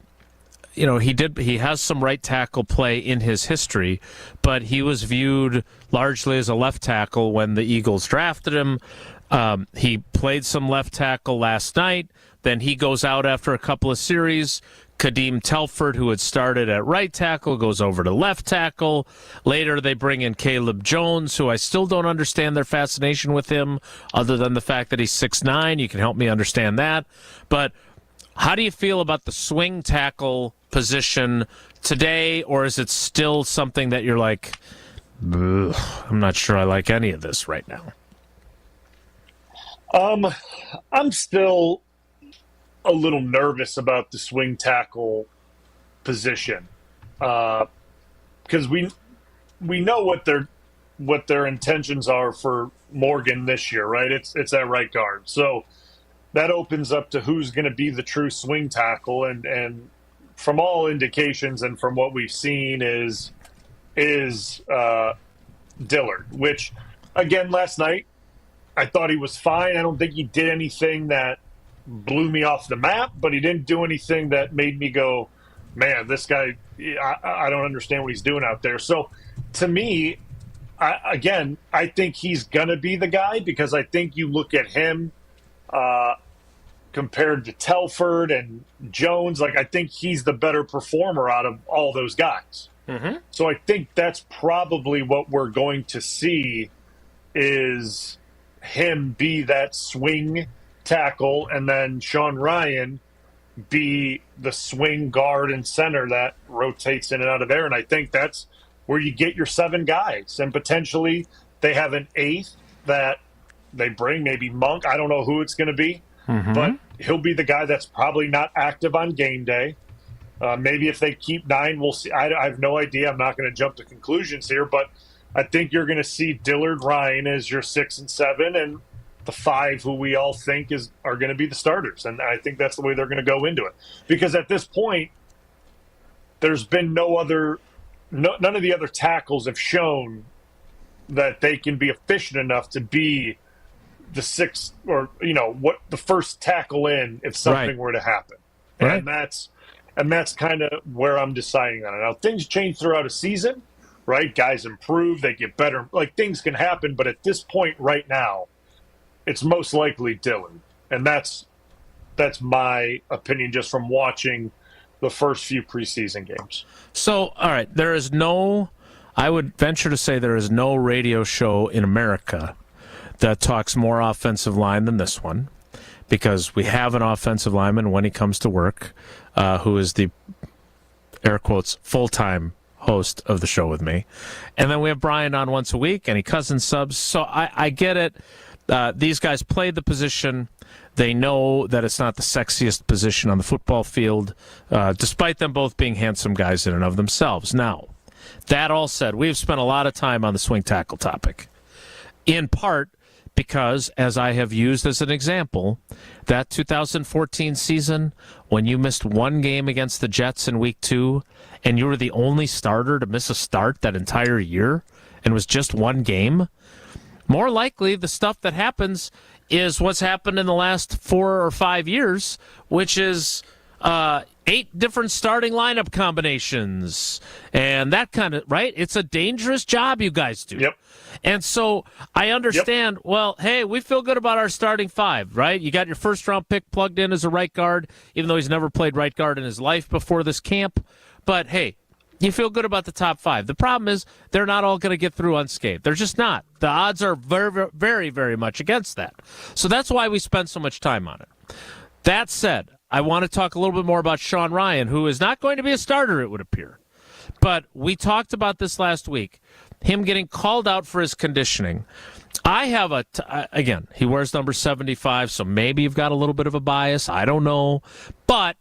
he has some right tackle play in his history, but he was viewed largely as a left tackle when the Eagles drafted him. He played some left tackle last night. Then he goes out after a couple of series. Kadeem Telford, who had started at right tackle, goes over to left tackle. Later, they bring in Caleb Jones, who I still don't understand their fascination with him, other than the fact that he's 6'9". You can help me understand that. But how do you feel about the swing tackle position today, or is it still something that you're like, I'm not sure I like any of this right now? I'm still a little nervous about the swing tackle position because we know what their intentions are for Morgan this year, right? It's at right guard, so that opens up to who's going to be the true swing tackle, and from all indications and from what we've seen is is Dillard, which, again, last night, I thought he was fine. I don't think he did anything that blew me off the map, but he didn't do anything that made me go, man, this guy, I don't understand what he's doing out there. So, to me, I think he's going to be the guy, because I think you look at him compared to Telford and Jones, like, I think he's the better performer out of all those guys. Mm-hmm. So I think that's probably what we're going to see, is him be that swing tackle, and then Sean Ryan be the swing guard and center that rotates in and out of there. And I think that's where you get your 7 guys, and potentially they have an 8th that they bring, maybe Monk. I don't know who it's going to be, but he'll be the guy that's probably not active on game day. Maybe if they keep 9, we'll see. I have no idea. I'm not going to jump to conclusions here, but I think you're going to see Dillard, Ryan as your 6 and 7, and the 5 who we all think are going to be the starters. And I think that's the way they're going to go into it. Because at this point, there's been none of the other tackles have shown that they can be efficient enough to be the 6th, or, what the first tackle in if something were to happen. Right. And that's kind of where I'm deciding on it. Now, things change throughout a season, right? Guys improve, they get better. Like, things can happen, but at this point right now, it's most likely Dillard. And that's my opinion just from watching the first few preseason games. So, all right, I would venture to say there is no radio show in America that talks more offensive line than this one, because we have an offensive lineman when he comes to work, who is the, air quotes, full-time host of the show with me. And then we have Bryan on once a week, and he cousin subs. So I get it. These guys played the position. They know that it's not the sexiest position on the football field, despite them both being handsome guys in and of themselves. Now, that all said, we've spent a lot of time on the swing tackle topic, in part because, as I have used as an example, that 2014 season, when you missed one game against the Jets in week 2, and you were the only starter to miss a start that entire year, and it was just one game, more likely the stuff that happens is what's happened in the last 4 or 5 years, which is 8 different starting lineup combinations and that kind of, right? It's a dangerous job you guys do. Yep. And so I understand, well, hey, we feel good about our starting 5, right? You got your first-round pick plugged in as a right guard, even though he's never played right guard in his life before this camp. But, hey, you feel good about the top 5. The problem is they're not all going to get through unscathed. They're just not. The odds are very, very, very much against that. So that's why we spend so much time on it. That said, I want to talk a little bit more about Sean Ryan, who is not going to be a starter, it would appear. But we talked about this last week, him getting called out for his conditioning. I have again, he wears number 75, so maybe you've got a little bit of a bias. I don't know. But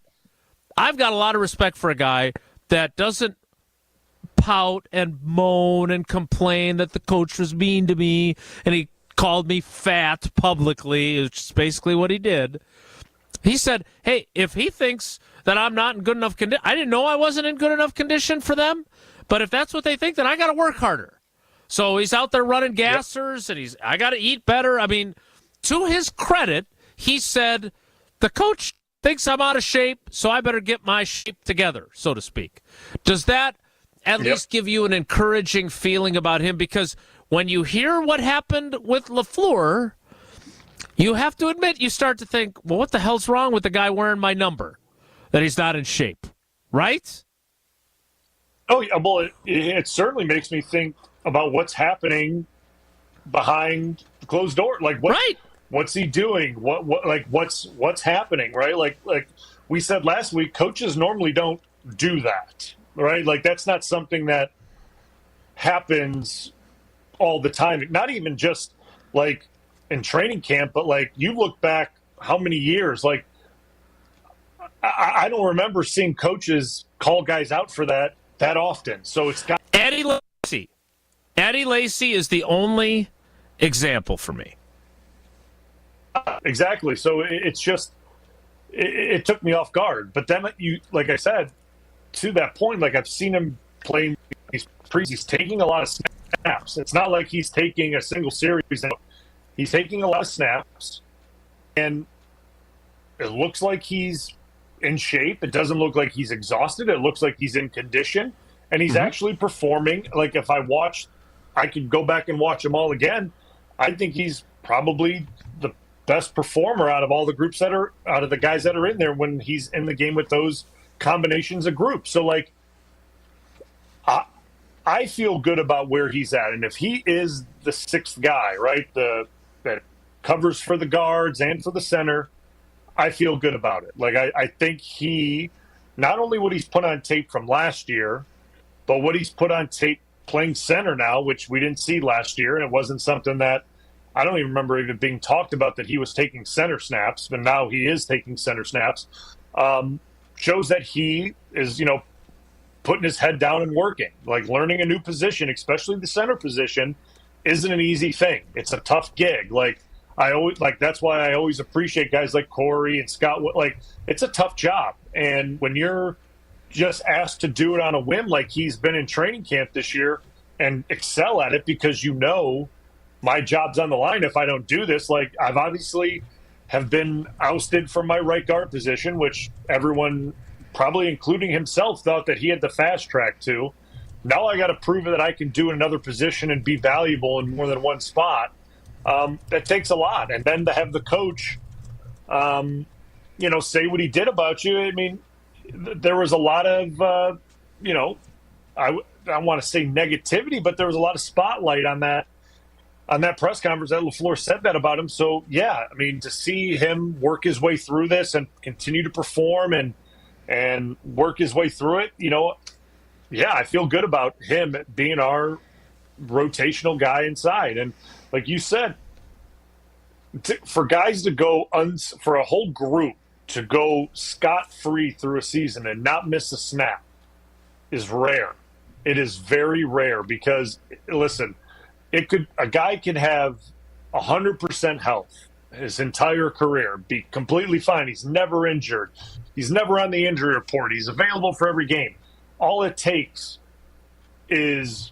I've got a lot of respect for a guy that doesn't pout and moan and complain that the coach was mean to me and he called me fat publicly, which is basically what he did. He said, hey, if he thinks that I'm not in good enough condition, I didn't know I wasn't in good enough condition for them, but if that's what they think, then I got to work harder. So he's out there running gassers, and I got to eat better. I mean, to his credit, he said, the coach thinks I'm out of shape, so I better get my shape together, so to speak. Does that at least give you an encouraging feeling about him? Because when you hear what happened with LaFleur, you have to admit, you start to think, well, what the hell's wrong with the guy wearing my number? That he's not in shape, right? Oh, yeah. Well, it certainly makes me think about what's happening behind the closed door. Like, what's he doing? What's happening, right? Like we said last week, coaches normally don't do that, right? Like, that's not something that happens all the time. Not even just, like, in training camp, but, like, you look back how many years, like, I don't remember seeing coaches call guys out for that often. So it's got Eddie Lacy. Eddie Lacy is the only example for me. Exactly. So it's just it took me off guard. But then like I said, to that point, like, I've seen him playing these he's taking a lot of snaps. It's not like he's taking a single series. He's taking a lot of snaps, and it looks like he's in shape. It doesn't look like he's exhausted. It looks like he's in condition, and he's actually performing. Like, if I could go back and watch them all again. I think he's probably the best performer out of all the groups out of the guys that are in there when he's in the game with those combinations of groups. So, like, I feel good about where he's at. And if he is the sixth guy, right, that covers for the guards and for the center, I feel good about it. Like, I think he, not only what he's put on tape from last year, but what he's put on tape playing center now, which we didn't see last year, and it wasn't something that I don't even remember even being talked about, that he was taking center snaps, but now he is taking center snaps, shows that he is, putting his head down and working. Like, learning a new position, especially the center position, isn't an easy thing. It's a tough gig. That's why I always appreciate guys like Corey and Scott. Like, it's a tough job. And when you're just asked to do it on a whim, like he's been in training camp this year, and excel at it because my job's on the line if I don't do this. Like, I've obviously have been ousted from my right guard position, which everyone, probably including himself, thought that he had the fast track to. Now I got to prove that I can do another position and be valuable in more than one spot. That takes a lot. And then to have the coach, say what he did about you. I mean, there was a lot of, I want to say negativity, but there was a lot of spotlight on that press conference that LaFleur said that about him. So, yeah, I mean, to see him work his way through this and continue to perform and work his way through it, yeah, I feel good about him being our rotational guy inside. And like you said, for guys to go for a whole group to go scot-free through a season and not miss a snap is rare. It is very rare because, listen, a guy can have 100% health his entire career, be completely fine. He's never injured. He's never on the injury report. He's available for every game. All it takes is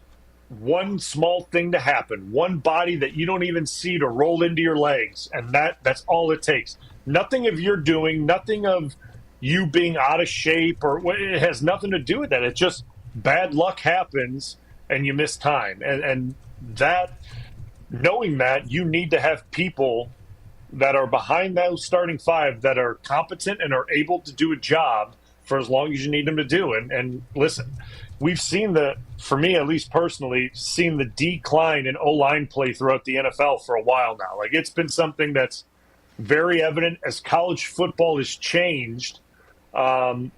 one small thing to happen, one body that you don't even see to roll into your legs, and that's all it takes. Nothing of your doing, nothing of you being out of shape, or it has nothing to do with that. It's just bad luck happens and you miss time. And that, knowing that, you need to have people that are behind those starting five that are competent and are able to do a job for as long as you need them to do. And listen, we've seen for me, at least personally, seen the decline in O-line play throughout the NFL for a while now. Like, it's been something that's very evident as college football has changed. The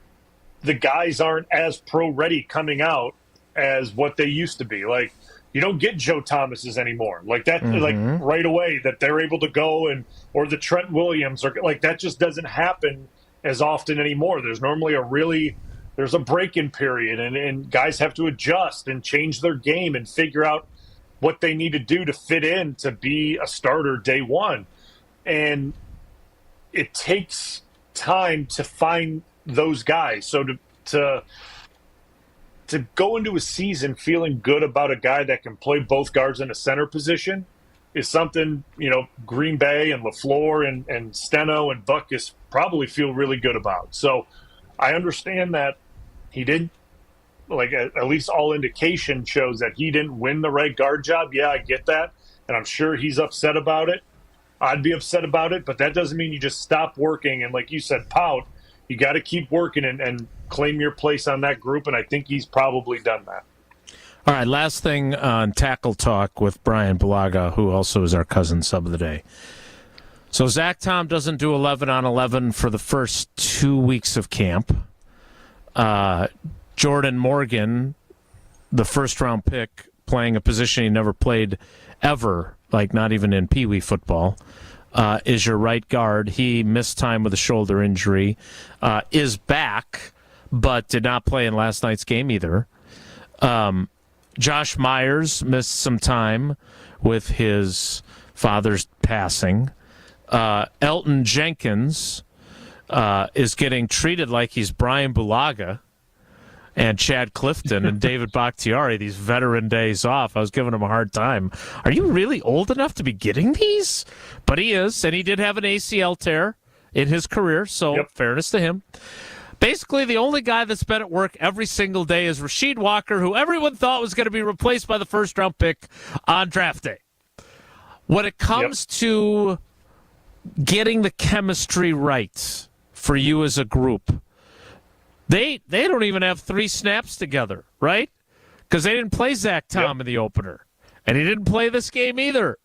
guys aren't as pro-ready coming out as what they used to be. Like, you don't get Joe Thomases anymore. Like that, like right away that they're able to go or the Trent Williams, or like that just doesn't happen as often anymore. There's normally there's a break-in period, and guys have to adjust and change their game and figure out what they need to do to fit in to be a starter day one. And it takes time to find those guys. So to go into a season feeling good about a guy that can play both guards in a center position is something, Green Bay and LaFleur and Steno and Butkus probably feel really good about. So I understand that he didn't, like, at least all indication shows that he didn't win the right guard job. Yeah, I get that. And I'm sure he's upset about it. I'd be upset about it, but that doesn't mean you just stop working. And like you said, pout. You got to keep working and claim your place on that group, and I think he's probably done that. All right, last thing on Tackle Talk with Bryan Bulaga, who also is our cousin sub of the day. So Zach Tom doesn't do 11 on 11 for the first 2 weeks of camp. Jordan Morgan, the first-round pick, playing a position he never played ever, like not even in Pee Wee football, is your right guard. He missed time with a shoulder injury, is back, but did not play in last night's game either. Josh Myers missed some time with his father's passing. Elton Jenkins is getting treated like he's Bryan Bulaga, and Chad Clifton and David Bakhtiari, these veteran days off. I was giving him a hard time. Are you really old enough to be getting these? But he is, and he did have an ACL tear in his career, so fairness to him. Basically, the only guy that's been at work every single day is Rasheed Walker, who everyone thought was going to be replaced by the first-round pick on draft day. When it comes to getting the chemistry right for you as a group, they don't even have 3 snaps together, right? Because they didn't play Zach Tom in the opener, and he didn't play this game either.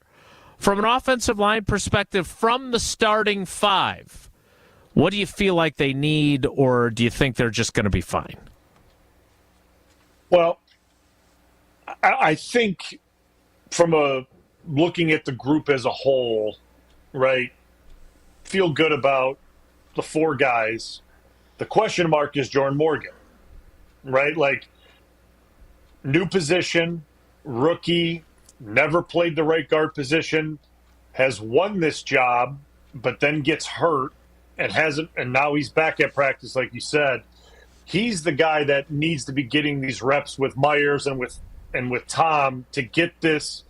From an offensive line perspective, from the starting 5, what do you feel like they need, or do you think they're just going to be fine? Well, I think from looking at the group as a whole, right, feel good about the 4 guys. The question mark is Jordan Morgan, right? Like, new position, rookie, never played the right guard position, has won this job, but then gets hurt. And now he's back at practice, like you said. He's the guy that needs to be getting these reps with Myers and with Tom to get this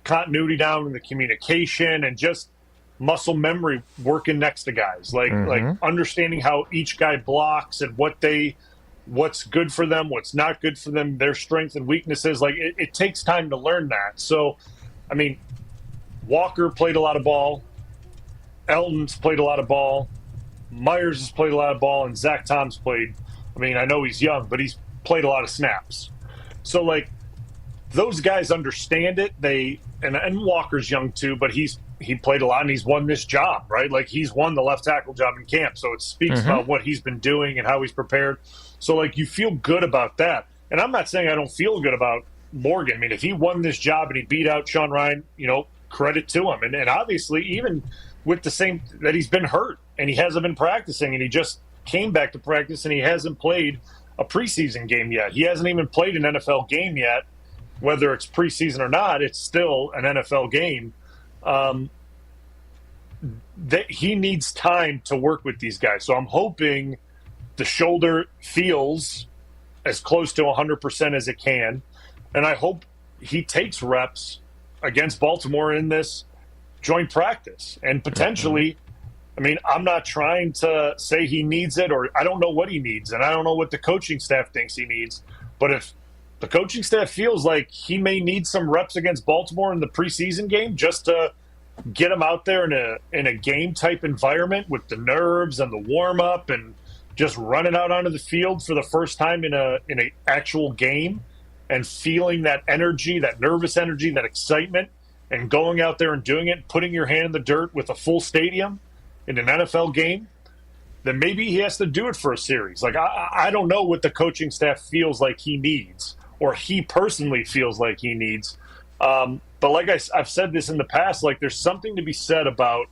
continuity down in the communication and just muscle memory working next to guys. Like understanding how each guy blocks and what's good for them, what's not good for them, their strengths and weaknesses. Like it takes time to learn that. So, I mean, Walker played a lot of ball. Elton's played a lot of ball. Myers has played a lot of ball, and Zach Tom's played. I mean, I know he's young, but he's played a lot of snaps. So, like, those guys understand it. And Walker's young too, but he played a lot and he's won this job, right? Like, he's won the left tackle job in camp, so it speaks about what he's been doing and how he's prepared. So, like, you feel good about that. And I'm not saying I don't feel good about Morgan. I mean, if he won this job and he beat out Sean Ryan, credit to him. And obviously, even with the same that he's been hurt and he hasn't been practicing, and he just came back to practice and he hasn't played a preseason game yet. He hasn't even played an NFL game yet, whether it's preseason or not. It's still an NFL game. That he needs time to work with these guys. So I'm hoping the shoulder feels as close to 100% as it can, and I hope he takes reps against Baltimore in this joint practice. And potentially, I mean, I'm not trying to say he needs it, or I don't know what he needs, and I don't know what the coaching staff thinks he needs. But if the coaching staff feels like he may need some reps against Baltimore in the preseason game just to get him out there in a game-type environment with the nerves and the warm-up and just running out onto the field for the first time in an actual game and feeling that energy, that nervous energy, that excitement, and going out there and doing it, putting your hand in the dirt with a full stadium in an NFL game, then maybe he has to do it for a series. Like, I don't know what the coaching staff feels like he needs, or he personally feels like he needs. But like I've said this in the past, like, there's something to be said about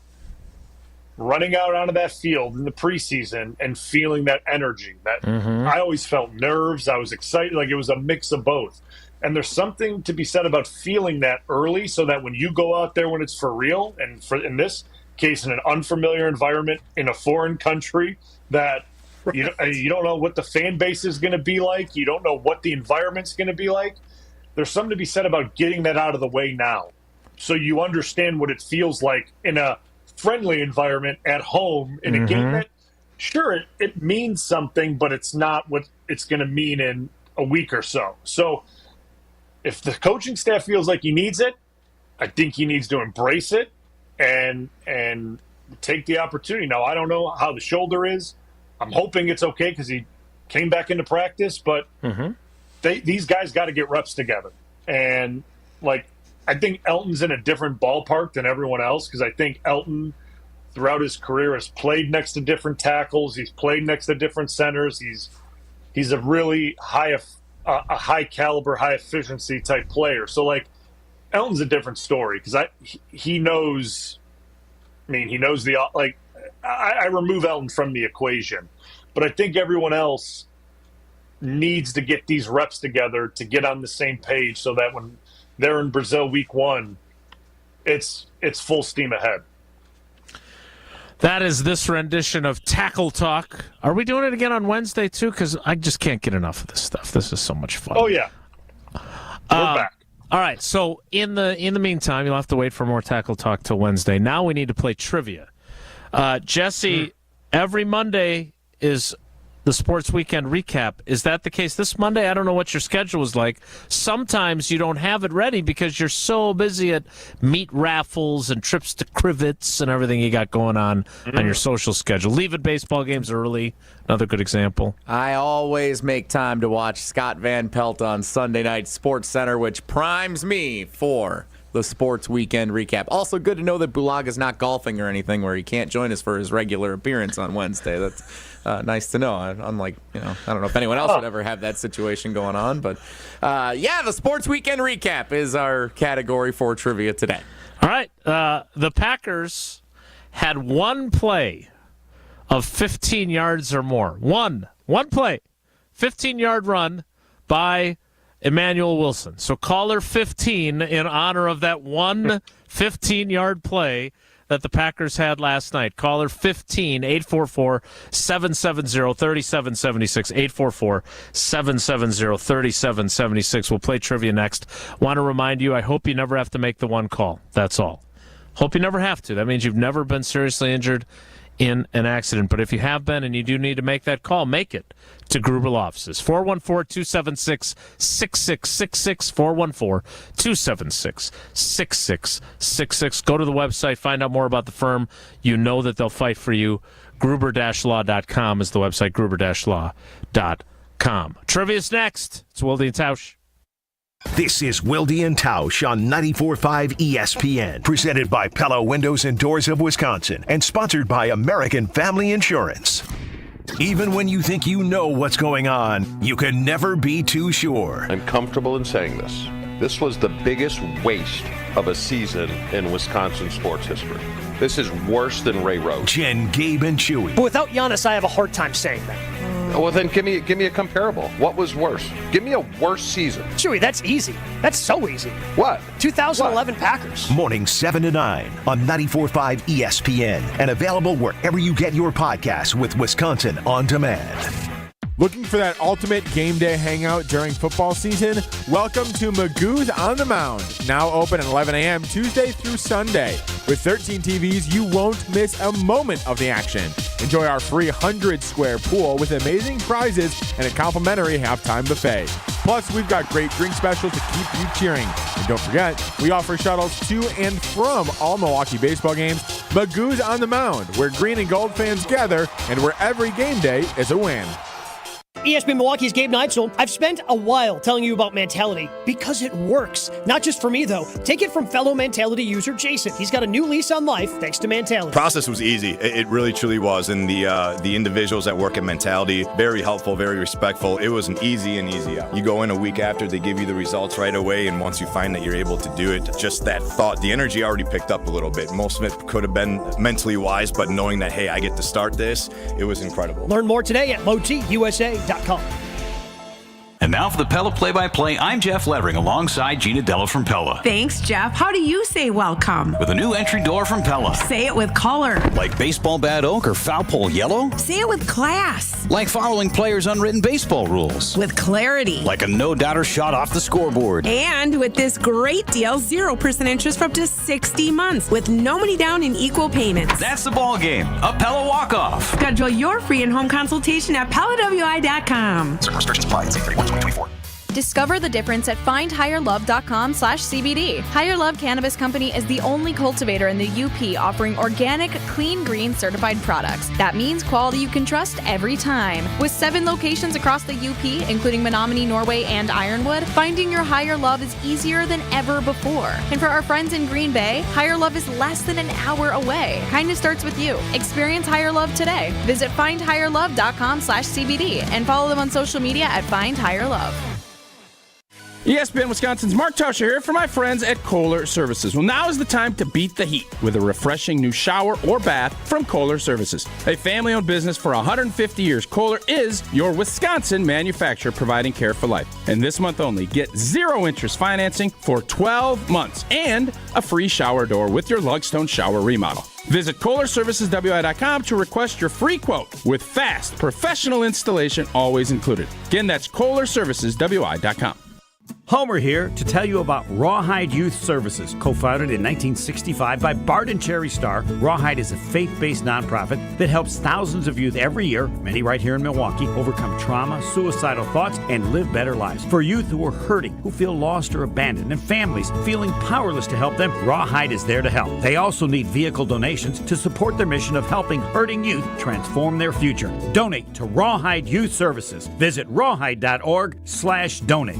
running out onto that field in the preseason and feeling that energy. That I always felt nerves. I was excited. Like, it was a mix of both. And there's something to be said about feeling that early, so that when you go out there when it's for real, and in this case in an unfamiliar environment in a foreign country, that you don't know what the fan base is going to be like. You don't know what the environment's going to be like. There's something to be said about getting that out of the way now, so you understand what it feels like in a friendly environment at home in a game that, sure, it means something, but it's not what it's going to mean in a week or so. So if the coaching staff feels like he needs it, I think he needs to embrace it and take the opportunity. Now, I don't know how the shoulder is. I'm hoping it's okay because he came back into practice, but these guys got to get reps together. And, like, I think Elton's in a different ballpark than everyone else, because I think Elton, throughout his career, has played next to different tackles. He's played next to different centers. He's a really high caliber, high efficiency type player. So, like, Elton's a different story, because he knows. I mean, he knows I remove Elton from the equation, but I think everyone else needs to get these reps together to get on the same page, so that when they're in Brazil week 1, it's full steam ahead. That is this rendition of Tackle Talk. Are we doing it again on Wednesday, too? Because I just can't get enough of this stuff. This is so much fun. Oh, yeah. We're back. All right, so in the meantime, you'll have to wait for more Tackle Talk till Wednesday. Now we need to play trivia. Jesse, every Monday is the Sports Weekend Recap. Is that the case this Monday? I don't know what your schedule is like. Sometimes you don't have it ready because you're so busy at meat raffles and trips to Crivets and everything you got going on your social schedule. Leaving baseball games early, another good example. I always make time to watch Scott Van Pelt on Sunday Night Sports Center, which primes me for the Sports Weekend Recap. Also good to know that Bulaga's not golfing or anything where he can't join us for his regular appearance on Wednesday. That's nice to know. Unlike, I don't know if anyone else would ever have that situation going on. But, the Sports Weekend Recap is our category for trivia today. All right. The Packers had one play of 15 yards or more. One play. 15-yard run by Emmanuel Wilson. So caller 15 in honor of that one 15-yard play that the Packers had last night. Caller 15, 844-770-3776, 844-770-3776. We'll play trivia next. Want to remind you, I hope you never have to make the one call. That's all. Hope you never have to. That means you've never been seriously injured in an accident. But if you have been and you do need to make that call, make it to Gruber Law Offices. 414-276-6666, 414-276-6666. Go to the website, find out more about the firm. You know that they'll fight for you. Gruber-law.com is the website, gruber-law.com. Trivia's next. It's Wilde and Tausch. This is Wilde and Tausch on 94.5 ESPN, presented by Pella Windows and Doors of Wisconsin, and sponsored by American Family Insurance. Even when you think you know what's going on, you can never be too sure. I'm comfortable in saying this. This was the biggest waste of a season in Wisconsin sports history. This is worse than Ray Rhodes. Jen, Gabe, and Chewy. But without Giannis, I have a hard time saying that. Well, then give me a comparable. What was worse? Give me a worse season. Chewy, that's easy. That's so easy. What? 2011 Packers. Morning 7 to 9 on 94.5 ESPN and available wherever you get your podcasts with Wisconsin On Demand. Looking for that ultimate game day hangout during football season? Welcome to Magoo's on the Mound. Now open at 11 a.m. Tuesday through Sunday. With 13 TVs, you won't miss a moment of the action. Enjoy our free 100-square pool with amazing prizes and a complimentary halftime buffet. Plus, we've got great drink specials to keep you cheering. And don't forget, we offer shuttles to and from all Milwaukee baseball games. Magoo's on the Mound, where green and gold fans gather and where every game day is a win. ESPN Milwaukee's Gabe Neitzel. I've spent a while telling you about Mentality because it works. Not just for me, though. Take it from fellow Mentality user Jason. He's got a new lease on life thanks to Mentality. Process was easy. It really, truly was. And the individuals that work at Mentality, very helpful, very respectful. It was an easy out. You go in a week after, they give you the results right away. And once you find that you're able to do it, just that thought, the energy already picked up a little bit. Most of it could have been mentally wise, but knowing that, hey, I get to start this, it was incredible. Learn more today at LowTUSA.com. And now for the Pella play-by-play, I'm Jeff Levering alongside Gina Della from Pella. Thanks, Jeff. How do you say welcome? With a new entry door from Pella. Say it with color. Like baseball bat oak or foul pole yellow? Say it with class. Like following players' unwritten baseball rules. With clarity. Like a no-doubter shot off the scoreboard. And with this great deal, 0% interest for up to 60 months with no money down and equal payments. That's the ball game. A Pella walk-off. Schedule your free in-home consultation at PellaWI.com. Certain restrictions apply. See 31/2024. Discover the difference at findhigherlove.com/CBD. Higher Love Cannabis Company is the only cultivator in the UP offering organic, clean, green certified products. That means quality you can trust every time. With 7 locations across the UP, including Menominee, Norway, and Ironwood, finding your higher love is easier than ever before. And for our friends in Green Bay, Higher Love is less than an hour away. Kindness starts with you. Experience Higher Love today. Visit findhigherlove.com/CBD and follow them on social media at Find Higher Love. ESPN Wisconsin's Mark Tauscher here for my friends at Kohler Services. Well, now is the time to beat the heat with a refreshing new shower or bath from Kohler Services. A family-owned business for 150 years, Kohler is your Wisconsin manufacturer providing care for life. And this month only, get 0-interest financing for 12 months and a free shower door with your Lugstone shower remodel. Visit KohlerServicesWI.com to request your free quote with fast, professional installation always included. Again, that's KohlerServicesWI.com. Homer here to tell you about Rawhide Youth Services. Co-founded in 1965 by Bart and Cherry Starr, Rawhide is a faith-based nonprofit that helps thousands of youth every year, many right here in Milwaukee, overcome trauma, suicidal thoughts, and live better lives. For youth who are hurting, who feel lost or abandoned, and families feeling powerless to help them, Rawhide is there to help. They also need vehicle donations to support their mission of helping hurting youth transform their future. Donate to Rawhide Youth Services. Visit rawhide.org/donate.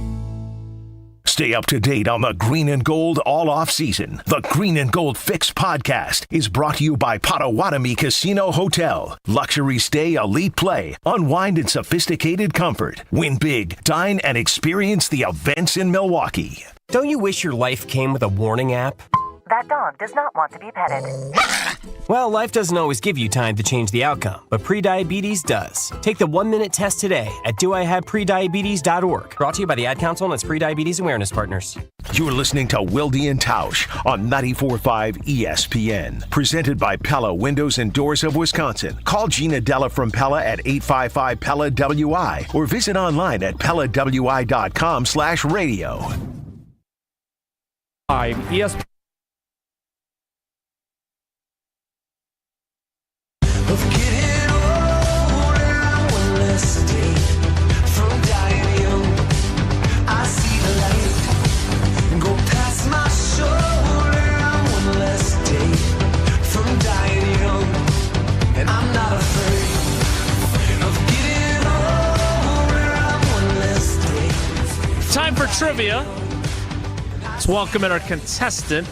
Stay up to date on the Green and Gold all off season. The Green and Gold Fix podcast is brought to you by Potawatomi Casino Hotel. Luxury stay, elite play, unwind in sophisticated comfort. Win big, dine, and experience the events in Milwaukee. Don't you wish your life came with a warning app? That dog does not want to be petted. Well, life doesn't always give you time to change the outcome, but prediabetes does. Take the 1-minute test today at doihaveprediabetes.org. Brought to you by the Ad Council and its Prediabetes Awareness Partners. You're listening to Wilde and Tausch on 94.5 ESPN. Presented by Pella Windows and Doors of Wisconsin. Call Gina Della from Pella at 855-PELLA-WI or visit online at PellaWI.com/radio. ESPN. Time for trivia. Let's welcome in our contestant.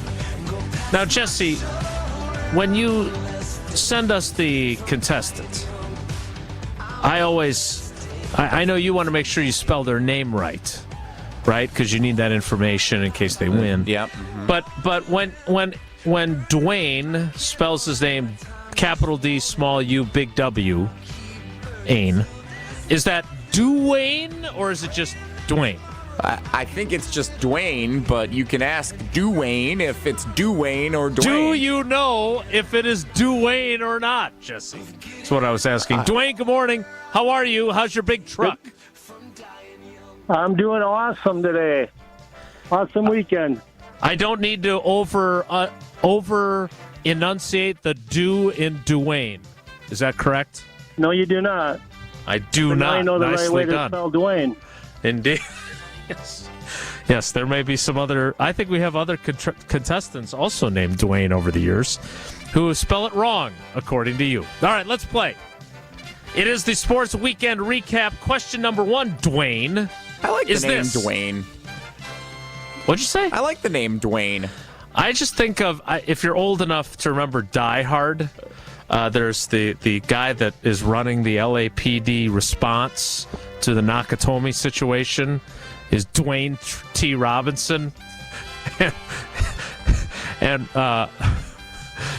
Now, Jesse, when you send us the contestant, I know you want to make sure you spell their name right? Because you need that information in case they win. Yep. But when Dwayne spells his name capital D, small U, big W, Ain, is that Dwayne or is it just Dwayne? I think it's just Dwayne, but you can ask Dwayne if it's Dwayne or Dwayne. Do you know if it is Dwayne or not, Jesse? That's what I was asking. Dwayne, good morning. How are you? How's your big truck? I'm doing awesome today. Awesome weekend. I don't need to over enunciate the do in Dwayne. Is that correct? No, you do not. I do but not. Now I know the Nicely right way done. to spell Dwayne. Indeed. Yes, there may be some other. I think we have other contestants also named Dwayne over the years who spell it wrong, according to you. All right, let's play. It is the Sports Weekend Recap. Question number 1, Dwayne. I like the name Dwayne. What'd you say? I like the name Dwayne. I just think of, if you're old enough to remember Die Hard, there's the guy that is running the LAPD response to the Nakatomi situation is Dwayne T. Robinson. and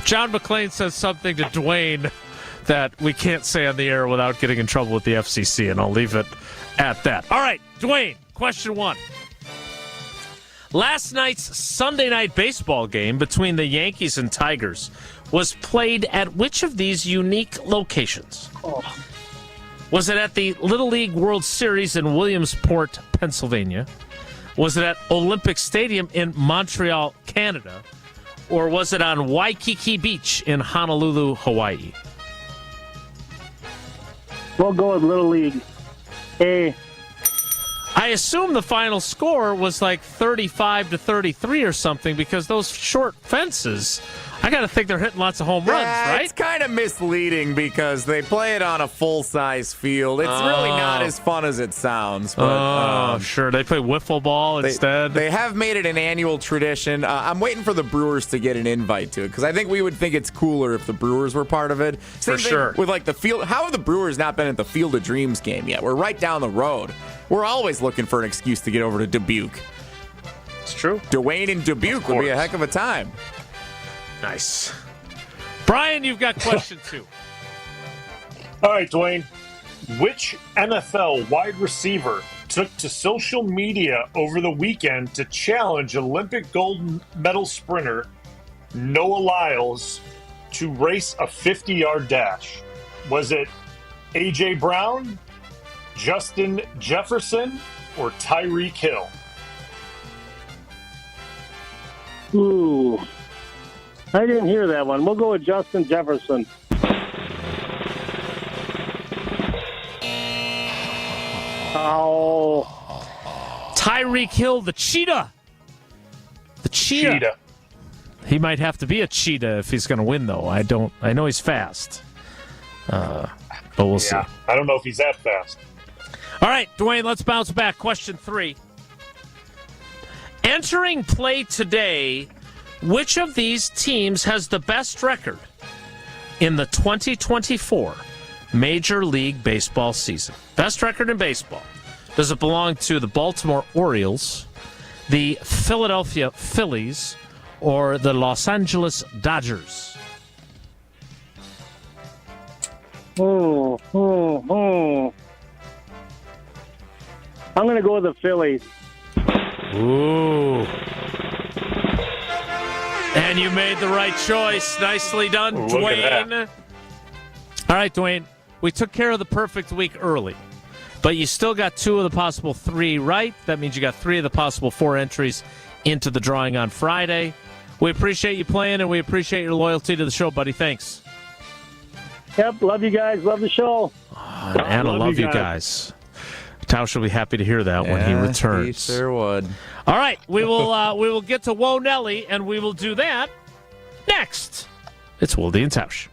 John McClane says something to Dwayne that we can't say on the air without getting in trouble with the FCC, and I'll leave it at that. All right, Dwayne, question 1. Last night's Sunday night baseball game between the Yankees and Tigers was played at which of these unique locations? Was it at the Little League World Series in Williamsport, Pennsylvania? Was it at Olympic Stadium in Montreal, Canada? Or was it on Waikiki Beach in Honolulu, Hawaii? We'll go with Little League. A. I assume the final score was like 35-33 or something because those short fences I got to think they're hitting lots of home runs, right? It's kind of misleading because they play it on a full-size field. It's really not as fun as it sounds. But, sure. They play wiffle ball instead. They have made it an annual tradition. I'm waiting for the Brewers to get an invite to it because I think we would think it's cooler if the Brewers were part of it. Same thing sure. with like the field. How have the Brewers not been at the Field of Dreams game yet? We're right down the road. We're always looking for an excuse to get over to Dubuque. It's true. Dwayne in Dubuque would be a heck of a time. Nice. Brian, you've got question 2. All right, Dwayne. Which NFL wide receiver took to social media over the weekend to challenge Olympic gold medal sprinter Noah Lyles to race a 50-yard dash? Was it A.J. Brown, Justin Jefferson, or Tyreek Hill? Ooh. I didn't hear that one. We'll go with Justin Jefferson. Oh. Tyreek Hill, the cheetah. The cheetah. He might have to be a cheetah if he's going to win, though. I know he's fast. But we'll see. I don't know if he's that fast. All right, Dwayne, let's bounce back. Question 3. Entering play today, which of these teams has the best record in the 2024 Major League Baseball season? Best record in baseball. Does it belong to the Baltimore Orioles, the Philadelphia Phillies, or the Los Angeles Dodgers? I'm going to go with the Phillies. Ooh. And you made the right choice. Nicely done, Dwayne. All right, Dwayne. We took care of the perfect week early, but you still got 2 of the possible 3 right. That means you got 3 of the possible 4 entries into the drawing on Friday. We appreciate you playing, and we appreciate your loyalty to the show, buddy. Thanks. Yep, love you guys. Love the show. And Anna, love you guys. Tausch will be happy to hear that when he returns. He sure would. All right, we will get to Whoa Nelly, and we will do that next. It's Wilde and Tausch.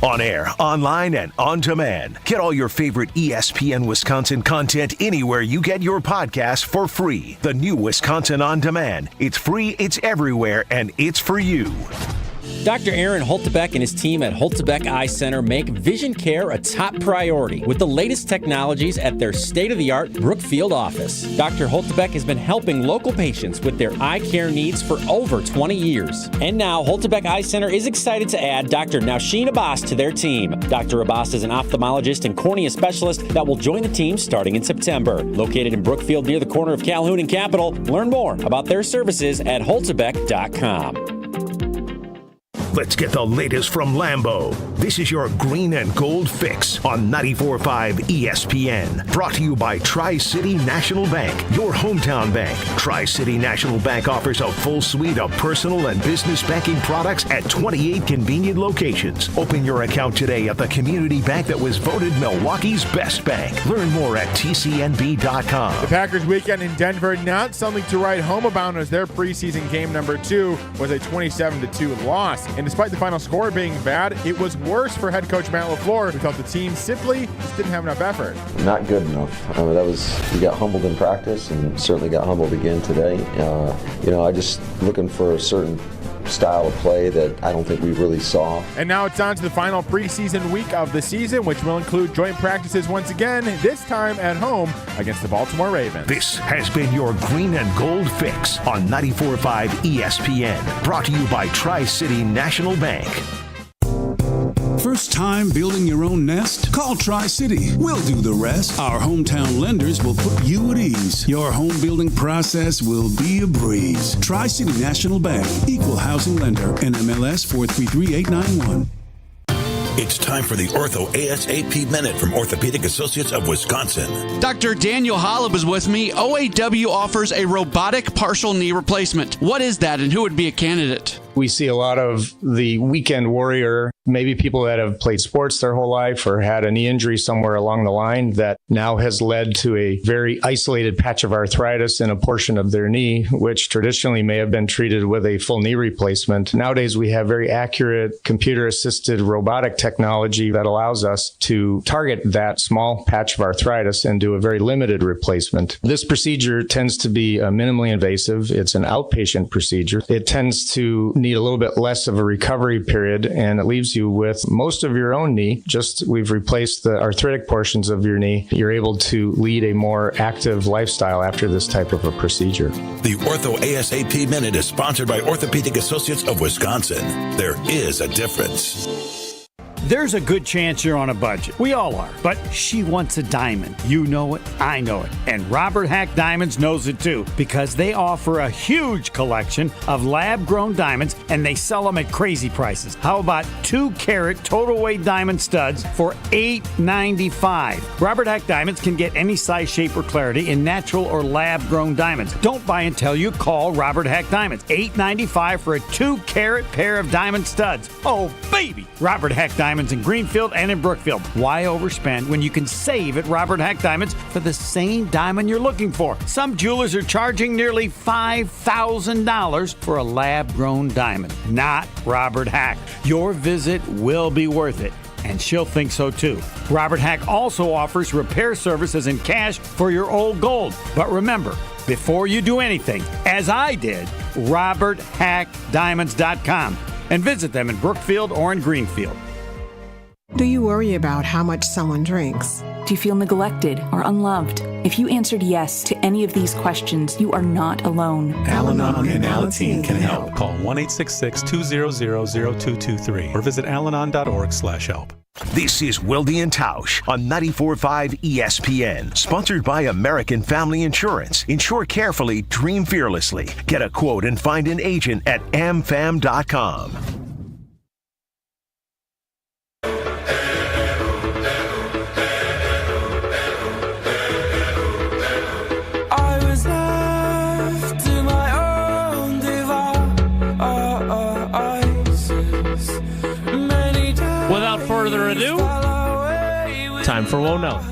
On air, online, and on demand. Get all your favorite ESPN Wisconsin content anywhere you get your podcasts for free. The new Wisconsin On Demand. It's free, it's everywhere, and it's for you. Dr. Aaron Holtebeck and his team at Holtebeck Eye Center make vision care a top priority with the latest technologies at their state-of-the-art Brookfield office. Dr. Holtebeck has been helping local patients with their eye care needs for over 20 years. And now, Holtebeck Eye Center is excited to add Dr. Nausheen Abbas to their team. Dr. Abbas is an ophthalmologist and cornea specialist that will join the team starting in September. Located in Brookfield near the corner of Calhoun and Capitol, learn more about their services at holtebeck.com. Let's get the latest from Lambeau. This is your Green and Gold Fix on 94.5 ESPN. Brought to you by Tri-City National Bank, your hometown bank. Tri-City National Bank offers a full suite of personal and business banking products at 28 convenient locations. Open your account today at the community bank that was voted Milwaukee's best bank. Learn more at tcnb.com. The Packers weekend in Denver not something to write home about as their preseason game number 2 was a 27-2 loss. And despite the final score being bad, it was worse for head coach Matt LaFleur, who thought the team simply just didn't have enough effort. Not good enough. We got humbled in practice and certainly got humbled again today. I just looking for a certain style of play that I don't think we really saw. And now it's on to the final preseason week of the season, which will include joint practices once again, this time at home against the Baltimore Ravens. This has been your Green and Gold Fix on 94.5 ESPN. Brought to you by Tri-City National Bank. First time building your own nest? Call Tri-City. We'll do the rest. Our hometown lenders will put you at ease. Your home building process will be a breeze. Tri-City National Bank. Equal housing lender. NMLS 433891. It's time for the Ortho ASAP Minute from Orthopedic Associates of Wisconsin. Dr. Daniel Holub is with me. OAW offers a robotic partial knee replacement. What is that and who would be a candidate? We see a lot of the weekend warrior maybe people that have played sports their whole life or had a knee injury somewhere along the line that now has led to a very isolated patch of arthritis in a portion of their knee, which traditionally may have been treated with a full knee replacement. Nowadays, we have very accurate computer-assisted robotic technology that allows us to target that small patch of arthritis and do a very limited replacement. This procedure tends to be minimally invasive. It's an outpatient procedure. It tends to need a little bit less of a recovery period, and it leaves you with most of your own knee. Just we've replaced the arthritic portions of your knee. You're able to lead a more active lifestyle after this type of a procedure. The Ortho ASAP Minute is sponsored by Orthopedic Associates of Wisconsin. There is a difference. There's a good chance you're on a budget. We all are. But she wants a diamond. You know it. I know it. And Robert Hack Diamonds knows it too, because they offer a huge collection of lab-grown diamonds, and they sell them at crazy prices. How about 2-carat total weight diamond studs for $8.95? Robert Hack Diamonds can get any size, shape, or clarity in natural or lab-grown diamonds. Don't buy until you call Robert Hack Diamonds. $8.95 for a 2-carat pair of diamond studs. Oh, baby! Robert Hack Diamonds in Greenfield and in Brookfield. Why overspend when you can save at Robert Hack Diamonds for the same diamond you're looking for? Some jewelers are charging nearly $5,000 for a lab-grown diamond. Not Robert Hack. Your visit will be worth it, and she'll think so too. Robert Hack also offers repair services and cash for your old gold. But remember, before you do anything, as I did, RobertHackDiamonds.com, and visit them in Brookfield or in Greenfield. Do you worry about how much someone drinks? Do you feel neglected or unloved? If you answered yes to any of these questions, you are not alone. Al-Anon and Alateen can help. Call 1-866-200-0223 or visit alanon.org/help. This is Wilde and Tausch on 94.5 ESPN. Sponsored by American Family Insurance. Insure carefully, dream fearlessly. Get a quote and find an agent at amfam.com. Without further ado, time for Whoa Nelly.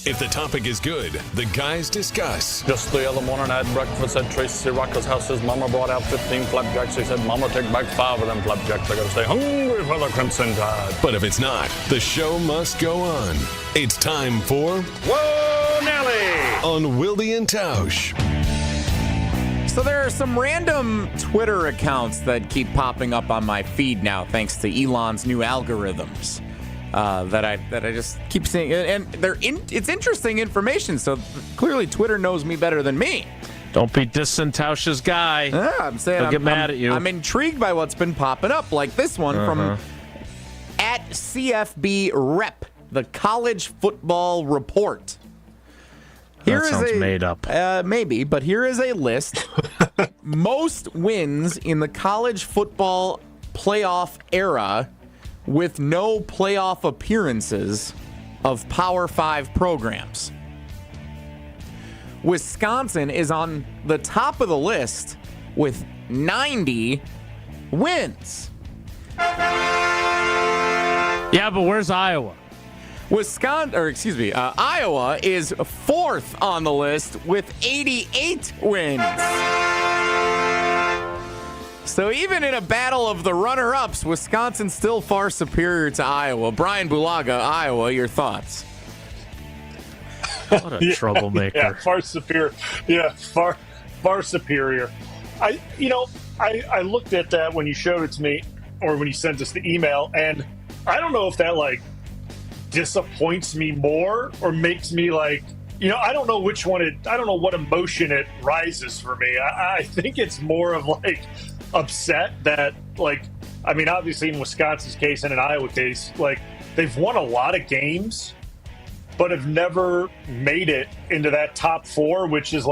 If the topic is good, the guys discuss. Just the other morning I had breakfast at Tracy Rocker's house. His mama brought out 15 flapjacks. He said, Mama, take back 5 of them flapjacks. I gotta stay hungry for the Crimson Tide. But if it's not, the show must go on. It's time for Whoa Nelly on Wilde and Tausch. So there are some random Twitter accounts that keep popping up on my feed now, thanks to Elon's new algorithms. That I just keep seeing, and it's interesting information. So clearly, Twitter knows me better than me. Don't be dissing Tausch's guy. Yeah, I'm saying He'll get mad at you. I'm intrigued by what's been popping up, like this one from @CFB Rep, the College Football Report. That sounds made up. Maybe, but here is a list. Most wins in the college football playoff era with no playoff appearances of Power 5 programs. Wisconsin is on the top of the list with 90 wins. Yeah, but where's Iowa? Iowa is 4th on the list with 88 wins. So even in a battle of the runner-ups, Wisconsin's still far superior to Iowa. Bryan Bulaga, Iowa, your thoughts? What a troublemaker. Yeah, far superior. Yeah, far superior. I looked at that when you showed it to me, or when you sent us the email, and I don't know if that disappoints me more or makes me I don't know which one I don't know what emotion it rises for me. I think it's more of upset that obviously in Wisconsin's case and in Iowa case, they've won a lot of games but have never made it into that top 4, which is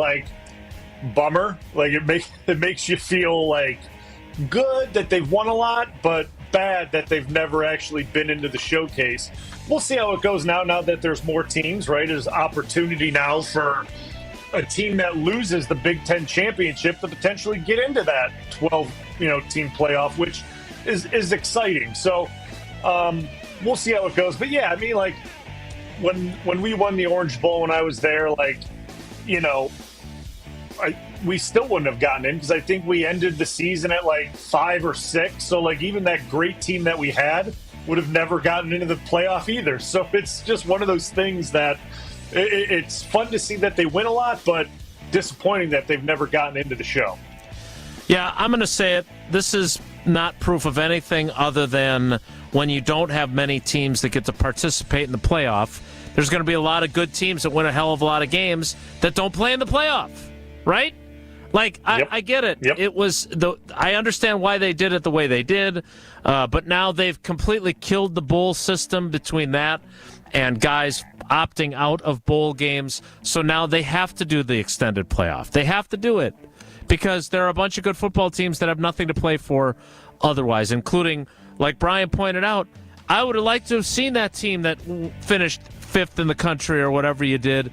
bummer. It makes you feel good that they've won a lot, but bad that they've never actually been into the showcase. We'll see how it goes now that there's more teams, right? There's opportunity now for a team that loses the Big Ten championship to potentially get into that 12, team playoff, which is exciting. So we'll see how it goes. But yeah, I mean, like when we won the Orange Bowl when I was there, like, you know, we still wouldn't have gotten in because I think we ended the season at like 5 or 6. So like even that great team that we had would have never gotten into the playoff either. So it's just one of those things that it's fun to see that they win a lot, but disappointing that they've never gotten into the show. Yeah, I'm going to say it. This is not proof of anything other than when you don't have many teams that get to participate in the playoff, there's going to be a lot of good teams that win a hell of a lot of games that don't play in the playoff, right? Like, Yep. I get it. Yep. It was I understand why they did it the way they did, but now they've completely killed the bowl system between that and guys opting out of bowl games. So now they have to do the extended playoff. They have to do it because there are a bunch of good football teams that have nothing to play for otherwise, including, like Bryan pointed out, I would have liked to have seen that team that finished 5th in the country or whatever you did.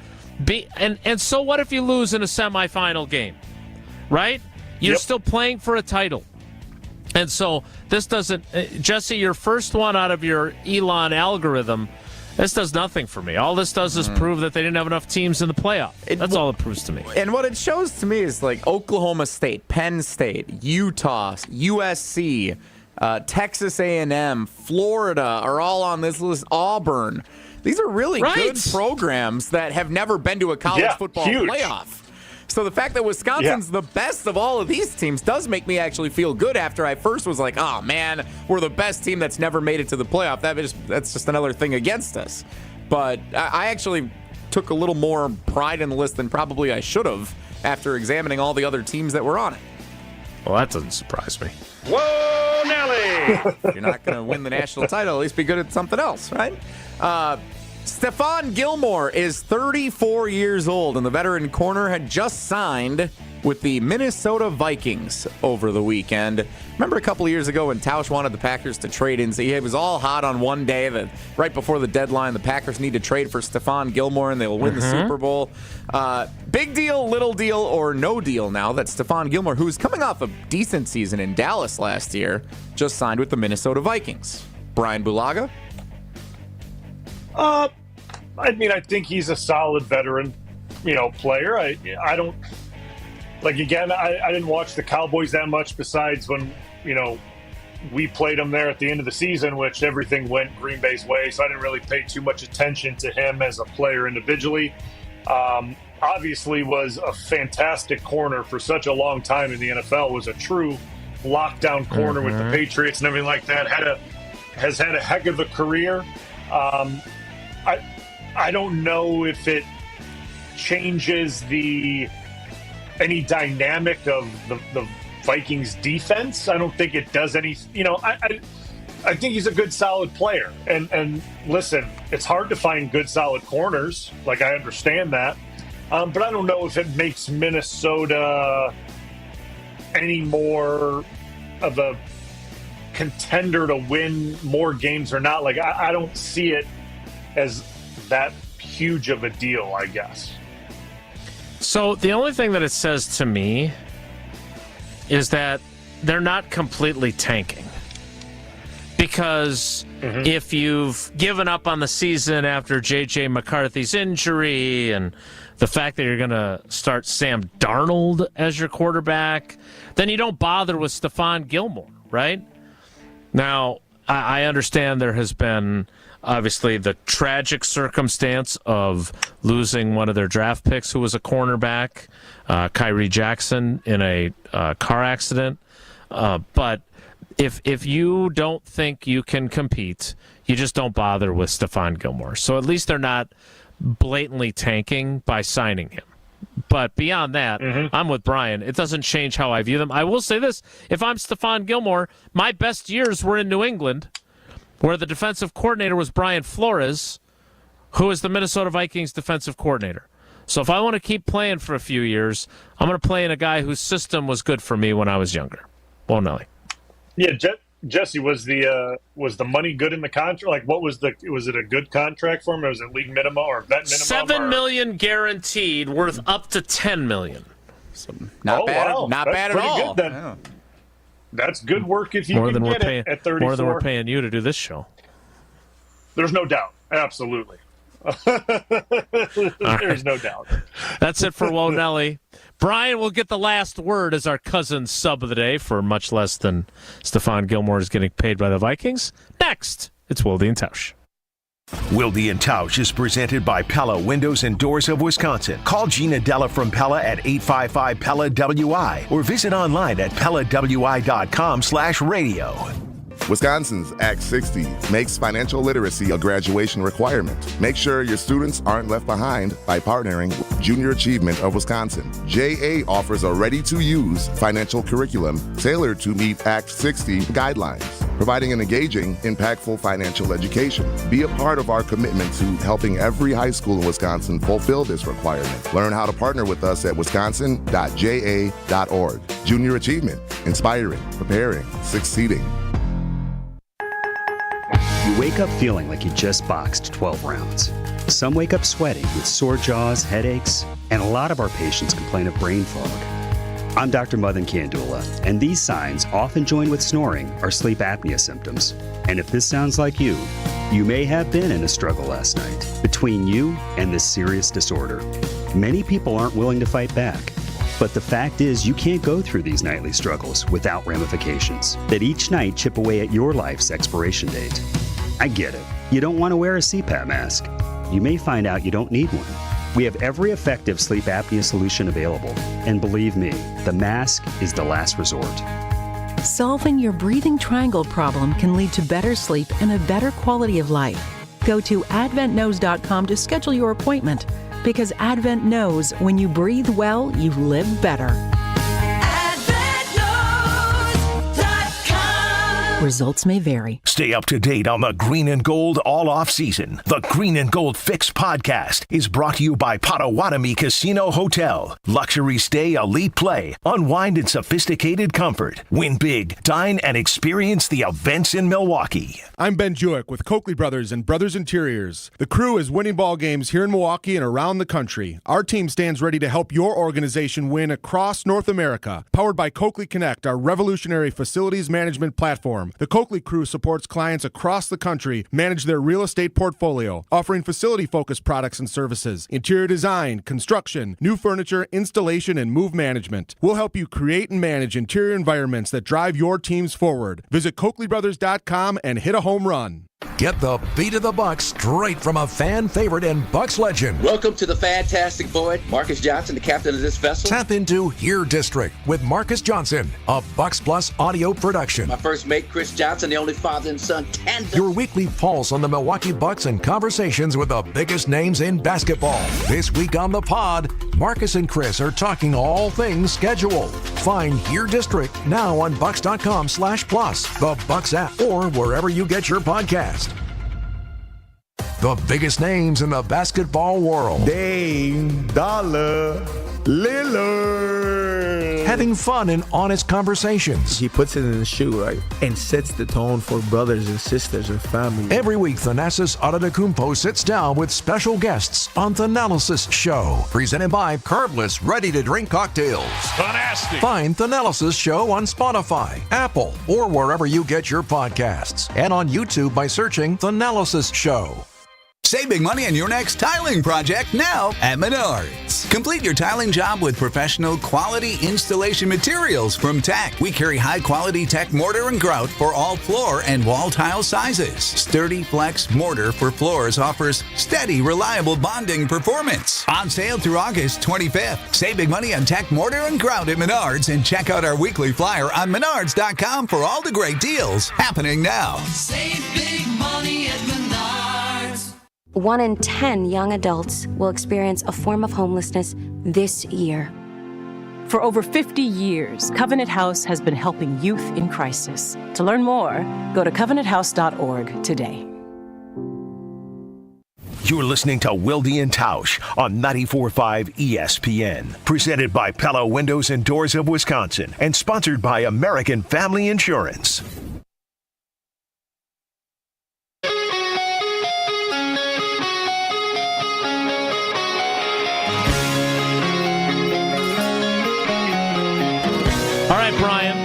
And so what if you lose in a semifinal game? Right? You're still playing for a title. And so this doesn't, Jesse, your first one out of your Elon algorithm, this does nothing for me. All this does is prove that they didn't have enough teams in the playoff. That's all it proves to me. And what it shows to me is like Oklahoma State, Penn State, Utah, USC, Texas A&M, Florida are all on this list. Auburn. These are really good programs that have never been to a college football playoff. So the fact that Wisconsin's the best of all of these teams does make me actually feel good after I first was like, oh, man, we're the best team that's never made it to the playoff. That's just another thing against us. But I actually took a little more pride in the list than probably I should have after examining all the other teams that were on it. Well, that doesn't surprise me. Whoa, Nelly! If you're not going to win the national title, at least be good at something else, right? Stephon Gilmore is 34 years old, and the veteran corner had just signed with the Minnesota Vikings over the weekend. Remember a couple of years ago when Tausch wanted the Packers to trade in? It was all hot on one day that right before the deadline, the Packers need to trade for Stephon Gilmore and they will win the Super Bowl. Big deal, little deal, or no deal now that Stephon Gilmore, who's coming off a decent season in Dallas last year, just signed with the Minnesota Vikings. Bryan Bulaga? I mean, I think he's a solid veteran, player. I don't like. Again, I didn't watch the Cowboys that much. Besides when we played them there at the end of the season, which everything went Green Bay's way. So I didn't really pay too much attention to him as a player individually. Obviously, was a fantastic corner for such a long time in the NFL. Was a true lockdown corner with the Patriots and everything like that. Has had a heck of a career. I don't know if it changes any dynamic of the Vikings defense. I don't think it does any. I think he's a good, solid player. And listen, it's hard to find good, solid corners. Like, I understand that. But I don't know if it makes Minnesota any more of a contender to win more games or not. Like, I don't see it as that huge of a deal, I guess. So the only thing that it says to me is that they're not completely tanking. Because if you've given up on the season after J.J. McCarthy's injury and the fact that you're going to start Sam Darnold as your quarterback, then you don't bother with Stephon Gilmore, right? Now, I understand there has been obviously the tragic circumstance of losing one of their draft picks who was a cornerback, Kyrie Jackson, in a car accident. But if you don't think you can compete, you just don't bother with Stephon Gilmore. So at least they're not blatantly tanking by signing him. But beyond that, I'm with Bryan. It doesn't change how I view them. I will say this. If I'm Stephon Gilmore, my best years were in New England, where the defensive coordinator was Brian Flores, who is the Minnesota Vikings defensive coordinator. So if I want to keep playing for a few years, I'm going to play in a guy whose system was good for me when I was younger. Well, Nelly. Yeah, Jesse, was the money good in the contract? Like, was it a good contract for him? Or was it league minimum or vet minimum? $7 million guaranteed, worth up to $10 million. So not bad. Wow. Not That's bad at pretty all. Good, then. That's good work if you more can than get we're paying, it at 34. More than we're paying you to do this show. There's no doubt. Absolutely. There's no doubt. That's it for Whoa Nelly. Bryan will get the last word as our cousin sub of the day for much less than Stephon Gilmore is getting paid by the Vikings. Next, it's Wilde and Tausch. Wilde and Tausch is presented by Pella Windows and Doors of Wisconsin. Call Gina Della from Pella at 855-PELLA-WI or visit online at PellaWI.com/radio. Wisconsin's Act 60 makes financial literacy a graduation requirement. Make sure your students aren't left behind by partnering with Junior Achievement of Wisconsin. JA offers a ready-to-use financial curriculum tailored to meet Act 60 guidelines, providing an engaging, impactful financial education. Be a part of our commitment to helping every high school in Wisconsin fulfill this requirement. Learn how to partner with us at wisconsin.ja.org. Junior Achievement, inspiring, preparing, succeeding. You wake up feeling like you just boxed 12 rounds. Some wake up sweating with sore jaws, headaches, and a lot of our patients complain of brain fog. I'm Dr. Madan Kandula, and these signs, often joined with snoring, are sleep apnea symptoms. And if this sounds like you may have been in a struggle last night between you and this serious disorder. Many people aren't willing to fight back. But the fact is, you can't go through these nightly struggles without ramifications that each night chip away at your life's expiration date. I get it. You don't want to wear a CPAP mask. You may find out you don't need one. We have every effective sleep apnea solution available. And believe me, the mask is the last resort. Solving your breathing triangle problem can lead to better sleep and a better quality of life. Go to adventknows.com to schedule your appointment, because Advent knows when you breathe well, you live better. Results may vary. Stay up to date on the green and gold all off season. The Green and Gold Fix podcast is brought to you by Potawatomi Casino Hotel. Luxury stay, elite play, unwind in sophisticated comfort. Win big, dine, and experience the events in Milwaukee. I'm Ben Jewick with Coakley Brothers and Brothers Interiors. The crew is winning ball games here in Milwaukee and around the country. Our team stands ready to help your organization win across North America. Powered by Coakley Connect, our revolutionary facilities management platform. The Coakley crew supports clients across the country manage their real estate portfolio, offering facility-focused products and services, interior design, construction, new furniture, installation, and move management. We'll help you create and manage interior environments that drive your teams forward. Visit CoakleyBrothers.com and hit a home run. Get the beat of the Bucks straight from a fan favorite and Bucks legend. Welcome to the fantastic void. Marcus Johnson, the captain of this vessel. Tap into Here District with Marcus Johnson, a Bucks Plus audio production. My first mate, Chris Johnson, the only father and son tandem. Your weekly pulse on the Milwaukee Bucks and conversations with the biggest names in basketball. This week on the pod, Marcus and Chris are talking all things schedule. Find Here District now on Bucks.com/plus, the Bucks app, or wherever you get your podcast. The biggest names in the basketball world. Dame Dollar Lillard. Having fun and honest conversations. He puts it in the shoe, right? And sets the tone for brothers and sisters and family. Every week, Thanasis Adetokounmpo sits down with special guests on Thanalysis Show. Presented by Carbless Ready-to-Drink Cocktails. Fantastic. Find Thanalysis Show on Spotify, Apple, or wherever you get your podcasts. And on YouTube by searching Thanalysis Show. Save big money on your next tiling project now at Menards. Complete your tiling job with professional quality installation materials from Tech. We carry high-quality Tech mortar and grout for all floor and wall tile sizes. Sturdy Flex mortar for floors offers steady, reliable bonding performance. On sale through August 25th. Save big money on Tech mortar and grout at Menards and check out our weekly flyer on Menards.com for all the great deals happening now. Save big money at Menards. 1 in 10 young adults will experience a form of homelessness this year. For over 50 years, Covenant House has been helping youth in crisis. To learn more, go to covenanthouse.org today. You're listening to Wilde and Tausch on 94.5 ESPN. Presented by Pella Windows and Doors of Wisconsin and sponsored by American Family Insurance. All right, Bryan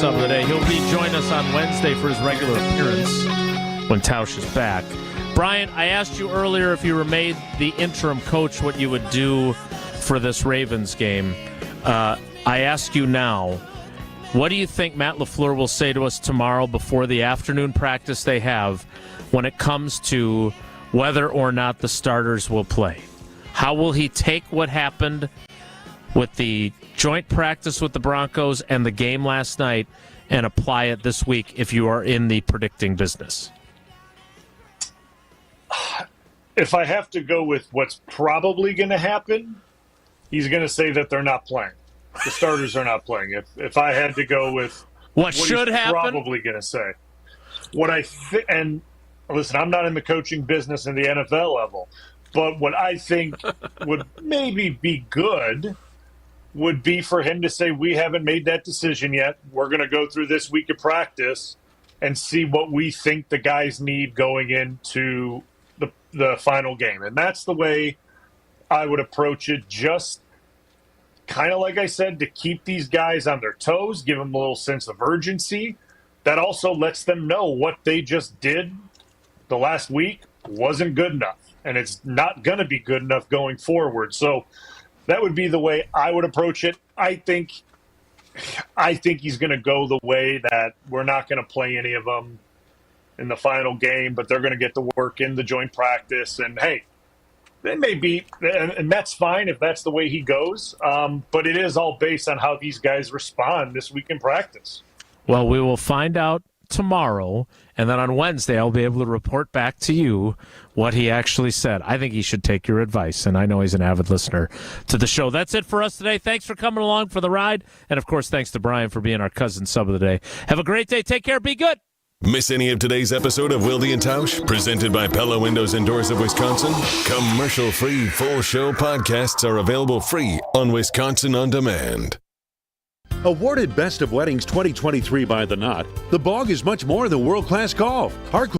Sub of the Day. He'll rejoin us on Wednesday for his regular appearance when Tausch is back. Bryan, I asked you earlier if you were made the interim coach what you would do for this Ravens game. I ask you now, what do you think Matt LaFleur will say to us tomorrow before the afternoon practice they have when it comes to whether or not the starters will play? How will he take what happened with the joint practice with the Broncos and the game last night and apply it this week if you are in the predicting business? If I have to go with what's probably going to happen, he's going to say that they're not playing. The starters are not playing. If I had to go with what should he's happen, probably going to say what and listen, I'm not in the coaching business in the NFL level, but what I think would maybe be good would be for him to say, we haven't made that decision yet. We're going to go through this week of practice and see what we think the guys need going into the final game. And that's the way I would approach it, just kind of like I said, to keep these guys on their toes, give them a little sense of urgency. That also lets them know what they just did the last week wasn't good enough, and it's not going to be good enough going forward. So that would be the way I would approach it. I think he's going to go the way that we're not going to play any of them in the final game, but they're going to get the work in the joint practice. And, hey, they may be, and that's fine if that's the way he goes, but it is all based on how these guys respond this week in practice. Well, we will find out tomorrow, and then on Wednesday I'll be able to report back to you what he actually said. I think he should take your advice, and I know he's an avid listener to the show. That's it for us today. Thanks for coming along for the ride, and, of course, thanks to Bryan for being our cousin sub of the day. Have a great day. Take care. Be good. Miss any of today's episode of Wilde and Tausch, presented by Pella Windows and Doors of Wisconsin? Commercial-free full show podcasts are available free on Wisconsin On Demand. Awarded Best of Weddings 2023 by The Knot, the Bog is much more than world-class golf. Our